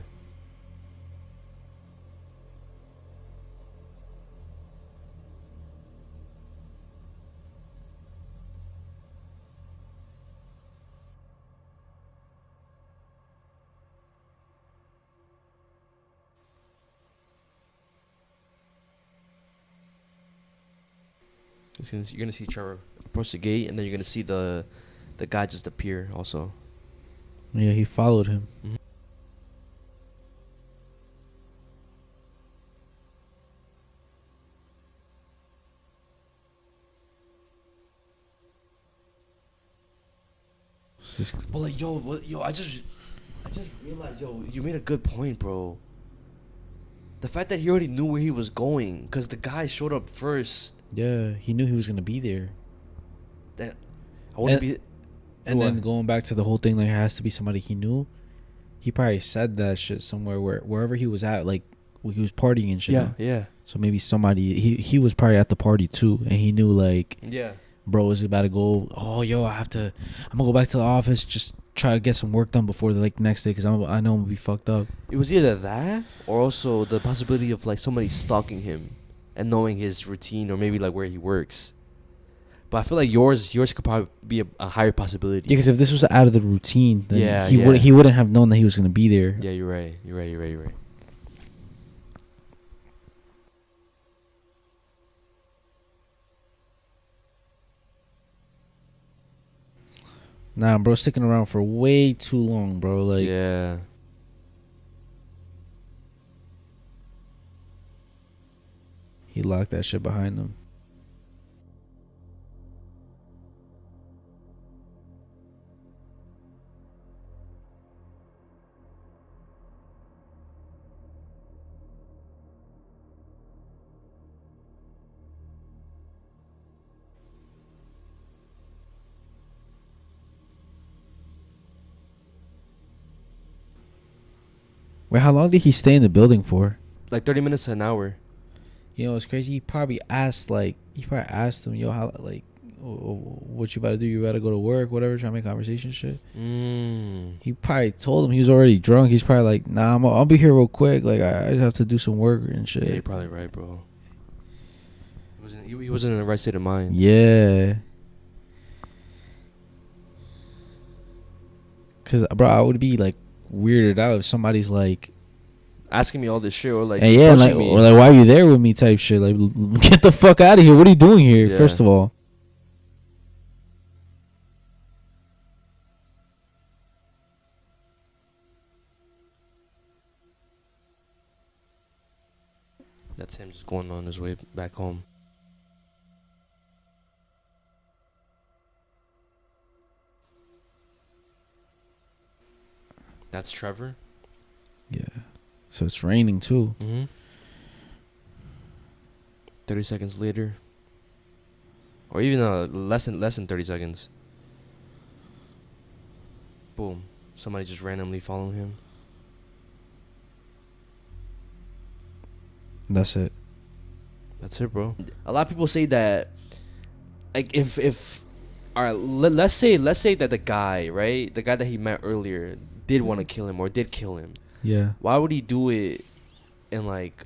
You're gonna see Trevor approach the gate, and then you're gonna see the guy just appear also. Yeah, he followed him. Mm-hmm. But like, yo, I just realized, you made a good point, bro. The fact that he already knew where he was going, because the guy showed up first. Yeah, he knew he was gonna be there. That I wouldn't be. And then going back to the whole thing, like, it has to be somebody he knew. He probably said that shit somewhere wherever he was at, like he was partying and shit. Yeah, yeah. So maybe somebody he was probably at the party too, and he knew like, yeah, bro is about to go. Oh, yo, I'm gonna go back to the office, just try to get some work done before the next day, because I know I'm gonna be fucked up. It was either that or also the possibility of like somebody stalking him and knowing his routine, or maybe like where he works. But I feel like yours could probably be a higher possibility. Yeah, because if this was out of the routine, then Yeah, he wouldn't have known that he was gonna be there. Yeah, you're right. You're right. Nah, bro, sticking around for way too long, bro. Like, yeah. He locked that shit behind him. Wait, how long did he stay in the building for? Like 30 minutes to an hour. You know, it's crazy. He probably asked him, yo, how, like, what you about to do? You about to go to work, whatever, trying to make conversation shit. He probably told him he was already drunk. He's probably like, nah, I'll be here real quick. Like, I just have to do some work and shit. Yeah, you're probably right, bro. He wasn't in the right state of mind. Yeah. Because, bro, I would be, like, weirded out if somebody's, like, asking me all this shit, or like, and yeah, like, me. Or like, why are you there with me type shit. Like, get the fuck out of here. What are you doing here, first of all? That's him just going on his way back home. That's Trevor. Yeah. So it's raining too. 30 seconds later, or even less than 30 seconds. Boom! Somebody just randomly following him. That's it. That's it, bro. A lot of people say that, like, if all right, let's say that the guy that he met earlier did want to kill him or did kill him. Yeah. Why would he do it in like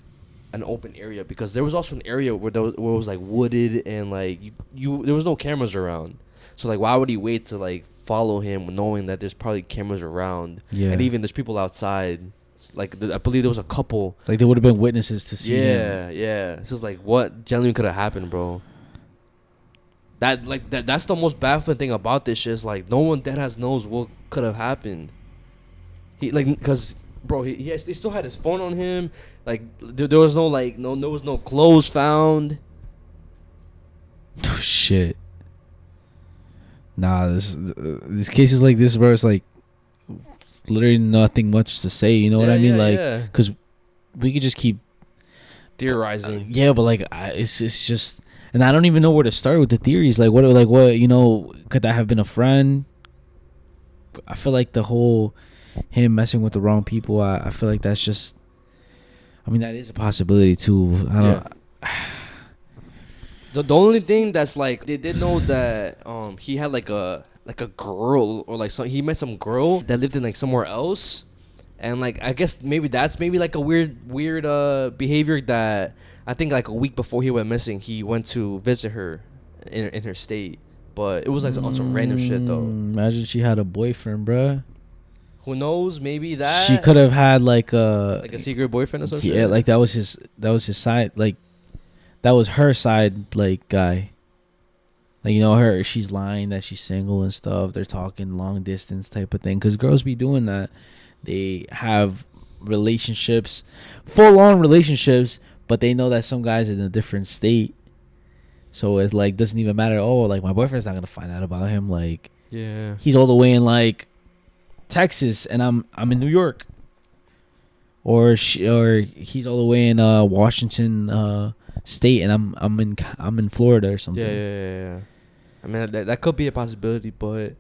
an open area? Because there was also an area where it was like wooded and like you there was no cameras around. So like, why would he wait to like follow him knowing that there's probably cameras around? Yeah. And even there's people outside. Like I believe there was a couple. Like there would have been witnesses to see him. Yeah. It's just like, what genuinely could have happened, bro? That's the most baffling thing about this shit. Is like, no one deadass knows what could have happened. Because bro, he still had his phone on him. Like there was no clothes found. Oh, shit. Nah, this cases like this, bro, it's like literally nothing much to say. You know what I mean? Because we could just keep theorizing. Yeah, but like it's just, and I don't even know where to start with the theories. Like what you know, could that have been a friend? I feel like the whole him messing with the wrong people. I feel like that's just. I mean, that is a possibility too. I don't. Yeah. The only thing that's like, they did know that he had like a girl, or like he met some girl that lived in like somewhere else, and like I guess that's like a weird behavior that I think like a week before he went missing, he went to visit her in her state, but it was like on some random shit though. Imagine she had a boyfriend, bruh. Who knows? Maybe that she could have had like a secret boyfriend or something. Yeah, like that was his side, like that was her side, like guy. Like, you know, she's lying that she's single and stuff. They're talking long distance type of thing. Because girls be doing that. They have relationships, full-on relationships, but they know that some guy's in a different state. So it's like, doesn't even matter. Oh, like, my boyfriend's not going to find out about him. Like, yeah, he's all the way in, like, Texas, and I'm in New York. Or he's all the way in Washington State, and I'm in Florida or something. Yeah. I mean, that could be a possibility, but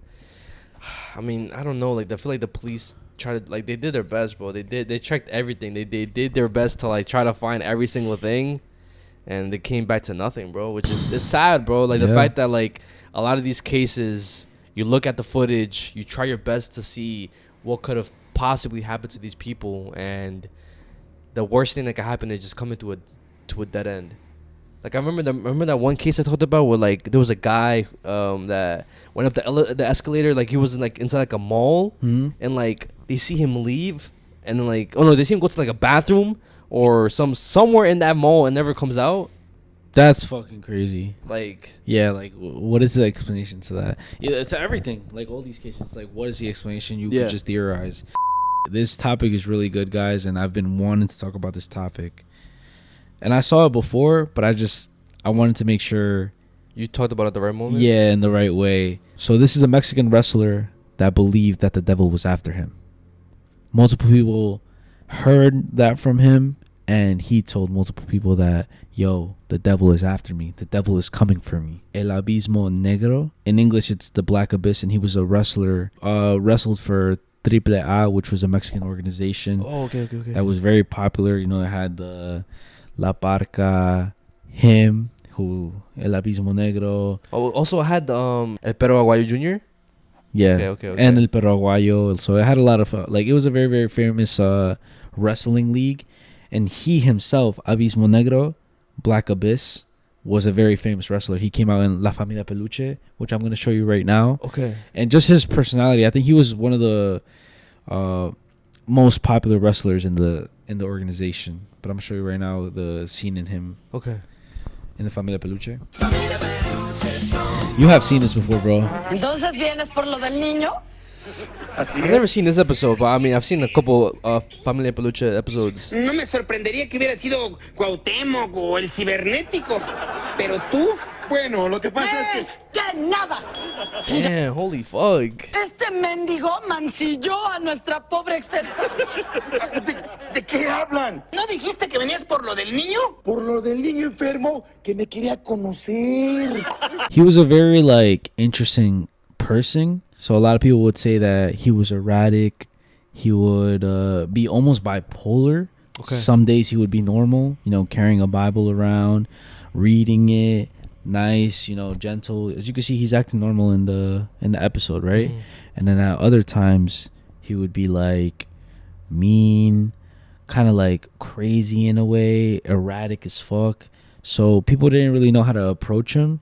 I mean, I don't know. Like, I feel like the police tried to, like, they did their best, bro. They checked everything. They did their best to like try to find every single thing, and they came back to nothing, bro. Which is it's sad, bro. Like the fact that like a lot of these cases, you look at the footage, you try your best to see what could have possibly happened to these people, and the worst thing that could happen is just coming to a dead end. Like I remember that one case I talked about where like there was a guy that went up the escalator, like he was in, like inside like a mall, and like they see him leave, and then like they see him go to like a bathroom or somewhere in that mall and never comes out. That's fucking crazy. Like yeah, like what is the explanation to that? Yeah, it's everything. Like all these cases, like what is the explanation? You could just theorize. This topic is really good, guys, and I've been wanting to talk about this topic. And I saw it before, but I wanted to make sure you talked about it the right moment. Yeah, in the right way. So this is a Mexican wrestler that believed that the devil was after him. Multiple people heard that from him, and he told multiple people that, yo, the devil is after me. The devil is coming for me. El Abismo Negro. In English, it's the Black Abyss, and he was a wrestler, wrestled for AAA, which was a Mexican organization. Oh, okay. That was very popular. You know, it had the La Parca, him, who El Abismo Negro. Oh, also I had El Perro Aguayo Jr. Yeah, okay. And El Perro Aguayo. So it had a lot of like it was a very, very famous wrestling league, and he himself, Abismo Negro, Black Abyss, was a very famous wrestler. He came out in La Familia Peluche, which I'm going to show you right now. Okay. And just his personality, I think he was one of the most popular wrestlers in the organization. But I'm going to show you right now the scene in him. Okay. In the Familia Peluche. You have seen this before, bro. Entonces vienes por lo del niño? I've never seen this episode, but I mean, I've seen a couple of Familia Peluche episodes. No me sorprendería que hubiera sido Cuauhtémoc o el cibernético. Pero tú, bueno, lo que pasa es que nada. Damn, holy fuck. Este mendigo mancilló a nuestra pobre excelsa. ¿De qué hablan? ¿No dijiste que venías por lo del niño? Por lo del niño enfermo que me quería conocer. He was a very like interesting person. So a lot of people would say that he was erratic. He would be almost bipolar. Okay. Some days he would be normal, you know, carrying a Bible around, reading it, nice, you know, gentle. As you can see, he's acting normal in the episode, right? And then at other times he would be like mean, kind of like crazy in a way, erratic as fuck. So people didn't really know how to approach him.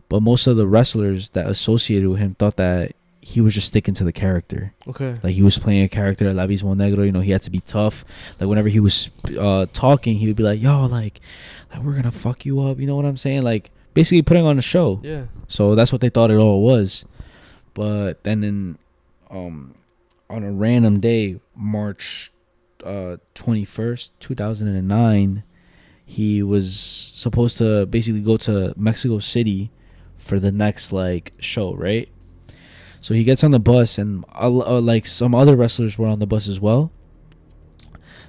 But most of the wrestlers that associated with him thought that he was just sticking to the character. Okay. Like he was playing a character at El Abismo Negro. You know, he had to be tough. Like whenever he was talking, he would be like, yo, like we're going to fuck you up. You know what I'm saying? Like basically putting on a show. Yeah. So that's what they thought it all was. But then on a random day, March 21st, 2009, he was supposed to basically go to Mexico City for the next like show, right? So he gets on the bus, and like some other wrestlers were on the bus as well.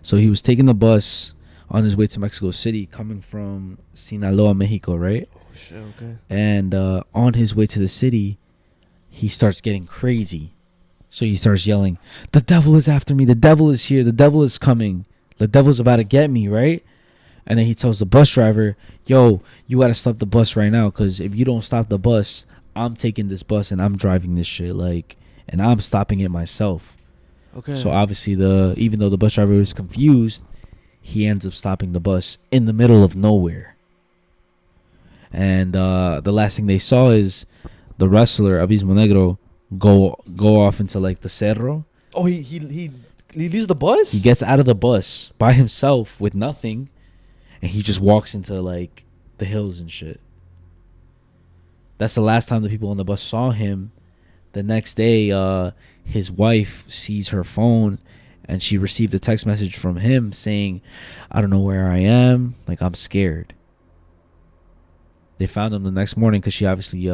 So he was taking the bus on his way to Mexico City, coming from Sinaloa, Mexico, right? Oh shit, okay. And on his way to the city, he starts getting crazy. So he starts yelling, "The devil is after me! The devil is here! The devil is coming! The devil's about to get me!" Right? And then he tells the bus driver, yo, you got to stop the bus right now, because if you don't stop the bus, I'm taking this bus and I'm driving this shit, like, and I'm stopping it myself. Okay. So obviously, even though the bus driver was confused, he ends up stopping the bus in the middle of nowhere. And the last thing they saw is the wrestler, Abismo Negro, go off into, like, the cerro. Oh, he leaves the bus? He gets out of the bus by himself with nothing. And he just walks into, like, the hills and shit. That's the last time the people on the bus saw him. The next day, his wife sees her phone, and she received a text message from him saying, I don't know where I am. Like, I'm scared. They found him the next morning because she obviously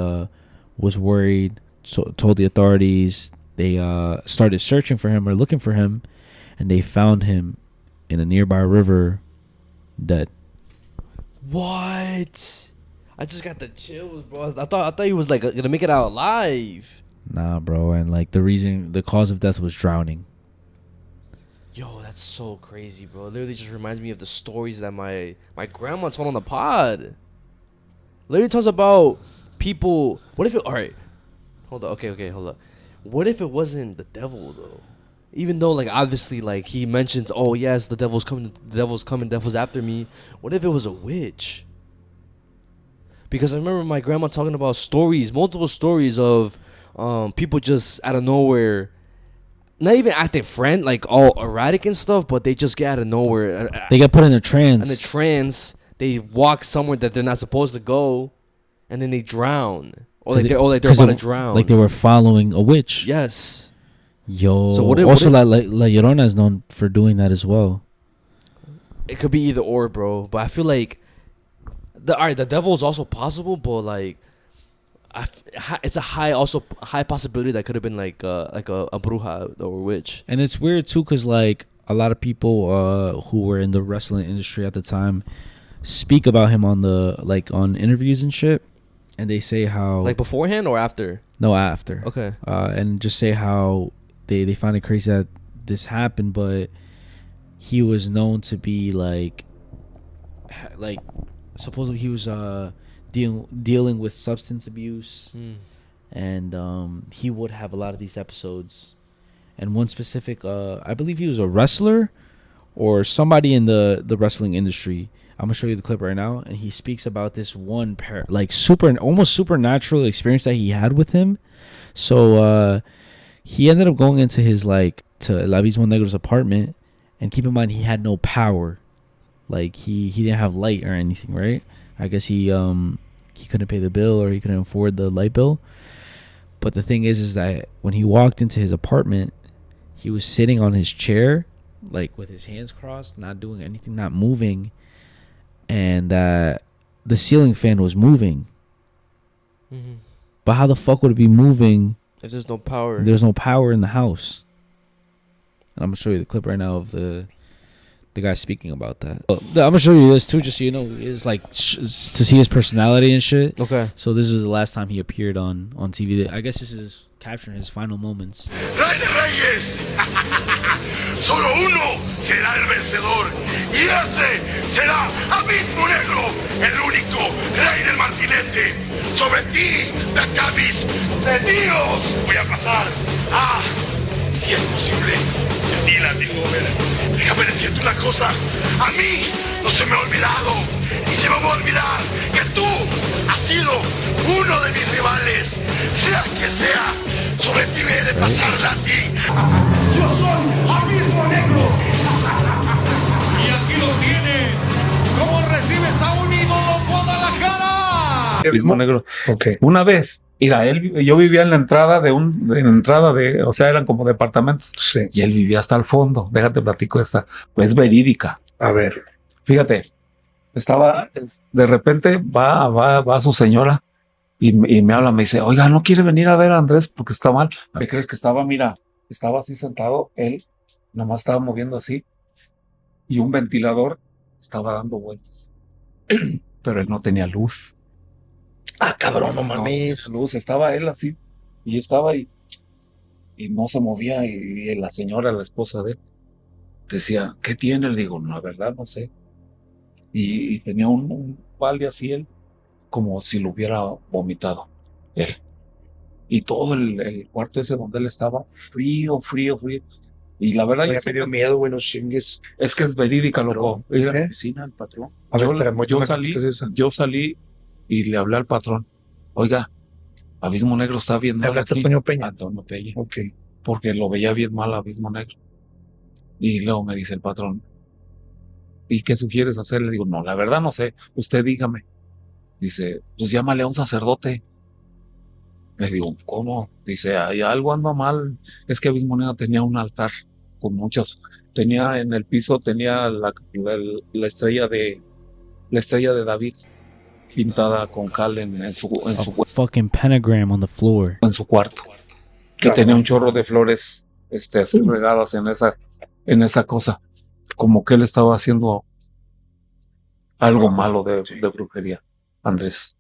was worried, so told the authorities. They started searching for him or looking for him, and they found him in a nearby river, dead. What? I just got the chills, bro. I thought he was like gonna make it out alive. Nah, bro. And like the cause of death was drowning. Yo, that's so crazy, bro. Literally just reminds me of the stories that my grandma told on the pod. Literally talks about people. What if it? All right, hold on. Okay, hold up. What if it wasn't the devil though? Even though, like, obviously, like, he mentions, oh, yes, the devil's coming, devil's after me. What if it was a witch? Because I remember my grandma talking about stories, multiple stories of people just out of nowhere, not even acting like all erratic and stuff, but they just get out of nowhere. They get put in a trance. In a trance, they walk somewhere that they're not supposed to go, and then they drown. Or like they're about to drown. Like they were following a witch. Yes. Yo. So La Llorona is known for doing that as well. It could be either or, bro. But I feel like the devil is also possible, but like it's a high possibility that could have been like a bruja or a witch. And it's weird too, cause like a lot of people who were in the wrestling industry at the time speak about him on interviews and shit, and they say how like beforehand or after. No, after. Okay. And just say how they find it crazy that this happened, but he was known to be like supposedly he was dealing with substance abuse, and he would have a lot of these episodes. And one specific, I believe he was a wrestler or somebody in the wrestling industry. I'm gonna show you the clip right now, and he speaks about this one almost supernatural experience that he had with him. So he ended up going into his to El Abismo Negro's apartment, and keep in mind he had no power, like he didn't have light or anything, right? I guess he couldn't pay the bill, or he couldn't afford the light bill. But the thing is that when he walked into his apartment, he was sitting on his chair, like with his hands crossed, not doing anything, not moving, and the ceiling fan was moving. Mm-hmm. But how the fuck would it be moving if there's no power? There's no power in the house. And I'm gonna show you the clip right now of the guy speaking about that. I'm gonna show you this too, just so you know, it's like to see his personality and shit. Okay. So this is the last time he appeared on TV. I guess this is capturing his final moments. ¡Rey de Reyes! Solo uno será el vencedor. Y ese será Abismo Negro, el único rey del martinete. Sobre ti, la cabis de Dios. Voy a pasar. Si es posible. Dila, déjame decirte una cosa. A mí no se me ha olvidado. Y se me va a olvidar que tú has sido uno de mis rivales. Sea que sea, sobre ti me he de pasarla a ti. Yo soy Abismo Negro. Y aquí lo tiene. ¿Cómo recibes a un ídolo Guadalajara? Abismo Negro. Okay. Una vez, mira, yo vivía en la entrada o sea, eran como departamentos. Sí. Y él vivía hasta el fondo. Déjate platico esta. Pues verídica. A ver. Fíjate, de repente va su señora y me habla, me dice, oiga, ¿no quiere venir a ver a Andrés porque está mal? ¿Me crees que estaba? Mira, estaba así sentado, él nomás estaba moviendo así y un ventilador estaba dando vueltas. Pero él no tenía luz. Cabrón, no mames. No, luz, estaba él así y estaba ahí y no se movía, y la señora, la esposa de él, decía, ¿qué tiene? Le digo, no, la verdad no sé. Y tenía un balde así él, como si lo hubiera vomitado él. Y todo el cuarto ese donde él estaba, frío. Y la verdad, me dio miedo, güey, no chingues. Es que es verídica, loco. Ir a la oficina, el patrón. A ver, yo salí y le hablé al patrón. Oiga, Abismo Negro está bien mal. ¿Le hablaste a Antonio Peña? Antonio Peña. Ok. Porque lo veía bien mal Abismo Negro. Y luego me dice el patrón, ¿y qué sugieres hacer? Le digo, no, la verdad no sé, usted dígame. Dice, pues llámale a un sacerdote. Le digo, ¿cómo? Dice, hay algo anda mal. Es que Abismo Negro tenía un altar con muchas, tenía en el piso, tenía la estrella de David pintada con cal en su fucking pentagram on the floor. En su cuarto. Que tenía un chorro de flores así regadas en esa cosa, como que él estaba haciendo algo malo de brujería. Andrés,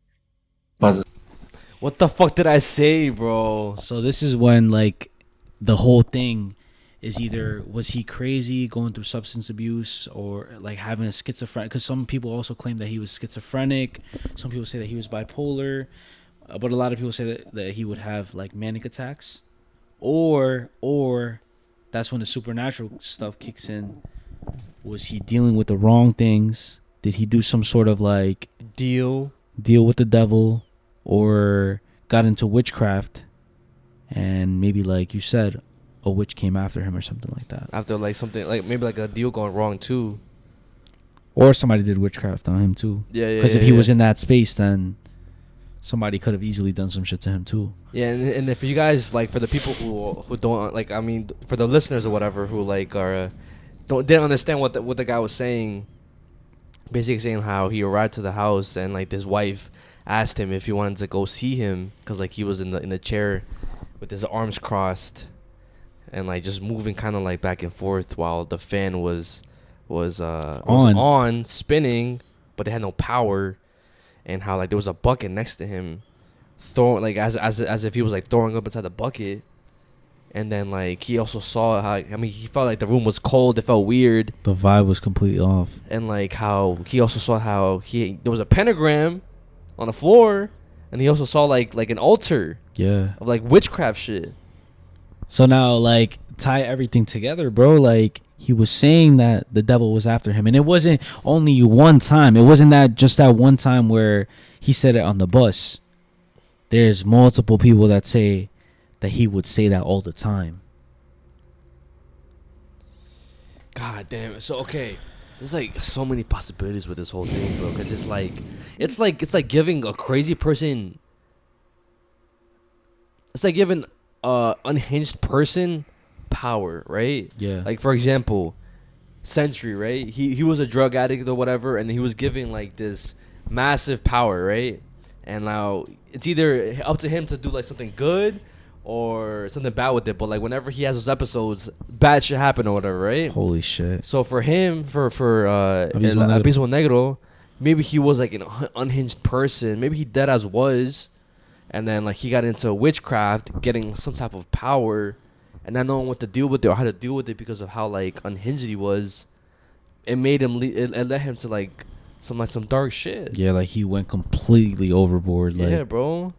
what the fuck did I say, bro? So this is when the whole thing is either was he crazy going through substance abuse or having a schizophrenic, because some people also claim that he was schizophrenic, some people say that he was bipolar, but a lot of people say that he would have manic attacks, or that's when the supernatural stuff kicks in. Was he dealing with the wrong things? Did he do some sort of deal deal with the devil or got into witchcraft, and maybe like you said, a witch came after him or something like that. After like something like maybe like a deal going wrong too. Or somebody did witchcraft on him too. Yeah, Because if he was in that space, then somebody could have easily done some shit to him too. Yeah, and if you guys like, for the people who don't like, I mean, for the listeners or whatever who like are didn't understand what the guy was saying, basically saying how he arrived to the house and like his wife asked him if he wanted to go see him because like he was in the chair with his arms crossed and like just moving kind of like back and forth while the fan was on spinning, but they had no power, and how like there was a bucket next to him, throwing like as if he was like throwing up inside the bucket, and then like he also saw how he felt like the room was cold, it felt weird, The vibe was completely off. and like how he also saw how there was a pentagram on the floor, and he also saw like an altar Yeah. of like witchcraft shit. So now, like, tie everything together, bro. Like, he was saying that the devil was after him, and it wasn't only one time. It wasn't just that one time where he said it on the bus. There's multiple people that say that he would say that all the time. God damn it. So okay, there's like so many possibilities with this whole thing, bro. Cause it's like giving a crazy person. It's like giving a unhinged person power, right? Yeah. Like for example, Sentry, right? He was a drug addict or whatever, and he was giving like this massive power, right? And now it's either up to him to do like something good or something bad with it. But like whenever he has those episodes, bad shit happen or whatever, right? Holy shit. So for him, for Abismo Negro. Abismo Negro, maybe he was like an unhinged person. Maybe he deadass was, and then like he got into witchcraft, getting some type of power, and not knowing what to deal with it or how to deal with it because of how like unhinged he was. It made him. It led him to like some dark shit. Yeah, like he went completely overboard. Like, Yeah, bro.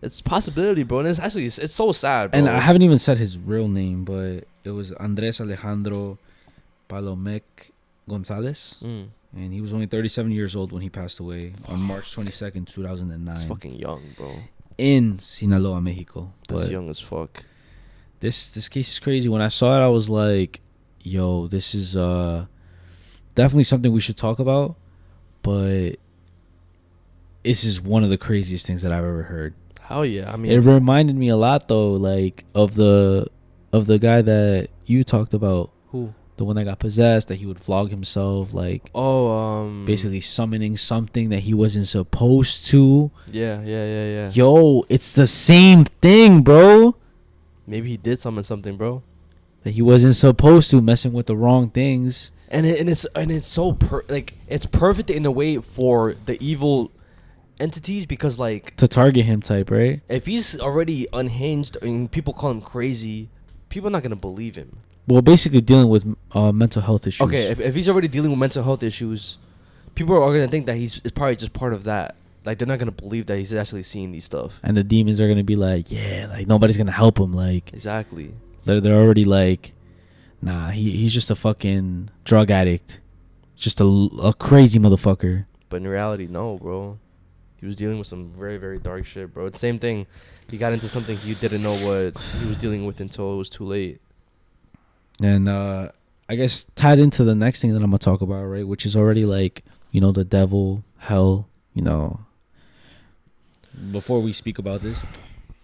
It's a possibility, bro. And it's actually it's so sad, bro. and I haven't even said his real name, but it was Andres Alejandro Palomec Gonzalez. And he was only 37 years old when he passed away on March 22nd, 2009. He's fucking young, bro. In Sinaloa, Mexico. That's But young as fuck. This case is crazy. When I saw it, I was like, yo, this is definitely something we should talk about. But this is one of the craziest things that I've ever heard. Hell yeah. I mean, It reminded me a lot though, like of the guy that you talked about. Who? The one that got possessed, that he would vlog himself, like basically summoning something that he wasn't supposed to. Yeah. Yo, it's the same thing, bro. Maybe he did summon something, bro. That he wasn't supposed to, messing with the wrong things. And it's so it's perfect in a way for the evil entities, because like To target him type, right? if he's already unhinged and people call him crazy, people are not gonna believe him. Well, basically dealing with mental health issues. Okay, if he's already dealing with mental health issues, people are gonna think that it's probably just part of that. Like they're not gonna believe that he's actually seeing these stuff. And the demons are gonna be like, yeah, like nobody's gonna help him. Like Exactly. they're already like, nah, he's just a fucking drug addict, just a crazy motherfucker. But in reality, no, bro. He was dealing with some very, very dark shit, bro. It's the same thing. He got into something he didn't know what he was dealing with until it was too late. And I guess tied into the next thing that I'm gonna talk about, right, which is already like, you know, the devil, hell, you know. Before we speak about this,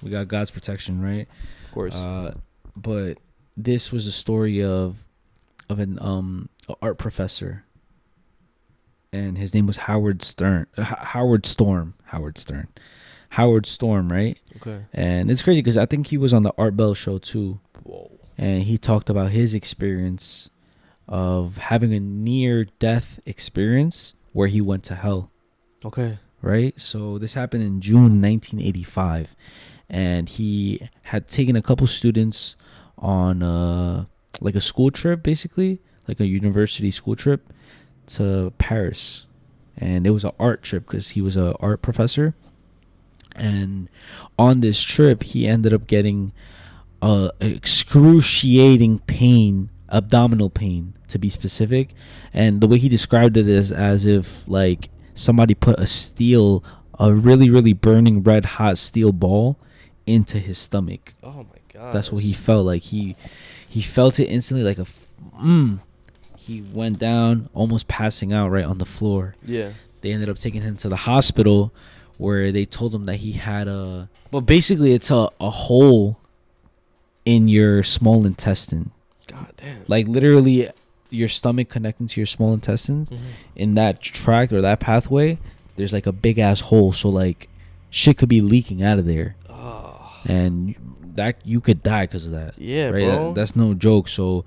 we got God's protection, right? Of course. But this was a story of an art professor, and his name was Howard Storm, right? Okay. And it's crazy because I think he was on the Art Bell show too. Whoa. And he talked about his experience of having a near-death experience where he went to hell. Okay. Right? So this happened in June 1985. And he had taken a couple students on like a school trip, basically. Like a university school trip to Paris. And it was an art trip because he was an art professor. And on this trip, he ended up getting excruciating pain, abdominal pain to be specific. And the way he described it is as if like somebody put a really, really burning red hot steel ball into his stomach. Oh my god. That's what he felt like. He felt it instantly, like he went down, almost passing out right on the floor. Yeah. They ended up taking him to the hospital, where they told him that he had basically it's a hole in your small intestine. God damn. Like literally your stomach connecting to your small intestines. In that tract or that pathway, there's like a big ass hole, so like shit could be leaking out of there. And that you could die because of that. Yeah, right? bro. That's no joke. So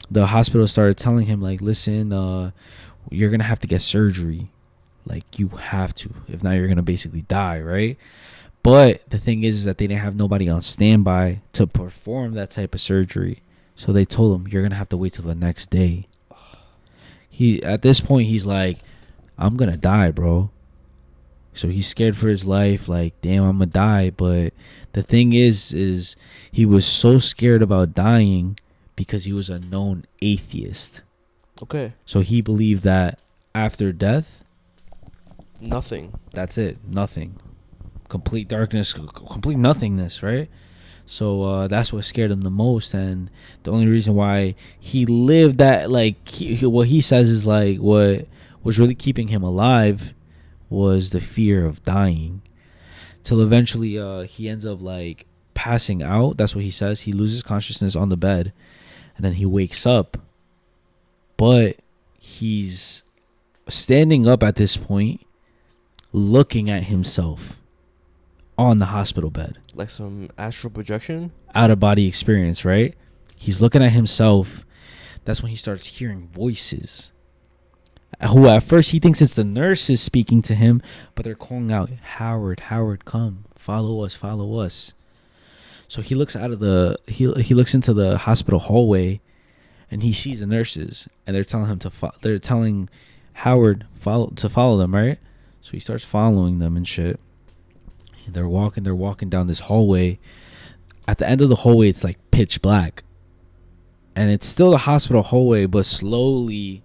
the hospital started telling him, like, listen, you're gonna have to get surgery. Like, you have to. If not, you're gonna basically die, right? But the thing is that they didn't have nobody on standby to perform that type of surgery. So they told him, you're gonna have to wait till the next day. At this point he's like, I'm gonna die, bro. So he's scared for his life, like, damn, I'm gonna die. But the thing is he was so scared about dying because he was a known atheist. Okay. So he believed that after death, nothing. That's it. Nothing. Complete darkness, complete nothingness, right? So that's what scared him the most. And the only reason why he lived that, like, what he says is, like, what was really keeping him alive was the fear of dying. Till eventually he ends up, like, passing out. That's what he says. He loses consciousness on the bed, and then he wakes up. But he's standing up at this point, looking at himself on the hospital bed. Like some astral projection? Out of body experience, right? He's looking at himself. That's when he starts hearing voices. Who at first he thinks it's the nurses speaking to him, but they're calling out, Howard, Howard, come, follow us, follow us. So he looks out of he looks into the hospital hallway, and he sees the nurses, and they're telling him they're telling Howard to follow them, right? So he starts following them and shit. And they're walking down this hallway. At the end of the hallway, it's like pitch black, and it's still the hospital hallway, but slowly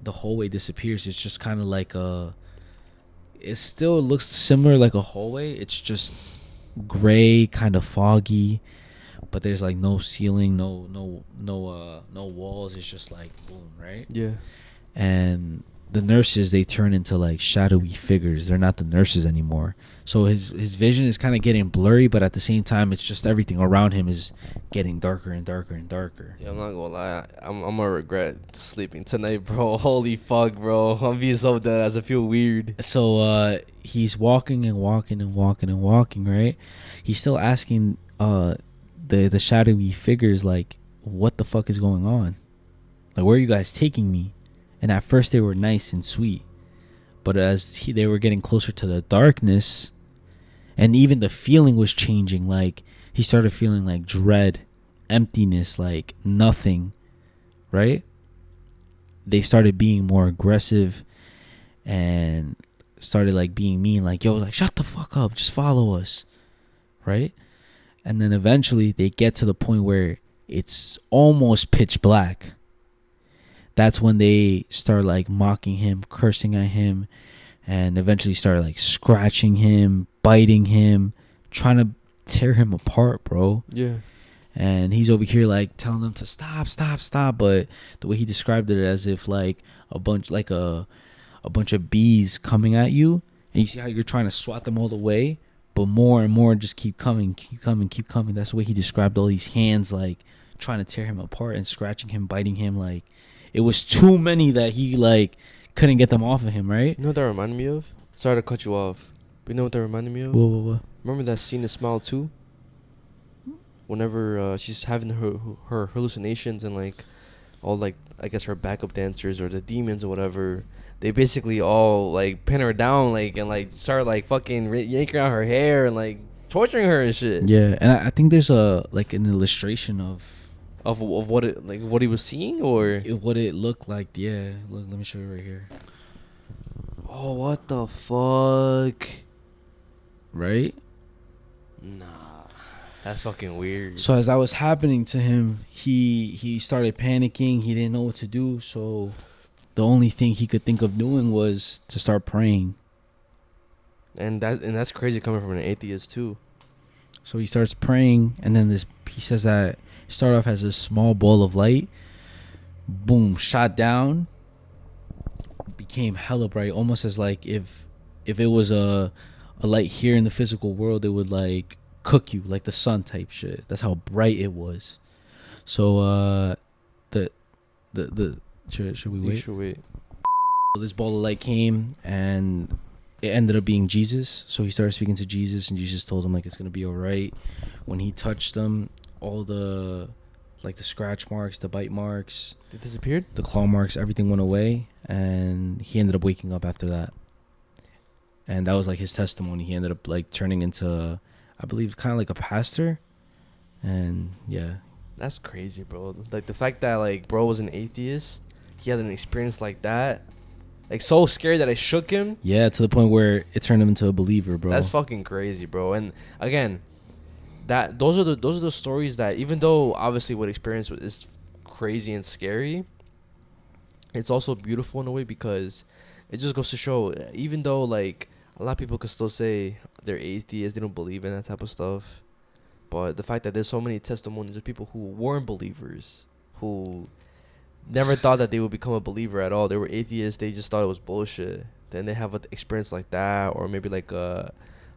the hallway disappears. It's just kind of like it still looks similar like a hallway. It's just gray, kind of foggy, but there's like no ceiling, no walls. It's just like boom, right? Yeah. And the nurses, they turn into like shadowy figures. They're not the nurses anymore. So his vision is kind of getting blurry, but at the same time, it's just everything around him is getting darker and darker and darker. Yeah, I'm not gonna lie. I'm gonna regret sleeping tonight, bro. Holy fuck, bro. I'm being so dead as I feel weird. So he's walking and walking and walking and walking, right? He's still asking the shadowy figures, like, what the fuck is going on? Like, where are you guys taking me? And at first they were nice and sweet, but as they were getting closer to the darkness, and even the feeling was changing, like he started feeling like dread, emptiness, like nothing, right? They started being more aggressive and started like being mean, like, yo, like, shut the fuck up, just follow us, right? And then eventually they get to the point where it's almost pitch black. That's when they start like mocking him, cursing at him, and eventually start like scratching him, biting him, trying to tear him apart, bro. Yeah. And he's over here like telling them to stop. But the way he described it, as if like a bunch of bees coming at you, and you see how you're trying to swat them all away, but more and more just keep coming. That's the way he described all these hands, like trying to tear him apart and scratching him, biting him. Like, it was too many that he like couldn't get them off of him, right? You know what that reminded me of? Sorry to cut you off. But you know what that reminded me of? What? Remember that scene in Smile 2? Whenever she's having her hallucinations, and like all, like, I guess her backup dancers or the demons or whatever, they basically all like pin her down, like, and like start like fucking yanking out her hair and like torturing her and shit. Yeah, and I think there's an illustration of what it, like, what he was seeing, or what it looked like. Yeah, look, let me show you right here. Oh, what the fuck? Right? Nah, that's fucking weird. So as that was happening to him, he started panicking. He didn't know what to do. So the only thing he could think of doing was to start praying. And that's crazy coming from an atheist too. So he starts praying, and then he says that it started off as a small ball of light, boom, shot down, became hella bright, almost as like if it was a light here in the physical world, it would like cook you, like the sun type shit. That's how bright it was. So should we wait? Should wait. This ball of light came, and it ended up being Jesus. So he started speaking to Jesus, and Jesus told him like it's gonna be all right. When he touched them, all the like the scratch marks, the bite marks, it disappeared. The claw marks, everything went away, and he ended up waking up after that. And that was like his testimony. He ended up like turning into, I believe, kind of like a pastor. And yeah, that's crazy, bro. Like the fact that like bro was an atheist, he had an experience like that. Like so scary that it shook him. Yeah, to the point where it turned him into a believer, bro. That's fucking crazy, bro. And again, those are the stories that, even though obviously what experience is crazy and scary, it's also beautiful in a way, because it just goes to show, even though like a lot of people could still say they're atheists, they don't believe in that type of stuff, but the fact that there's so many testimonies of people who weren't believers, who never thought that they would become a believer at all. They were atheists. They just thought it was bullshit. Then they have an experience like that, or maybe like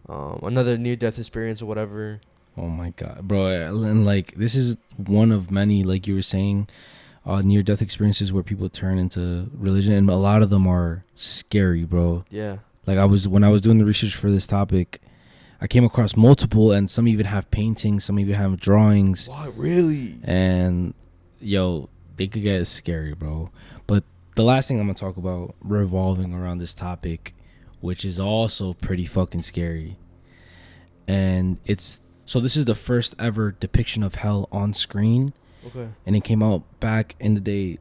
another near-death experience or whatever. Oh my god, bro! And like this is one of many, like you were saying, near-death experiences where people turn into religion, and a lot of them are scary, bro. Yeah. Like when I was doing the research for this topic, I came across multiple, and some even have paintings, some even have drawings. Wow, really? And yo, they could get scary, bro. But the last thing I'm gonna talk about revolving around this topic, which is also pretty fucking scary, and this is the first ever depiction of hell on screen. Okay. And it came out back in the day,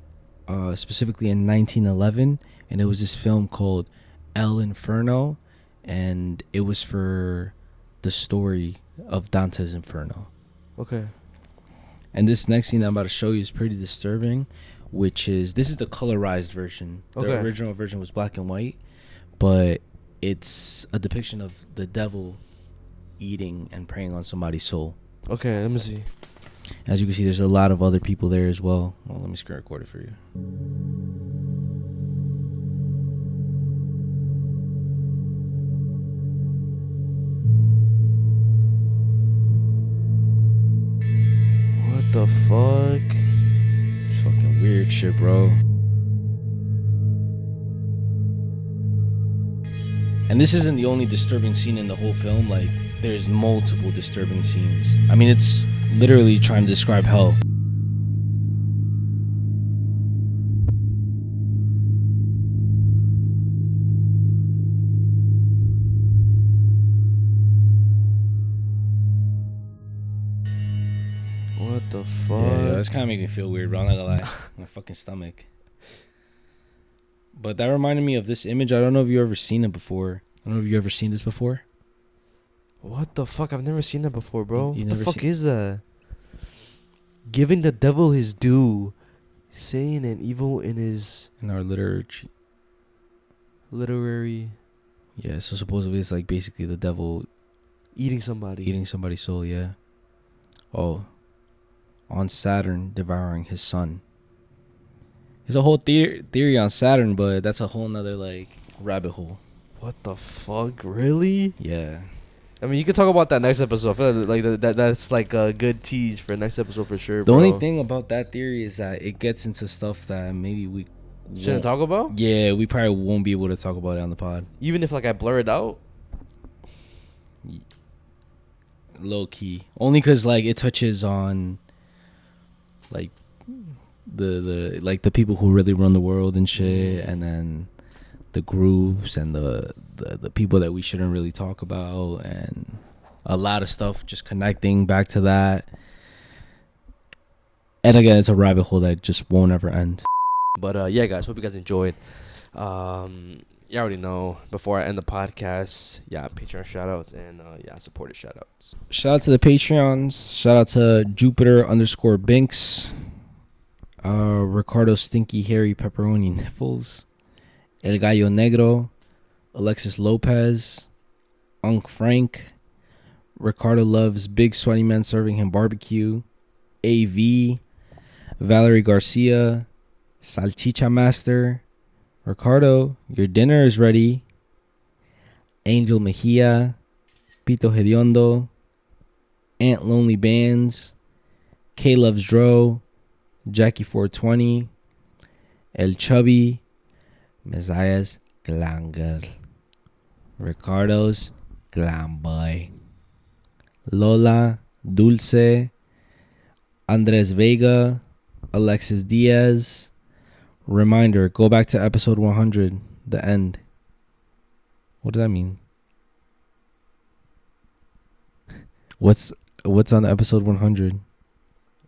specifically in 1911, and it was this film called El Inferno, and it was for the story of Dante's Inferno. Okay. And this next scene that I'm about to show you is pretty disturbing, this is the colorized version. Okay. The original version was black and white, but it's a depiction of the devil eating and preying on somebody's soul. Okay, let me see. As you can see, there's a lot of other people there as well. Well, let me screen record it for you. What the fuck? It's fucking weird shit, bro. And this isn't the only disturbing scene in the whole film. Like, there's multiple disturbing scenes. I mean, it's literally trying to describe hell. What the fuck? Yeah, that's kind of making me feel weird, bro. I'm not gonna lie. My fucking stomach. But that reminded me of this image. I don't know if you've ever seen it before. I don't know if you've ever seen this before. What the fuck? I've never seen that before, bro. You What the never fuck is that? Giving the devil his due, saying an evil in our liturgy. Literary. Yeah, so supposedly it's like basically the devil eating somebody's soul, yeah. Oh, on Saturn devouring his son. There's a whole theory on Saturn, but that's a whole nother like rabbit hole. What the fuck? Really? Yeah. I mean, you can talk about that next episode. I feel like that's like a good tease for next episode for sure. The only thing about that theory is that it gets into stuff that maybe we shouldn't talk about. Yeah, we probably won't be able to talk about it on the pod. Even if like I blur it out. Low key, only because like it touches on like the like the people who really run the world and shit, and then the groups and the people that we shouldn't really talk about, and a lot of stuff just connecting back to that. And again, it's a rabbit hole that just won't ever end. But yeah, guys, hope you guys enjoyed. You already know, before I end the podcast, yeah, Patreon shoutouts and yeah, supported shoutouts. Shout out to the Patreons. Shout out to Jupiter_Binks. Ricardo Stinky Hairy Pepperoni Nipples, El Gallo Negro, Alexis Lopez, Unc Frank, Ricardo loves big sweaty men serving him barbecue, AV, Valerie Garcia, Salchicha Master, Ricardo, your dinner is ready, Angel Mejia, Pito Hediondo, Aunt Lonely Bands, K Loves Dro, Jackie 420, El Chubby, Mezziah's Glam Girl, Ricardo's Glam Boy, Lola, Dulce, Andres Vega, Alexis Diaz. Reminder, go back to episode 100, the end. What does that mean? What's on episode 100?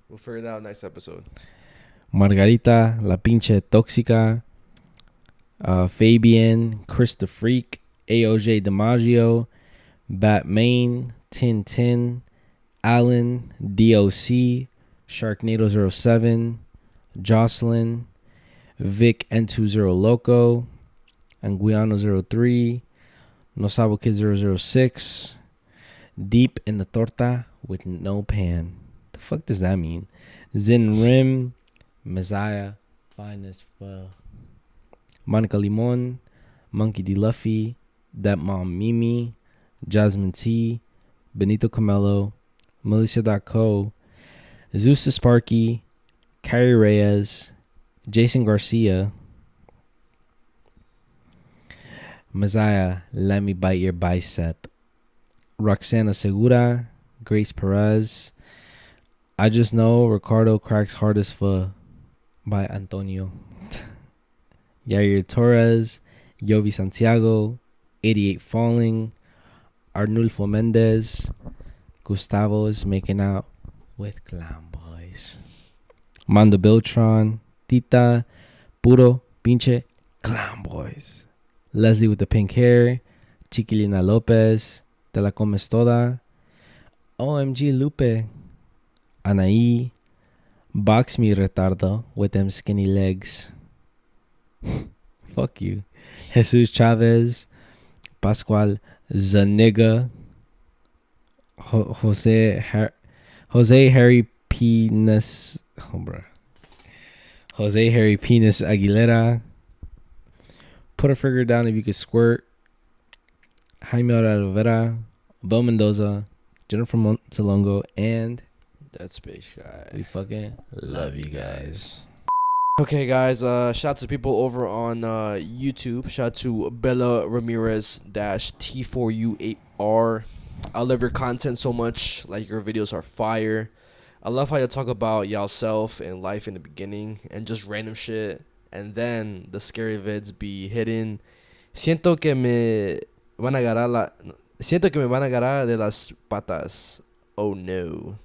We'll figure it out next episode. Margarita, La Pinche Toxica, Fabian, Chris the Freak, AOJ DiMaggio, Batmain, Tin, Alan, DOC, Sharknado07, Jocelyn, Vic N20 Loco, Anguiano03, Nosabo Kid 006, Deep in the Torta with no pan. The fuck does that mean? Zin Rim, Mezziah, Finest Monica Limon, Monkey D. Luffy, That Mom Mimi, Jasmine T, Benito Camelo, Melissa.co, Zeus the Sparky, Kyrie Reyes, Jason Garcia, Mezziah, Let Me Bite Your Bicep, Roxana Segura, Grace Perez, I Just Know Ricardo Cracks Hardest for by Antonio, Yair Torres, Yovi Santiago, 88 Falling, Arnulfo Mendez, Gustavo is making out with Glam Boys, Mando Beltran, Tita, Puro Pinche Glam Boys, Leslie with the pink hair, Chiquilina Lopez, Te La Comes Toda, OMG Lupe, Anaí, Box Me Retardo with them skinny legs. Fuck you. Jesus Chavez, Pascual Zaniga, Jose Harry Penis, Jose Harry Penis Aguilera, Put a Figure Down If You Could Squirt, Jaime Olivera, Bo Mendoza, Jennifer Montalongo, and That Space Guy. We fucking love you guys. Okay, guys. Shout out to people over on YouTube. Shout out to Bella Ramirez T4U8R. I love your content so much. Like, your videos are fire. I love how you talk about yourself and life in the beginning and just random shit. And then the scary vids be hidden. Siento que me van a agarrar de las patas. Oh no.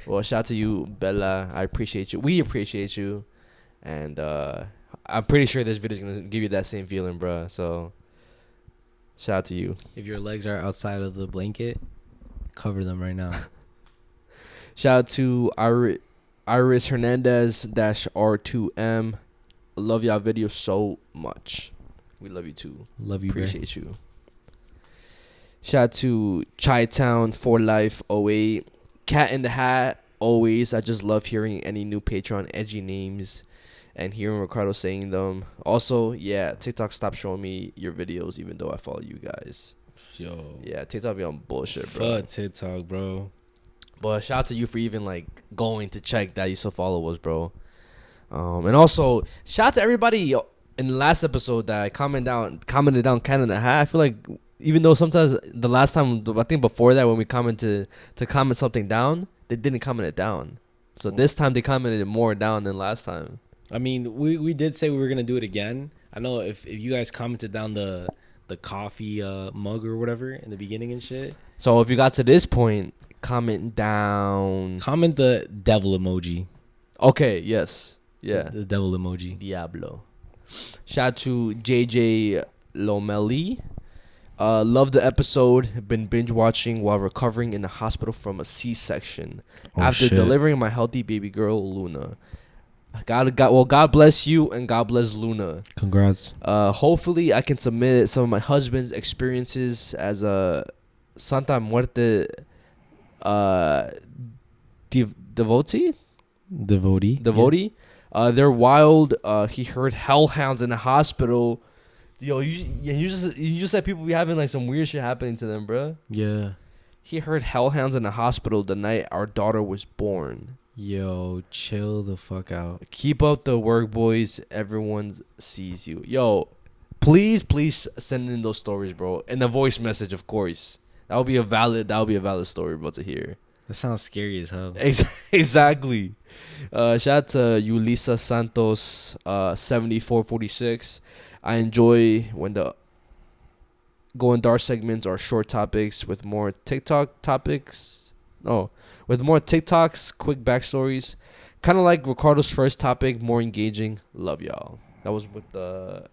Well, shout out to you, Bella. I appreciate you. We appreciate you. And I'm pretty sure this video is going to give you that same feeling, bro. So, shout out to you. If your legs are outside of the blanket, cover them right now. Shout out to Iris Hernandez-R2M. Love y'all video so much. We love you too. Love you, appreciate you. Shout out to Chi-Town for Life 08. Cat in the Hat, always. I just love hearing any new Patreon edgy names and hearing Ricardo saying them. Also, yeah, TikTok stopped showing me your videos even though I follow you guys. Yo. Yeah, TikTok be on bullshit, bro. Fuck TikTok, bro. But shout out to you for even like going to check that you still follow us, bro. And also shout out to everybody in the last episode that commented down Cat in the Hat. I feel like even though sometimes the last time, I think before that, when we commented to comment something down, they didn't comment it down. So this time they commented it more down than last time. I mean, we did say we were gonna do it again. I know if you guys commented down the coffee mug or whatever in the beginning and shit. So if you got to this point, comment down. Comment the devil emoji. Okay. Yes. Yeah. The devil emoji. Diablo. Shout out to JJ Lomeli. Love the episode. Been binge watching while recovering in the hospital from a C-section after delivering my healthy baby girl Luna. God bless you and God bless Luna. Congrats. Hopefully I can submit some of my husband's experiences as a Santa Muerte devotee. They're wild. He heard hellhounds in the hospital. Yo, you just said people be having like some weird shit happening to them, bro. Yeah. He heard hellhounds in the hospital the night our daughter was born. Yo, chill the fuck out. Keep up the work, boys. Everyone sees you. Yo, please send in those stories, bro. And a voice message, of course. That would be a valid story, bro, to hear. That sounds scary as hell. Exactly. Shout out to Yulisa Santos 7446. I enjoy when the Going Dark segments are short topics with more TikTok topics. No, with more TikToks, quick backstories. Kind of like Ricardo's first topic, more engaging. Love y'all. That was with the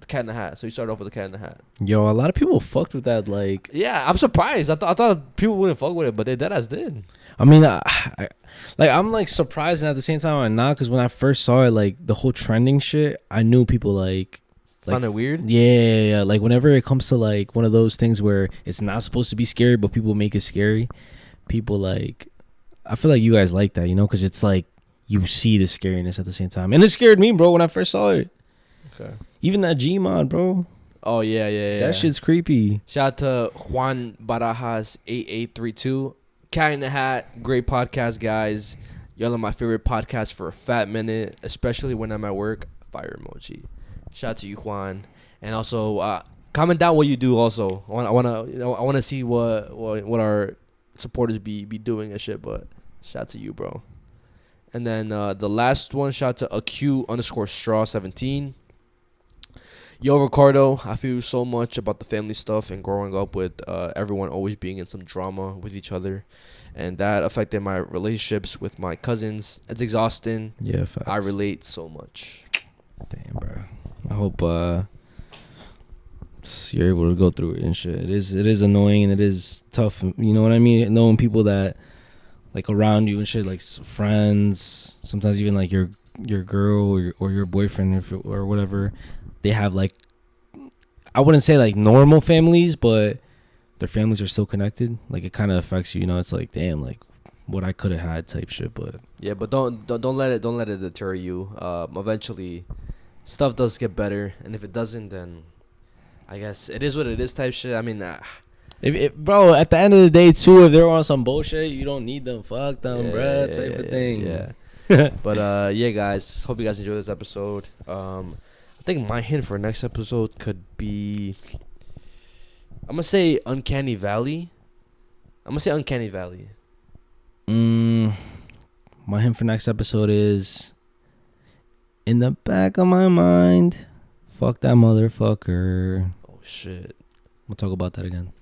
Cat in the Hat. So you started off with the Cat in the Hat. Yo, a lot of people fucked with that. Like, yeah, I'm surprised. I thought people wouldn't fuck with it, but they deadass did. I mean, I'm like surprised, and at the same time I'm not, because when I first saw it, like the whole trending shit, I knew people like found it weird. Yeah. Like whenever it comes to like one of those things where it's not supposed to be scary, but people make it scary. People like, I feel like you guys like that, you know, because it's like you see the scariness at the same time, and it scared me, bro, when I first saw it. Okay. Even that Gmod, bro. Oh yeah. That shit's creepy. Shout out to Juan Barajas 8832. Cat in the Hat, great podcast, guys. Y'all are my favorite podcast for a fat minute, especially when I'm at work. Fire emoji. Shout out to you, Juan, and also comment down what you do. Also, I want to see what our supporters be doing and shit. But shout out to you, bro. And then the last one, shout out to AQ_straw17. Yo, Ricardo, I feel so much about the family stuff and growing up with everyone always being in some drama with each other, and that affected my relationships with my cousins. It's exhausting. Yeah, facts. I relate so much. Damn, bro. I hope you're able to go through it and shit. It is annoying and it is tough. You know what I mean? Knowing people that like around you and shit, like friends, sometimes even like your girl or your boyfriend or whatever, they have like, I wouldn't say like normal families, but their families are still connected. Like it kind of affects you. You know, it's like, damn, like what I could have had type shit. But yeah, but don't let it deter you. Eventually, stuff does get better, and if it doesn't, then I guess it is what it is type shit. I mean, bro, at the end of the day too, if they're on some bullshit, you don't need them. Fuck them, bro. Type of thing. Yeah. But yeah, guys. Hope you guys enjoyed this episode. I think my hint for next episode could be, I'm gonna say Uncanny Valley. My hint for next episode is, in the back of my mind, fuck that motherfucker. Oh shit. We'll talk about that again.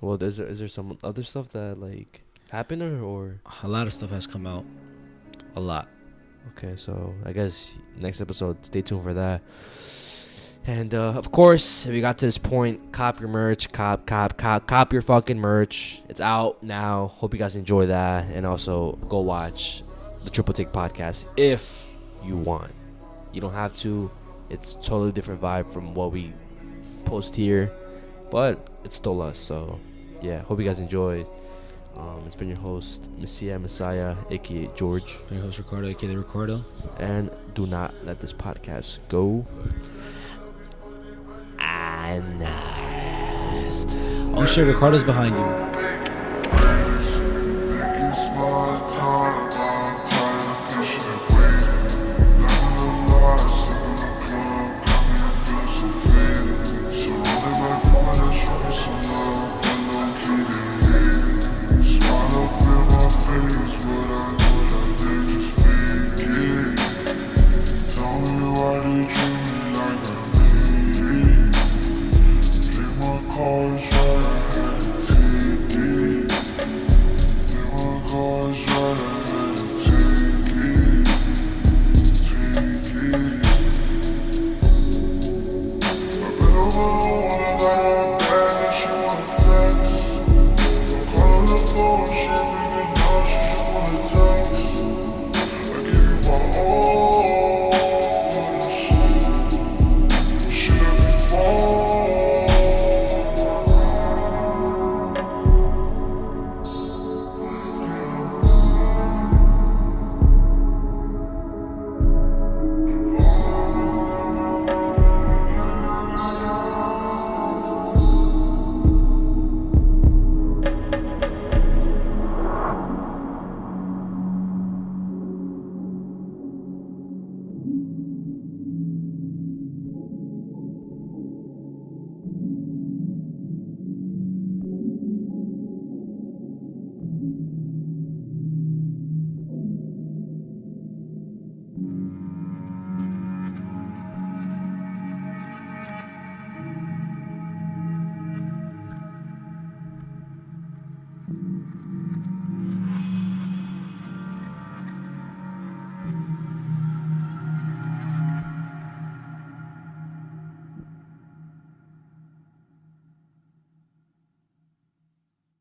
Well, is there some other stuff that like happened or? A lot of stuff has come out. A lot. Okay, so I guess next episode, stay tuned for that. And of course, if you got to this point, cop your merch, cop your fucking merch. It's out now. Hope you guys enjoy that, and also go watch the Triple Take podcast if you want. You don't have to. It's totally different vibe from what we post here, but it's still us. So yeah, hope you guys enjoyed. It's been your host, Mezziah, aka George. Your host, Ricardo, aka Ricardo. And do not let this podcast go unnoticed. Oh shit, Ricardo's behind you.